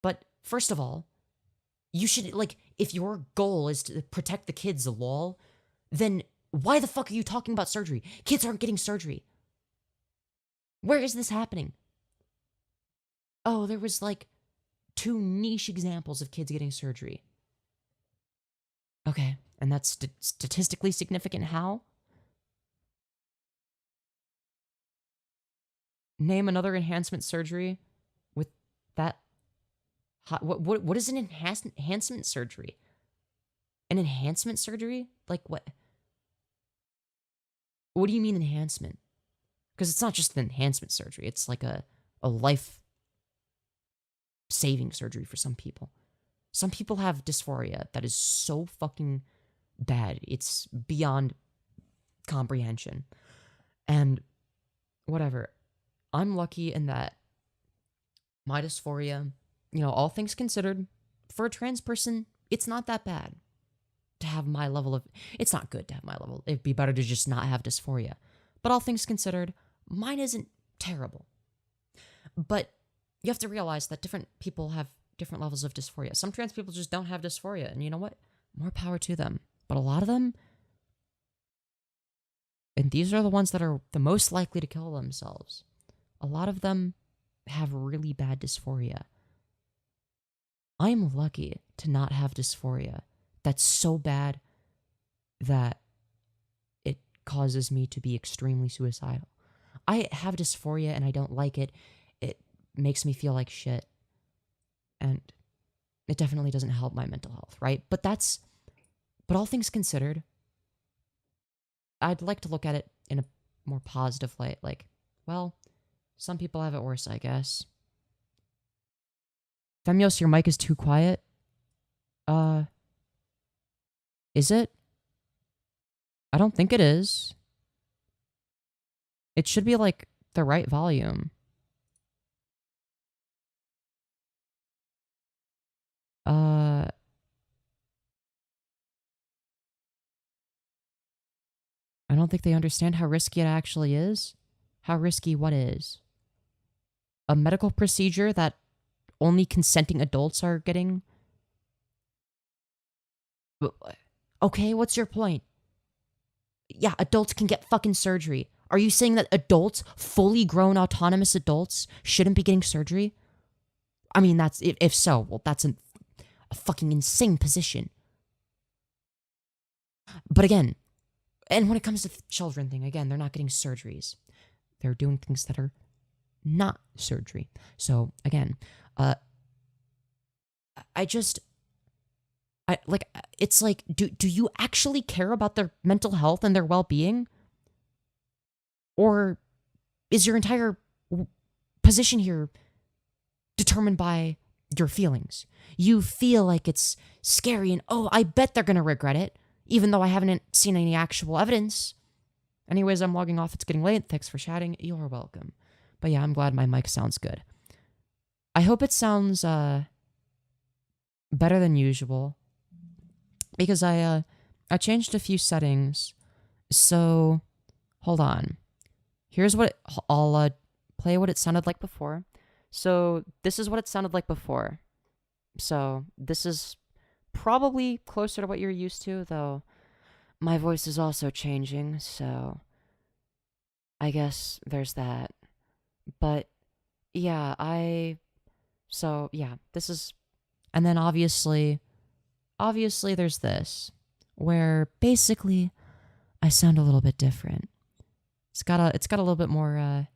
But first of all, you should, like, if your goal is to protect the kids, lol, then why the fuck are you talking about surgery? Kids aren't getting surgery. Where is this happening? Oh, there was like 2 niche examples of kids getting surgery. Okay, and that's statistically significant how? Name another enhancement surgery with that. What is an enhancement surgery? An enhancement surgery? Like what? What do you mean enhancement? Because it's not just an enhancement surgery. It's like a life-saving surgery for some people. Some people have dysphoria that is so fucking bad. It's beyond comprehension. And whatever. I'm lucky in that my dysphoria, you know, all things considered, for a trans person, it's not that bad to have my level of... It's not good to have my level. It'd be better to just not have dysphoria. But all things considered, mine isn't terrible. But you have to realize that different people have different levels of dysphoria. Some trans people just don't have dysphoria. And you know what? More power to them. But a lot of them... And these are the ones that are the most likely to kill themselves. A lot of them have really bad dysphoria. I'm lucky to not have dysphoria that's so bad that it causes me to be extremely suicidal. I have dysphoria and I don't like it. It makes me feel like shit. And it definitely doesn't help my mental health, right? But all things considered, I'd like to look at it in a more positive light. Like, well, some people have it worse, I guess. Femyoz, your mic is too quiet. Is it? I don't think it is. It should be like the right volume. I don't think they understand how risky it actually is. How risky what is? A medical procedure that only consenting adults are getting? Okay, what's your point? Yeah, adults can get fucking surgery. Are you saying that adults, fully grown autonomous adults, shouldn't be getting surgery? I mean, that's, if so, well, that's a fucking insane position. But again, and when it comes to the children thing, again, they're not getting surgeries. They're doing things that are not surgery. So again, it's like, do you actually care about their mental health and their well-being? Or is your entire position here determined by your feelings? You feel like it's scary and, oh, I bet they're gonna regret it, even though I haven't seen any actual evidence. Anyways, I'm logging off. It's getting late. Thanks for chatting. You're welcome. But yeah, I'm glad my mic sounds good. I hope it sounds better than usual, because I changed a few settings. So hold on. Here's what I'll play what it sounded like before. So this is what it sounded like before. So this is probably closer to what you're used to, though my voice is also changing, so I guess there's that. But yeah, this is, and then obviously there's this, where basically I sound a little bit different. It's got a little bit more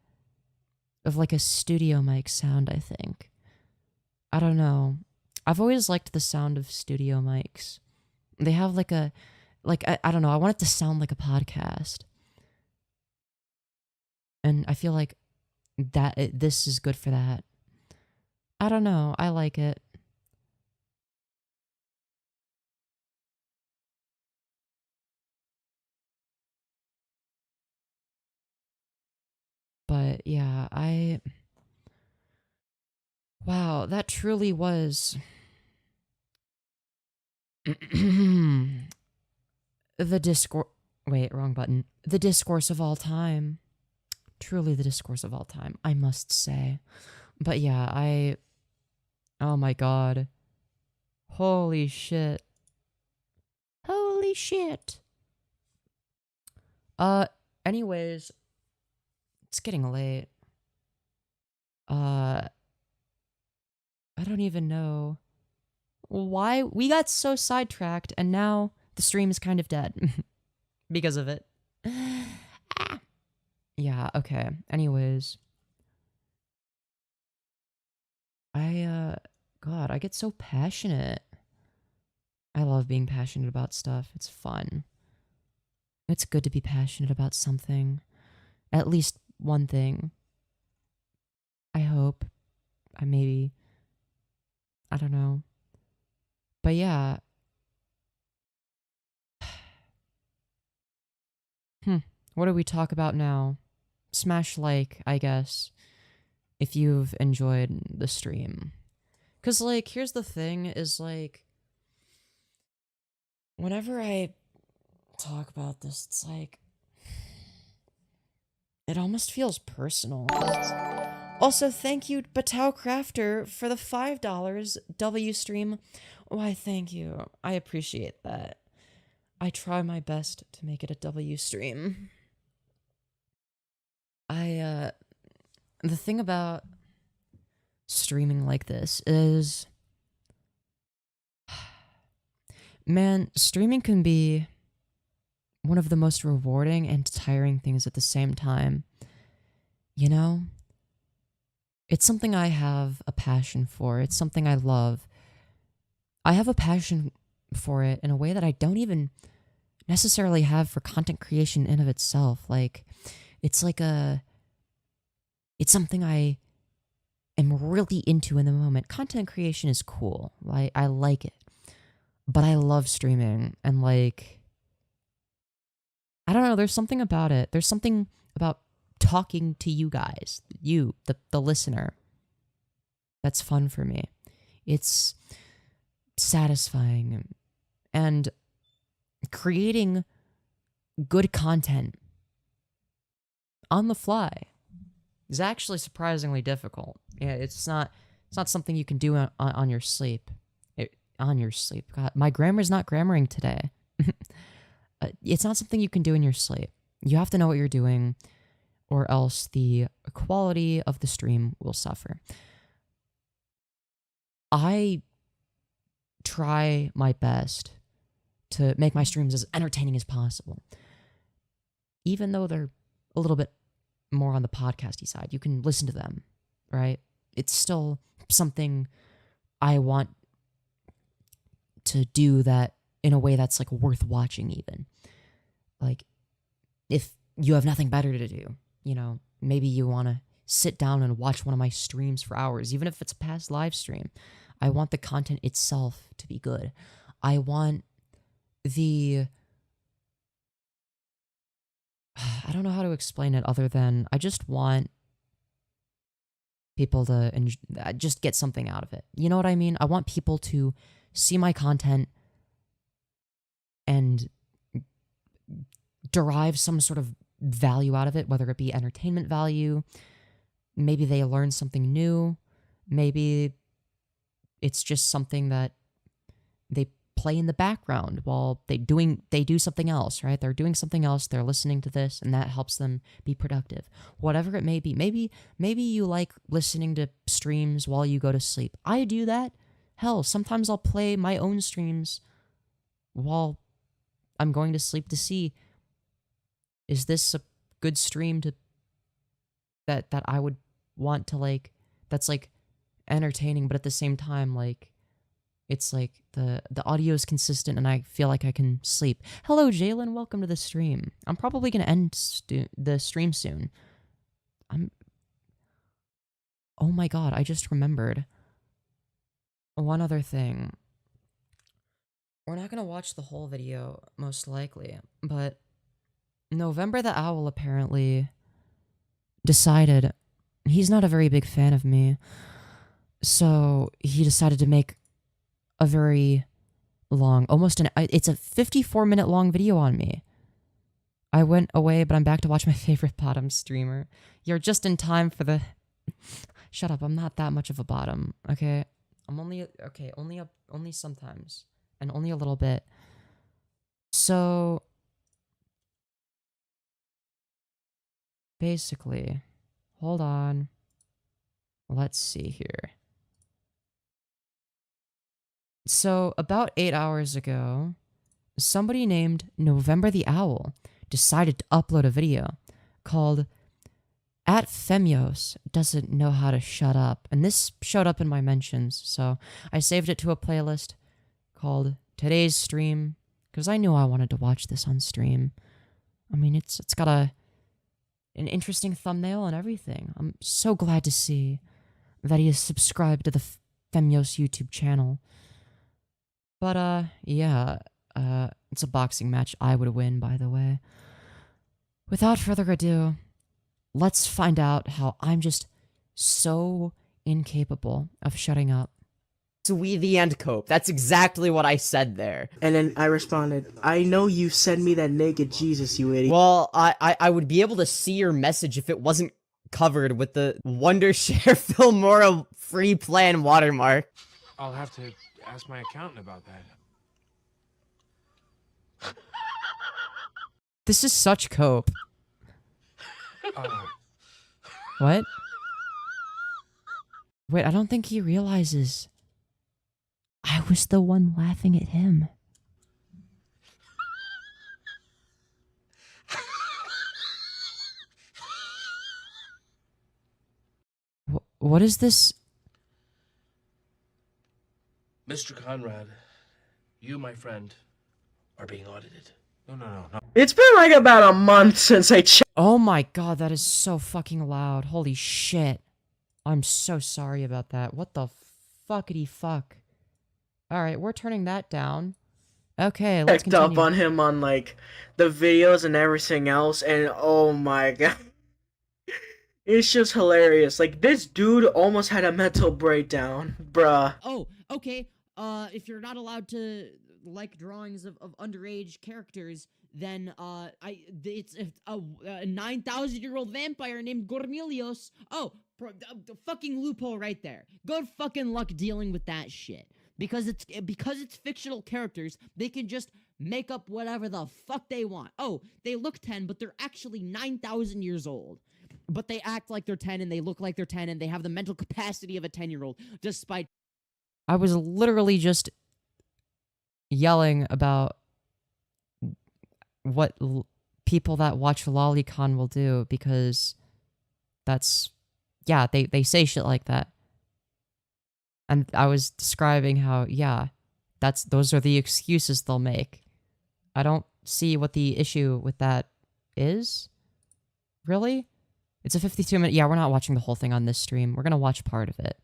of like a studio mic sound, I think. I don't know. I've always liked the sound of studio mics. They have like I don't know, I want it to sound like a podcast. And I feel like this is good for that. I don't know, I like it. But yeah, wow, that truly was the discourse. Wait, wrong button. The discourse of all time. Truly the discourse of all time, I must say. But yeah, oh my god. Holy shit. Holy shit. Anyways, it's getting late. I don't even know why we got so sidetracked, and now the stream is kind of dead because of it. Yeah, okay. Anyways, God, I get so passionate. I love being passionate about stuff. It's fun. It's good to be passionate about something. At least one thing. I hope. I don't know. But yeah. What do we talk about now? Smash like, I guess, if you've enjoyed the stream. Because, like, here's the thing, is, like, whenever I talk about this, it's like, it almost feels personal. Also, thank you, Batao Crafter, for the $5 W stream. Why, thank you. I appreciate that. I try my best to make it a W stream. The thing about streaming like this is, man, streaming can be one of the most rewarding and tiring things at the same time. You know? It's something I have a passion for. It's something I love. I have a passion for it in a way that I don't even necessarily have for content creation in of itself. Like, it's something I am really into in the moment. Content creation is cool. I like it. But I love streaming, and like, I don't know, there's something about it. There's something about talking to you guys, you, the listener. That's fun for me. It's satisfying, and creating good content on the fly is actually surprisingly difficult. Yeah, it's not something you can do on your sleep. On your sleep. God, my grammar's not grammaring today. It's not something you can do in your sleep. You have to know what you're doing, or else the quality of the stream will suffer. I try my best to make my streams as entertaining as possible. Even though they're a little bit more on the podcasty side, you can listen to them, right? It's still something I want to do that in a way that's like worth watching even. Like, if you have nothing better to do, you know, maybe you want to sit down and watch one of my streams for hours, even if it's a past live stream. I want the content itself to be good. I want I don't know how to explain it other than I just want people to just get something out of it. You know what I mean? I want people to see my content and derive some sort of value out of it, whether it be entertainment value, maybe they learn something new, maybe it's just something that they play in the background while they do something else, right? They're doing something else, they're listening to this, and that helps them be productive. Whatever it may be. Maybe you like listening to streams while you go to sleep. I do that. Hell, sometimes I'll play my own streams while I'm going to sleep to see, is this a good stream to that I would want to like, that's like entertaining, but at the same time, like, it's like the audio is consistent and I feel like I can sleep. Hello, Jalen. Welcome to the stream. I'm probably going to end the stream soon. Oh my god, I just remembered one other thing. We're not going to watch the whole video, most likely, but November the Owl apparently decided he's not a very big fan of me, so he decided to make a very long, it's a 54-minute long video on me. I went away, but I'm back to watch my favorite bottom streamer. You're just in time for the... Shut up, I'm not that much of a bottom, okay? I'm only sometimes, and only a little bit. So... basically, hold on. Let's see here. So, about 8 hours ago, somebody named November the Owl decided to upload a video called @Femyoz Doesn't Know How to Shut Up. And this showed up in my mentions, so I saved it to a playlist called Today's Stream, because I knew I wanted to watch this on stream. I mean, it's got an interesting thumbnail and everything. I'm so glad to see that he is subscribed to the Femyoz YouTube channel. But, yeah, it's a boxing match I would win, by the way. Without further ado, let's find out how I'm just so incapable of shutting up. We the end cope. That's exactly what I said there. And then I responded, I know you sent me that naked Jesus, you idiot. Well, I would be able to see your message if it wasn't covered with the Wondershare Filmora free plan watermark. I'll have to ask my accountant about that. This is such cope. What? Wait, I don't think he realizes I was the one laughing at him. What is this? Mr. Conrad, you, my friend, are being audited. No. It's been like about a month since I checked. Oh my god, that is so fucking loud. Holy shit. I'm so sorry about that. What the fuckity fuck? Alright, we're turning that down. Okay, let's continue. Up on him on, like, the videos and everything else, and oh my god. It's just hilarious. Like, this dude almost had a mental breakdown, bruh. Oh, okay. If you're not allowed to like drawings of underage characters, then it's a 9,000-year-old vampire named Gormilios. Oh, the fucking loophole right there. Good fucking luck dealing with that shit. Because it's fictional characters, they can just make up whatever the fuck they want. Oh, they look 10, but they're actually 9,000 years old. But they act like they're 10 and they look like they're 10 and they have the mental capacity of a 10-year-old, despite. I was literally just yelling about what people that watch Lolicon will do, because that's, yeah, they say shit like that. And I was describing how, yeah, those are the excuses they'll make. I don't see what the issue with that is. Really? It's a 52-minute... Yeah, we're not watching the whole thing on this stream. We're gonna watch part of it.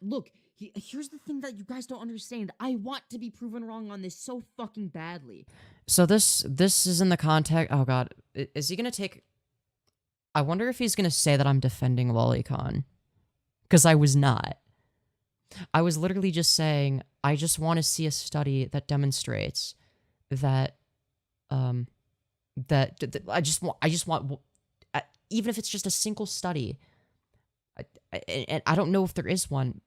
Look, here's the thing that you guys don't understand. I want to be proven wrong on this so fucking badly. So this is in the context... Oh god. Is he gonna take... I wonder if he's gonna say that I'm defending Lolicon. Because I was not. I was literally just saying, I just want to see a study that demonstrates that... I just want... Even if it's just a single study, and I don't know if there is one,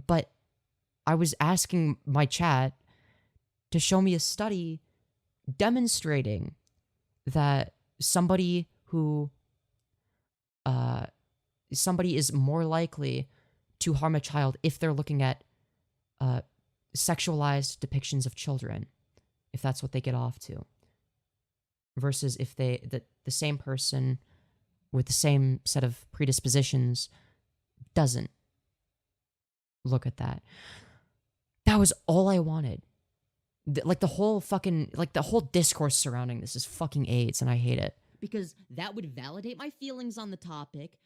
but I was asking my chat to show me a study demonstrating that somebody is more likely to harm a child if they're looking at sexualized depictions of children, if that's what they get off to, versus if the same person with the same set of predispositions doesn't look at that. That was all I wanted. The whole discourse surrounding this is fucking AIDS, and I hate it. Because that would validate my feelings on the topic.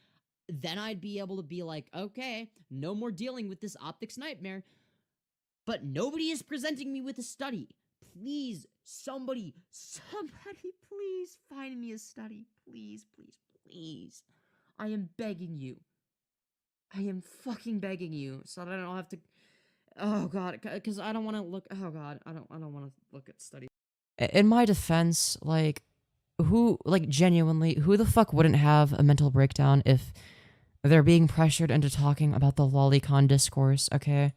Then I'd be able to be like, okay, no more dealing with this optics nightmare. But nobody is presenting me with a study. Please, somebody, please find me a study. Please, please, please. I am begging you. I am fucking begging you, so that I don't have to... Oh god, because I don't want to look... Oh god, I don't want to look at studies. In my defense, genuinely, who the fuck wouldn't have a mental breakdown if they're being pressured into talking about the Lolicon discourse, okay?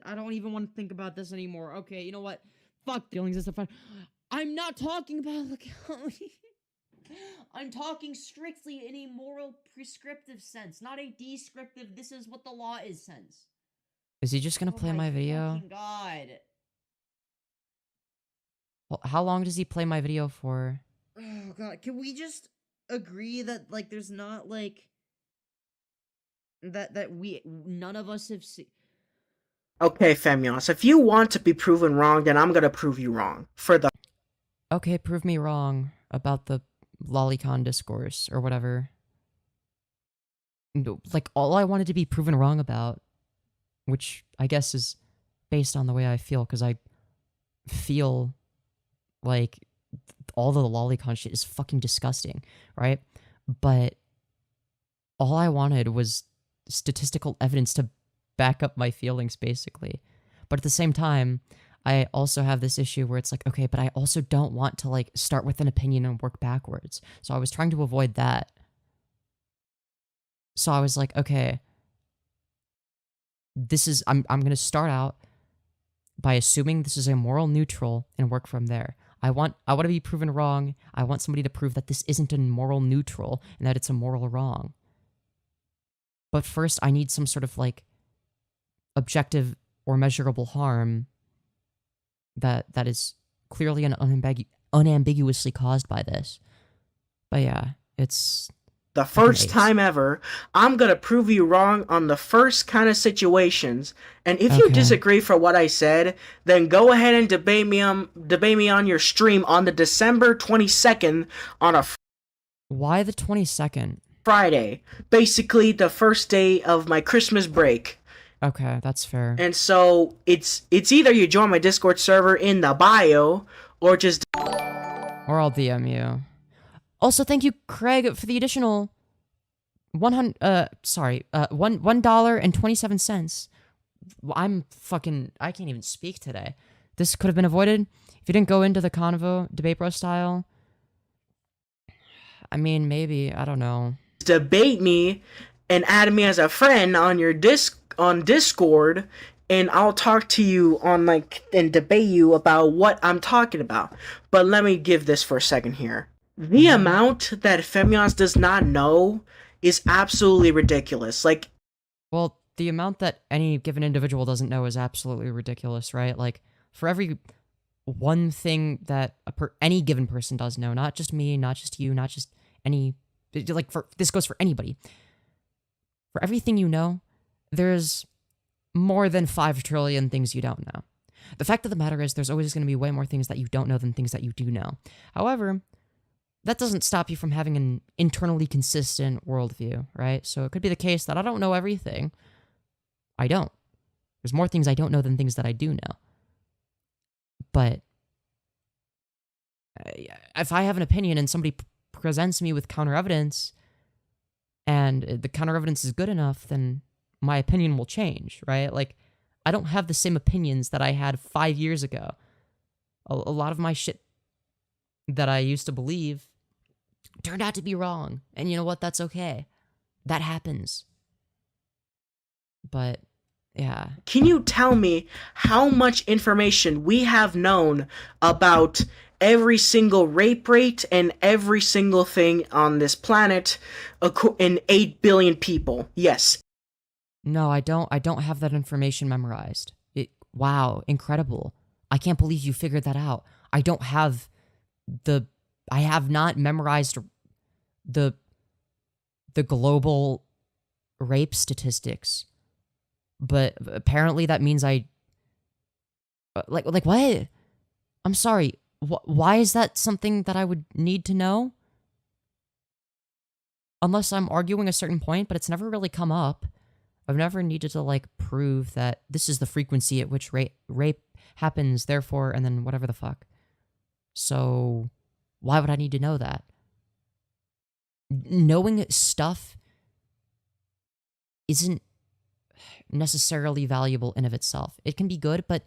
I don't even want to think about this anymore. Okay, you know what? Fuck feelings and stuff. I'm not talking about legality. I'm talking strictly in a moral prescriptive sense, not a descriptive, this is what the law is sense. Is he just gonna play my video? Fucking god. Well, how long does he play my video for? Oh god, can we just agree that, there's not, none of us have seen... Okay, Femyoz, if you want to be proven wrong, then I'm gonna prove you wrong. Okay, prove me wrong about the Lolicon discourse, or whatever. All I wanted to be proven wrong about, which I guess is based on the way I feel, because I feel like all the Lolicon shit is fucking disgusting, right? But all I wanted was statistical evidence to back up my feelings, basically. But at the same time, I also have this issue where it's like, okay, but I also don't want to start with an opinion and work backwards. So I was trying to avoid that. So I was like, okay, I'm going to start out by assuming this is a moral neutral and work from there. I want to be proven wrong. I want somebody to prove that this isn't a moral neutral and that it's a moral wrong. But first, I need some sort of objective or measurable harm that is clearly and unambiguously caused by this. But yeah, it's The first time ever, I'm gonna prove you wrong on the first kind of situations. And if you disagree for what I said, then go ahead and debate me on your stream on the December 22nd on a Why the 22nd? Friday. Basically the first day of my Christmas break. Okay, that's fair. And so it's either you join my Discord server in the bio or just Or I'll DM you. Also, thank you, Craig, for the additional $1.27. I can't even speak today. This could have been avoided if you didn't go into the convo debate bro style. I mean, maybe, I don't know. Debate me and add me as a friend on your on Discord, and I'll talk to you on and debate you about what I'm talking about. But let me give this for a second here. The amount that Femyoz does not know is absolutely ridiculous. Well, the amount that any given individual doesn't know is absolutely ridiculous, right? Like, for every one thing that any given person does know, not just me, not just you, not just any, this goes for anybody. For everything you know, there's more than 5 trillion things you don't know. The fact of the matter is there's always going to be way more things that you don't know than things that you do know. However, that doesn't stop you from having an internally consistent worldview, right? So it could be the case that I don't know everything. I don't. There's more things I don't know than things that I do know. But if I have an opinion and somebody presents me with counter evidence, and the counter evidence is good enough, then my opinion will change, right? Like, I don't have the same opinions that I had 5 years ago. A lot of my shit that I used to believe turned out to be wrong. And you know what? That's okay. That happens. But, yeah. Can you tell me how much information we have known about every single rape rate and every single thing on this planet in 8 billion people? Yes. No, I don't have that information memorized. Wow, incredible. I can't believe you figured that out. I have not memorized the global rape statistics. But apparently that means like what? I'm sorry. Why is that something that I would need to know? Unless I'm arguing a certain point, but it's never really come up. I've never needed to prove that this is the frequency at which rape happens, therefore, and then whatever the fuck. So why would I need to know that? Knowing stuff isn't necessarily valuable in of itself. It can be good, but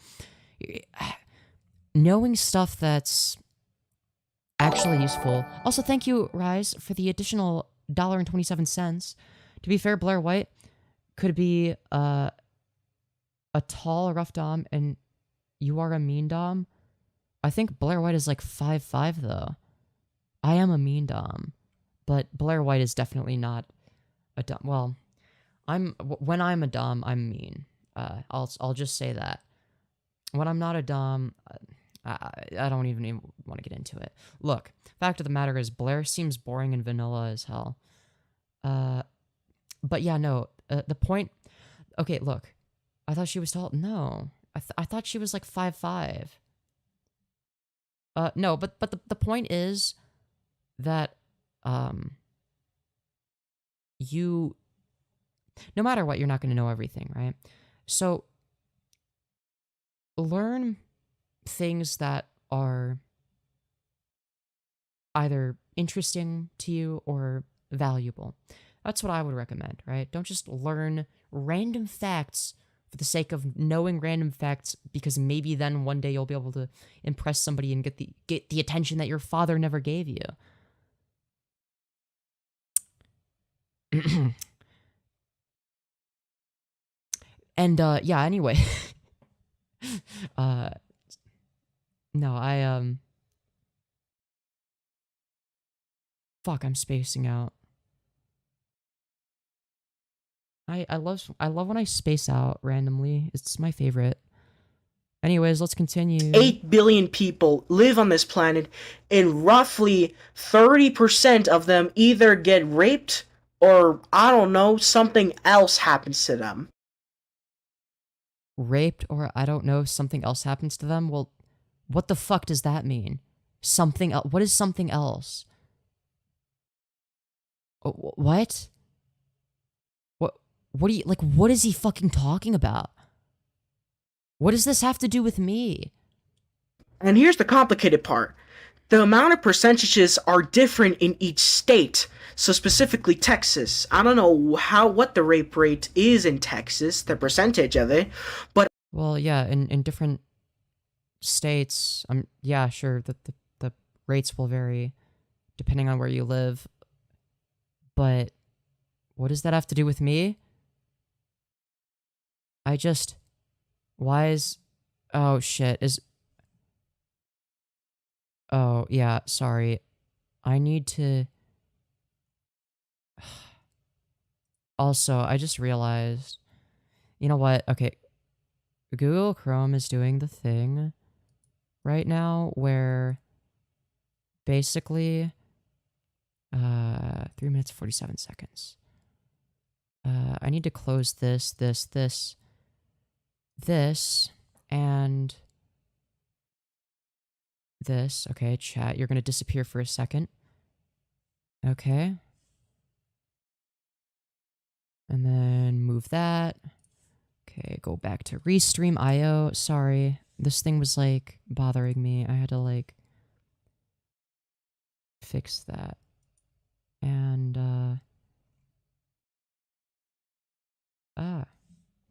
knowing stuff that's actually useful. Also, thank you, Rise, for the additional $1.27. To be fair, Blaire White could be a tall, rough dom, and you are a mean dom. I think Blaire White is 5'5", though. I am a mean dom, but Blaire White is definitely not a dom. Well, when I'm a dom, I'm mean. I'll just say that. When I'm not a dom, I don't even want to get into it. Look, fact of the matter is Blaire seems boring and vanilla as hell. But yeah, no. The point. Okay, look. I thought she was tall. No, I thought she was 5'5". No, but the point is that you, no matter what, you're not going to know everything, right? So learn things that are either interesting to you or valuable. That's what I would recommend, right? Don't just learn random facts for the sake of knowing random facts, because maybe then one day you'll be able to impress somebody and get the attention that your father never gave you. And yeah, anyway. No, fuck, I'm spacing out. I love when I space out randomly. It's my favorite. Anyways, let's continue. 8 billion people live on this planet, and roughly 30% of them either get raped or, I don't know, something else happens to them. Raped or, I don't know, something else happens to them? Well, what the fuck does that mean? Something else? What is something else? What? What do you, what is he fucking talking about? What does this have to do with me? And here's the complicated part. the amount of percentages are different in each state. So specifically Texas. I don't know what the rape rate is in Texas, the percentage of it, but Well, yeah, in different states, yeah, sure, the rates will vary depending on where you live. But what does that have to do with me? Why is, oh shit, oh yeah, sorry. I need to, also, I just realized, you know what, okay, Google Chrome is doing the thing right now where basically 3 minutes 47 seconds. I need to close this, and this. Okay, chat, you're gonna disappear for a second. Okay. And then move that. Okay, go back to Restream IO. Sorry, this thing was like bothering me. I had to like fix that. And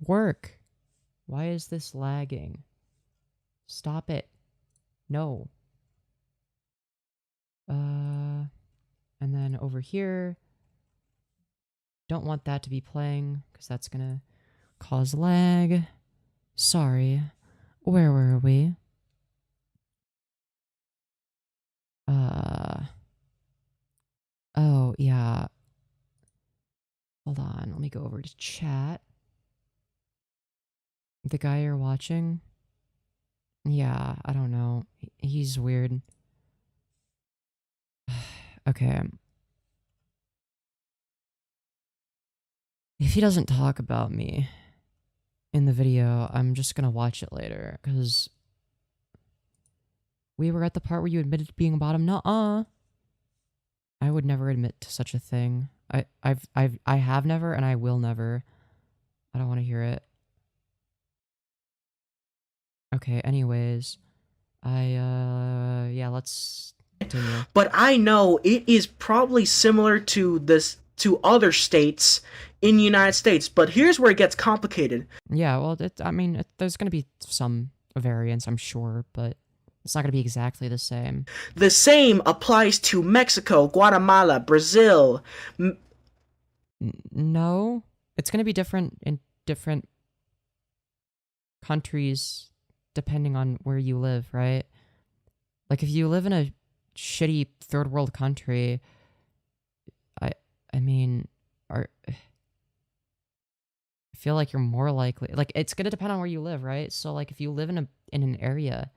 work. Why is this lagging? Stop it. No. And then over here, don't want that to be playing because that's gonna cause lag. Sorry. Where were we? Oh, yeah. Hold on, let me go over to chat. The guy you're watching? Yeah, I don't know. He's weird. Okay. If he doesn't talk about me in the video, I'm just gonna watch it later, because we were at the part where you admitted to being a bottom. Nuh-uh. I would never admit to such a thing. I have never, and I will never. I don't want to hear it. Okay, anyways. Yeah, let's continue. But I know it is probably similar to other states in the United States. But here's where it gets complicated. Yeah, well, there's going to be some variance, I'm sure, but it's not going to be exactly the same. The same applies to Mexico, Guatemala, Brazil. No, it's going to be different in different countries depending on where you live, right? Like, if you live in a shitty third world country, I feel like you're more likely, like, it's going to depend on where you live, right? So, like, if you live in an area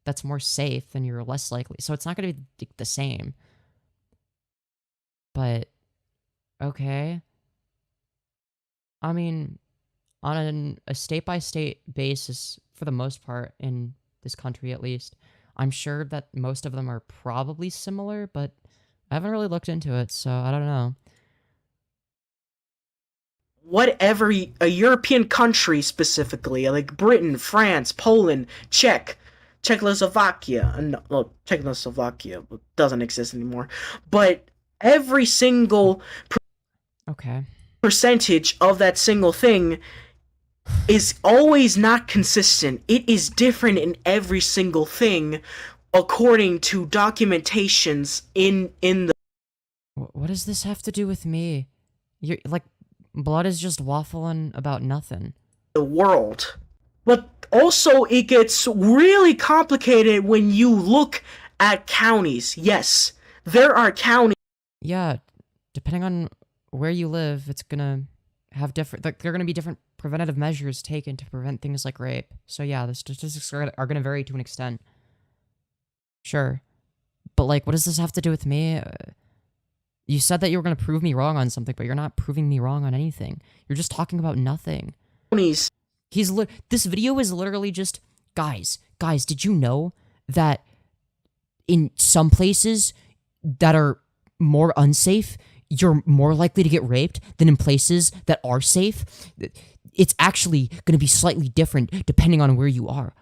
that's more safe, then you're less likely. So it's not going to be the same. But, okay. I mean, on a state-by-state basis, for the most part, in this country at least, I'm sure that most of them are probably similar, but I haven't really looked into it, so I don't know. Whatever, a European country specifically, like Britain, France, Poland, Czechoslovakia, well, Czechoslovakia doesn't exist anymore, but every single percentage of that single thing is always not consistent. It is different in every single thing according to documentations in the... What does this have to do with me? You're like, blood is just waffling about nothing. The world. But also it gets really complicated when you look at counties. Yes, there are counties. Yeah, depending on where you live, it's gonna have different, like, there are gonna be different preventative measures taken to prevent things like rape. So yeah, the statistics are gonna vary to an extent. Sure. But, like, what does this have to do with me? You said that you were gonna prove me wrong on something, but you're not proving me wrong on anything. You're just talking about nothing. Counties. This video is literally just, guys, did you know that in some places that are more unsafe, you're more likely to get raped than in places that are safe? It's actually going to be slightly different depending on where you are.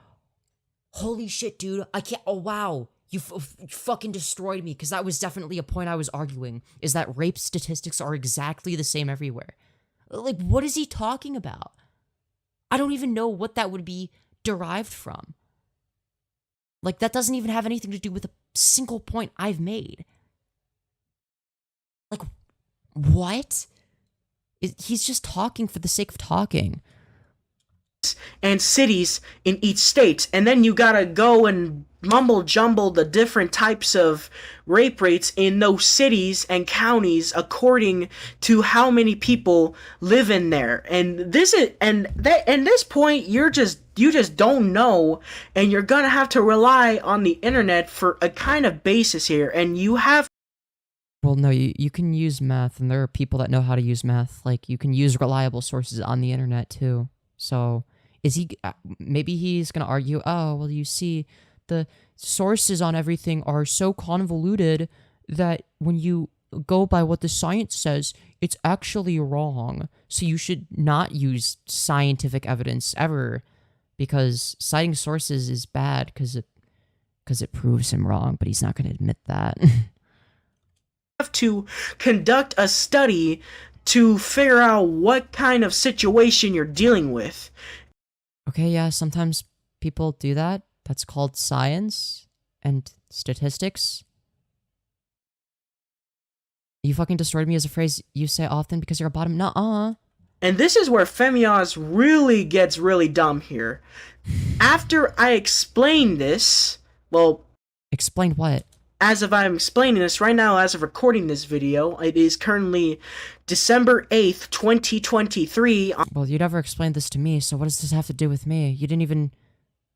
Holy shit, dude. I can't. Oh, wow. You fucking destroyed me, because that was definitely a point I was arguing, is that rape statistics are exactly the same everywhere. Like, what is he talking about? I don't even know what that would be derived from. Like, that doesn't even have anything to do with a single point I've made. Like, what? He's just talking for the sake of talking. And cities in each state, and then you gotta go and mumble jumble the different types of rape rates in those cities and counties according to how many people live in there. And this is this point you just don't know, and you're gonna have to rely on the internet for a kind of basis here. And you have Well, no, you can use math, and there are people that know how to use math. Like, you can use reliable sources on the internet too. So is he, maybe he's gonna argue, oh, well, you see, the sources on everything are so convoluted that when you go by what the science says, it's actually wrong. So you should not use scientific evidence ever, because citing sources is bad because it proves him wrong, but he's not gonna admit that. have to conduct a study to figure out what kind of situation you're dealing with. Okay, yeah, sometimes people do that. That's called science and statistics. You fucking destroyed me as a phrase you say often because you're a bottom. Nuh-uh. And this is where Femyoz really gets really dumb here. After I explain this, well... Explain what? As of I'm explaining this right now, as of recording this video, it is currently December 8th, 2023. Well, you never explained this to me, so what does this have to do with me? You didn't even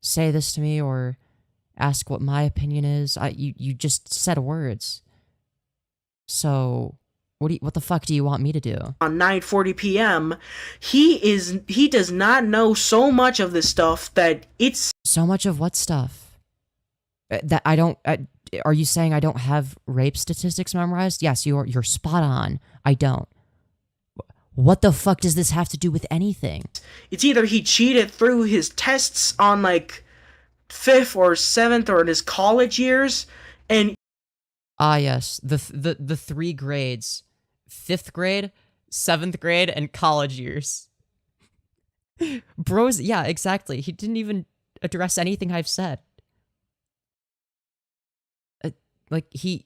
say this to me or ask what my opinion is. You just said words. So, what the fuck do you want me to do? On 9:40 p.m., he does not know so much of this stuff that it's... So much of what stuff? That I don't... are you saying I don't have rape statistics memorized? Yes, you're spot on. I don't. What the fuck does this have to do with anything? It's either he cheated through his tests on, like, 5th or 7th or in his college years, and... Ah, yes. The 3 grades. 5th grade, 7th grade, and college years. Bros, yeah, exactly. He didn't even address anything I've said. Like, he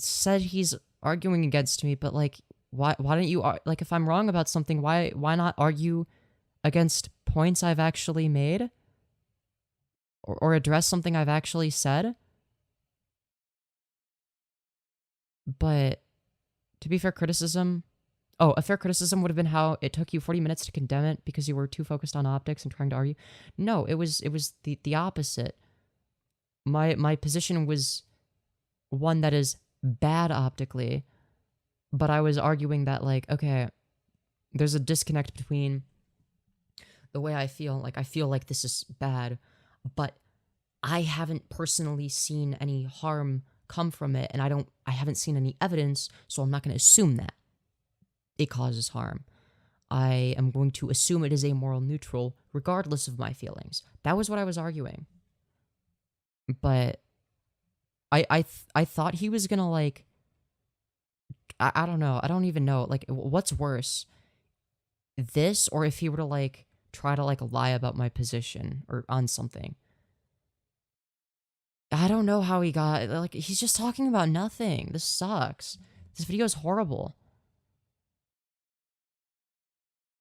said he's arguing against me, but, like, why don't you, like, if I'm wrong about something, why not argue against points I've actually made? Or address something I've actually said? But, to be fair, a fair criticism would have been how it took you 40 minutes to condemn it because you were too focused on optics and trying to argue. No, it was the opposite. My position was one that is bad optically, but I was arguing that, like, okay, there's a disconnect between the way I feel. Like, I feel like this is bad, but I haven't personally seen any harm come from it, and I haven't seen any evidence, so I'm not going to assume that it causes harm. I am going to assume it is amoral neutral, regardless of my feelings. That was what I was arguing. But I thought he was gonna, like, I don't know. I don't even know. Like, what's worse? This, or if he were to, like, try to, like, lie about my position or on something. I don't know how he got, like, he's just talking about nothing. This sucks. This video is horrible.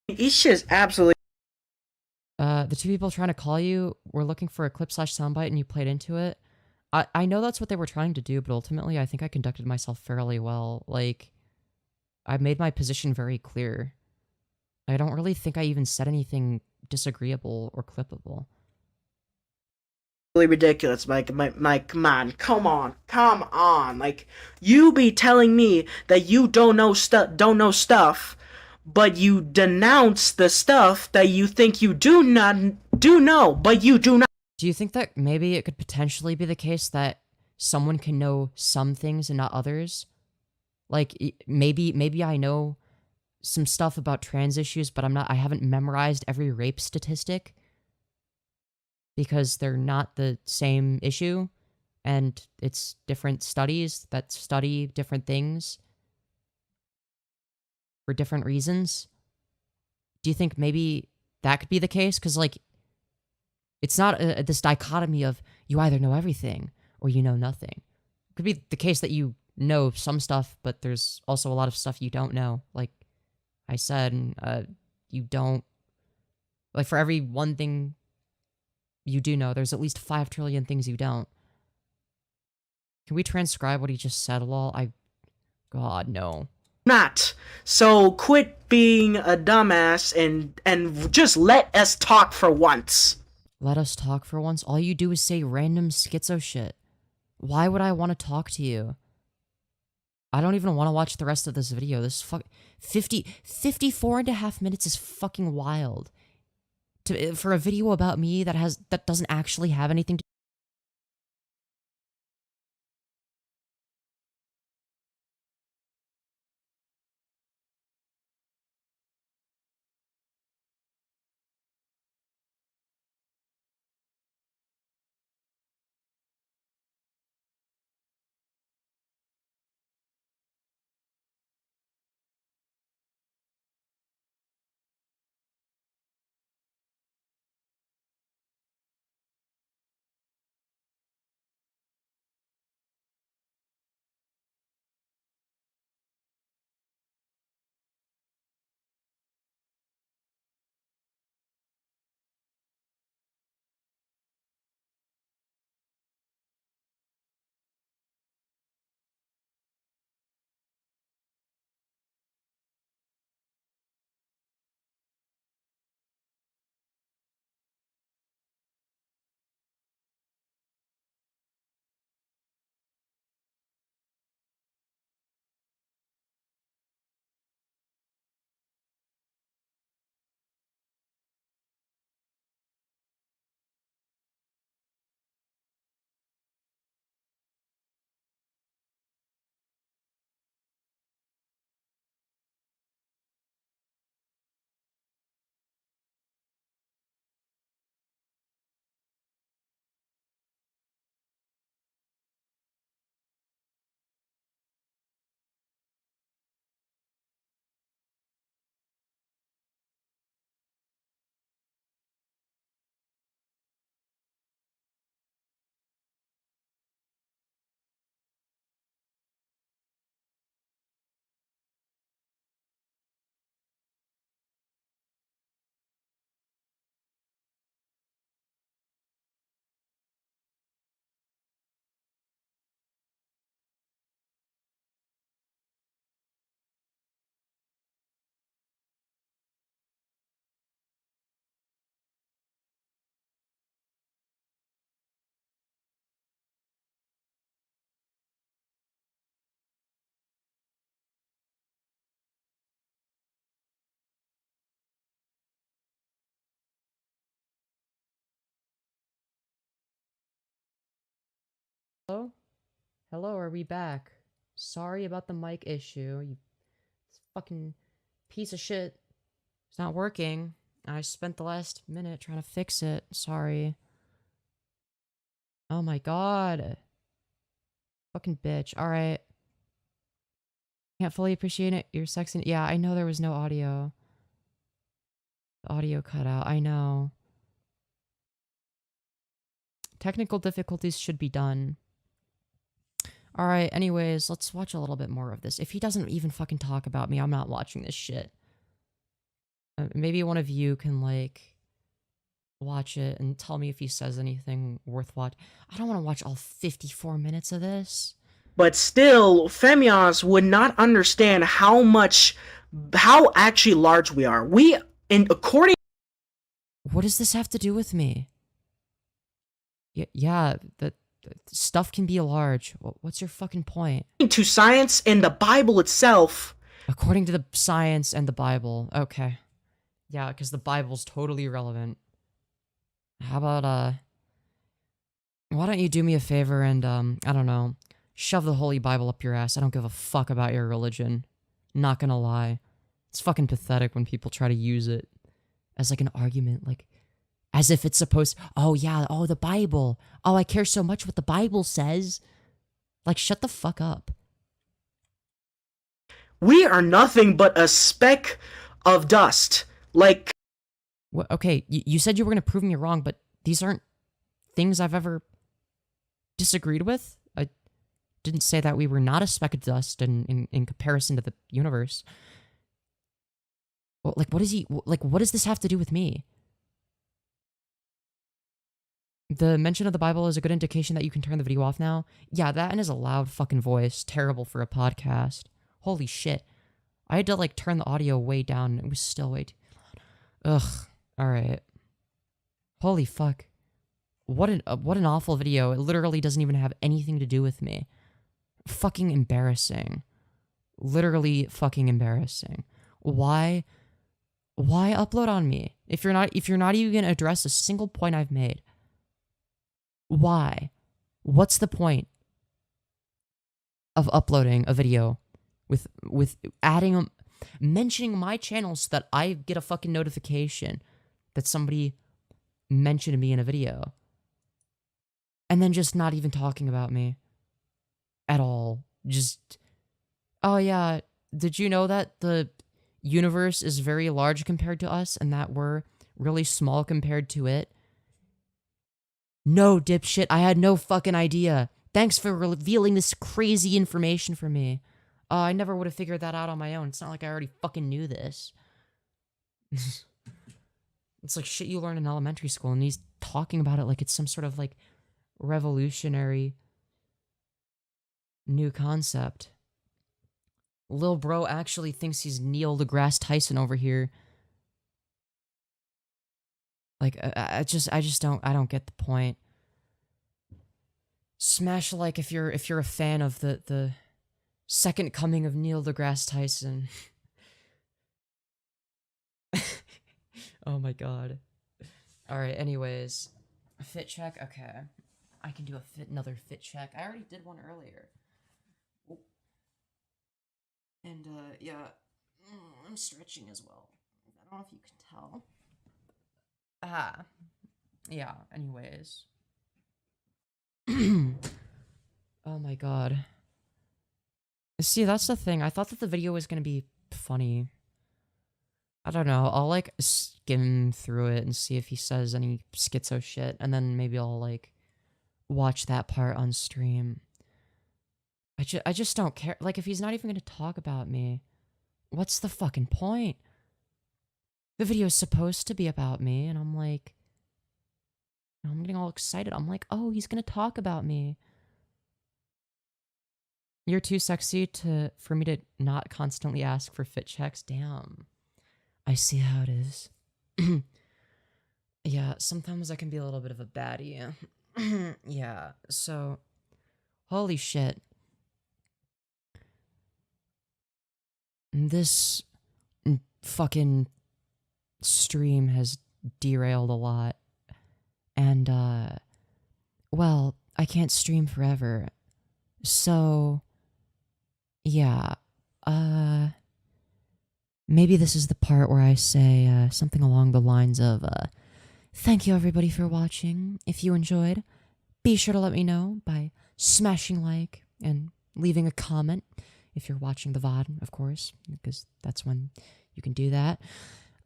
It's just absolutely... The 2 people trying to call you were looking for a clip/soundbite and you played into it. I know that's what they were trying to do, but ultimately I think I conducted myself fairly well. Like, I made my position very clear. I don't really think I even said anything disagreeable or clippable. Really ridiculous, Mike. Come on. Like, you be telling me that you don't know stuff, but you denounce the stuff that you think you do know, but you do not. Do you think that maybe it could potentially be the case that someone can know some things and not others? Like, maybe I know some stuff about trans issues, but I haven't memorized every rape statistic because they're not the same issue. And it's different studies that study different things for different reasons. Do you think maybe that could be the case? Because, like, it's not this dichotomy of you either know everything or you know nothing. It could be the case that you know some stuff, but there's also a lot of stuff you don't know. Like I said, you don't... Like, for every one thing you do know, there's at least 5 trillion things you don't. Can we transcribe what he just said, lol? God, no. Not. So quit being a dumbass and just let us talk for once. Let us talk for once? All you do is say random schizo shit. Why would I want to talk to you? I don't even want to watch the rest of this video. This 54 and a half minutes is fucking wild. For a video about me that doesn't actually have anything to... Hello? Hello, are we back? Sorry about the mic issue. You fucking piece of shit. It's not working. I spent the last minute trying to fix it. Sorry. Oh my god. Fucking bitch. Alright. Can't fully appreciate it. Your sex and... Yeah, I know there was no audio. The audio cut out. I know. Technical difficulties should be done. Alright, anyways, let's watch a little bit more of this. If he doesn't even fucking talk about me, I'm not watching this shit. Maybe one of you can, like, watch it and tell me if he says anything worth watching. I don't want to watch all 54 minutes of this. But still, Femyoz would not understand how actually large we are. According... What does this have to do with me? Yeah, the stuff can be large. What's your fucking point? To science and the Bible itself. According to the science and the Bible. Okay. Yeah, because the Bible's totally irrelevant. How about, why don't you do me a favor and, I don't know, shove the Holy Bible up your ass. I don't give a fuck about your religion. Not gonna lie. It's fucking pathetic when people try to use it as, like, an argument. Like, As if it's supposed, oh yeah, oh the Bible. Oh, I care so much what the Bible says. Like, shut the fuck up. We are nothing but a speck of dust. Like, Okay, you said you were going to prove me wrong, but these aren't things I've ever disagreed with. I didn't say that we were not a speck of dust in comparison to the universe. Well, like, what does this have to do with me? The mention of the Bible is a good indication that you can turn the video off now. Yeah, that and his loud fucking voice. Terrible for a podcast. Holy shit. I had to, like, turn the audio way down. It was still way too loud. Ugh. Alright. Holy fuck. What an awful video. It literally doesn't even have anything to do with me. Fucking embarrassing. Literally fucking embarrassing. Why upload on me? If you're not even gonna address a single point I've made. Why? What's the point of uploading a video with adding mentioning my channel so that I get a fucking notification that somebody mentioned me in a video, and then just not even talking about me at all? Just, oh yeah, did you know that the universe is very large compared to us and that we're really small compared to it? No, dipshit, I had no fucking idea. Thanks for revealing this crazy information for me. I never would have figured that out on my own. It's not like I already fucking knew this. It's like shit you learn in elementary school, and he's talking about it like it's some sort of, like, revolutionary new concept. Lil bro actually thinks he's Neil deGrasse Tyson over here. Like, I just don't get the point. Smash a like if you're a fan of the second coming of Neil deGrasse Tyson. Oh my god. Alright, anyways. Fit check? Okay. I can do another fit check. I already did one earlier. And, yeah. I'm stretching as well. I don't know if you can tell. Yeah, anyways. Oh my god. See, that's the thing. I thought that the video was gonna be funny. I don't know. I'll, like, skim through it and see if he says any schizo shit, and then maybe I'll, like, watch that part on stream. I just don't care. Like, if he's not even gonna talk about me, what's the fucking point? The video is supposed to be about me, and I'm like, I'm getting all excited. I'm like, oh, he's gonna talk about me. You're too sexy for me to not constantly ask for fit checks. Damn. I see how it is. Yeah, sometimes I can be a little bit of a baddie. Yeah, so, holy shit. This fucking stream has derailed a lot. And, well, I can't stream forever. So, yeah, maybe this is the part where I say, something along the lines of, thank you everybody for watching. If you enjoyed, be sure to let me know by smashing like and leaving a comment if you're watching the VOD, of course, because that's when you can do that.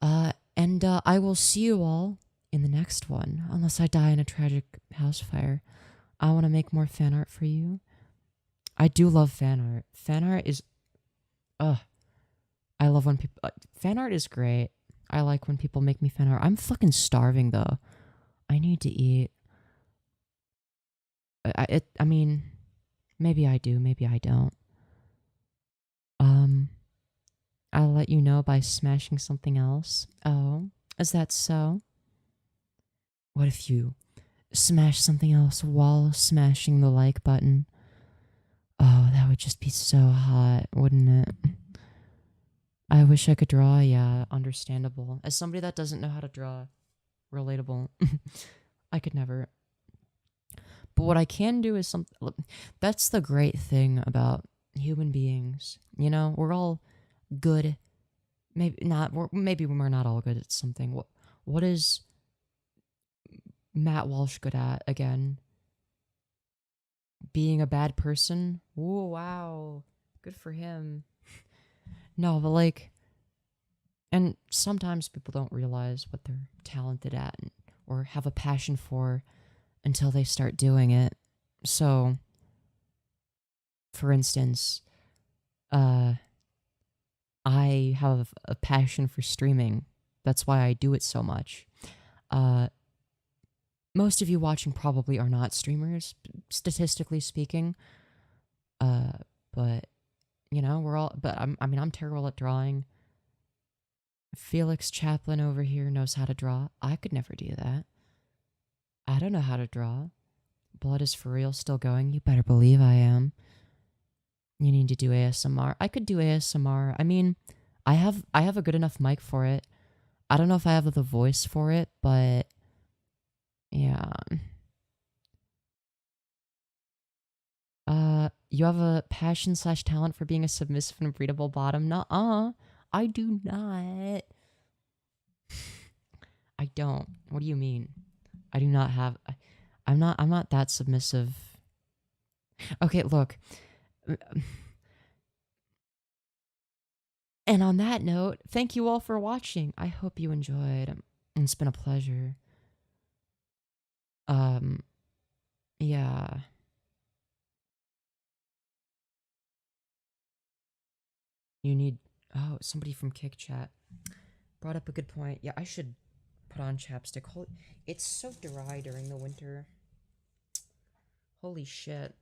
And I will see you all in the next one, unless I die in a tragic house fire. I want to make more fan art for you. I do love fan art. Fan art is... I love when people... fan art is great. I like when people make me fan art. I'm fucking starving, though. I need to eat. I mean, maybe I do, maybe I don't. I'll let you know by smashing something else. Oh, is that so? What if you smash something else while smashing the like button? Oh, that would just be so hot, wouldn't it? I wish I could draw, yeah, understandable. As somebody that doesn't know how to draw, relatable. I could never. But what I can do is something... That's the great thing about human beings. You know, we're all good. Maybe not. Maybe we're not all good at something. What is Matt Walsh good at again? Being a bad person? Ooh, wow. Good for him. No, but like, and sometimes people don't realize what they're talented at or have a passion for until they start doing it. So, for instance, I have a passion for streaming. That's why I do it so much. Most of you watching probably are not streamers, statistically speaking. But you know, we're all. But I'm terrible at drawing. Felix Chaplin over here knows how to draw. I could never do that. I don't know how to draw. Blood is for real, still going. You better believe I am. You need to do ASMR. I could do ASMR. I mean, I have a good enough mic for it. I don't know if I have the voice for it, but yeah. You have a passion/talent for being a submissive and breedable bottom? Nuh-uh. I do not. I don't. What do you mean? I do not have. I'm not that submissive. Okay, look. And on that note, thank you all for watching. I hope you enjoyed. It's been a pleasure. Yeah. You need. Oh, somebody from Kick Chat brought up a good point. Yeah, I should put on chapstick. Holy, it's so dry during the winter. Holy shit.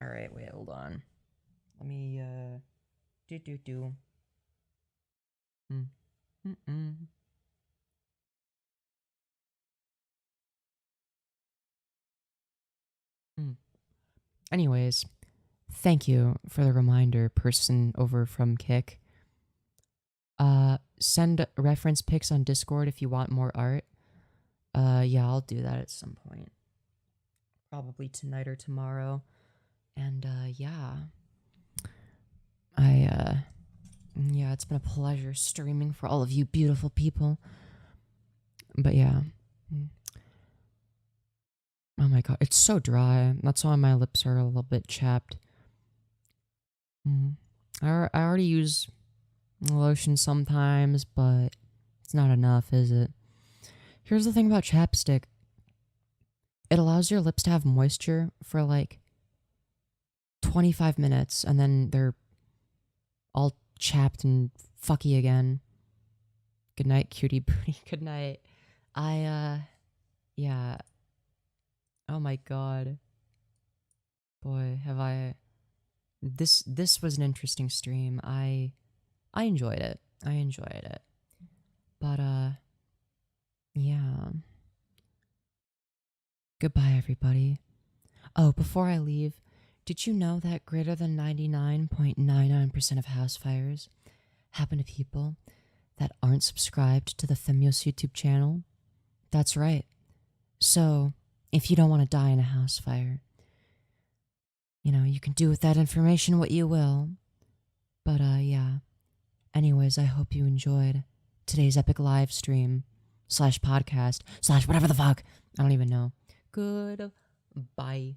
Alright, wait, hold on. Let me, Anyways, thank you for the reminder, person over from Kick. Send reference pics on Discord if you want more art. Yeah, I'll do that at some point. Probably tonight or tomorrow. And, yeah. Yeah, it's been a pleasure streaming for all of you beautiful people. But yeah. Oh my god, it's so dry. That's why my lips are a little bit chapped. I already use lotion sometimes, but it's not enough, is it? Here's the thing about chapstick. It allows your lips to have moisture for like 25 minutes, and then they're all chapped and fucky again. Good night, cutie booty. Good night. Yeah. Oh my god. Boy, have I... This was an interesting stream. I enjoyed it. But, yeah. Goodbye, everybody. Oh, before I leave, did you know that greater than 99.99% of house fires happen to people that aren't subscribed to the Femyoz YouTube channel? That's right. So, if you don't want to die in a house fire, you know, you can do with that information what you will. But, yeah. Anyways, I hope you enjoyed today's epic live stream / podcast / whatever the fuck. I don't even know. Goodbye.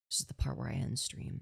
This is the part where I end stream.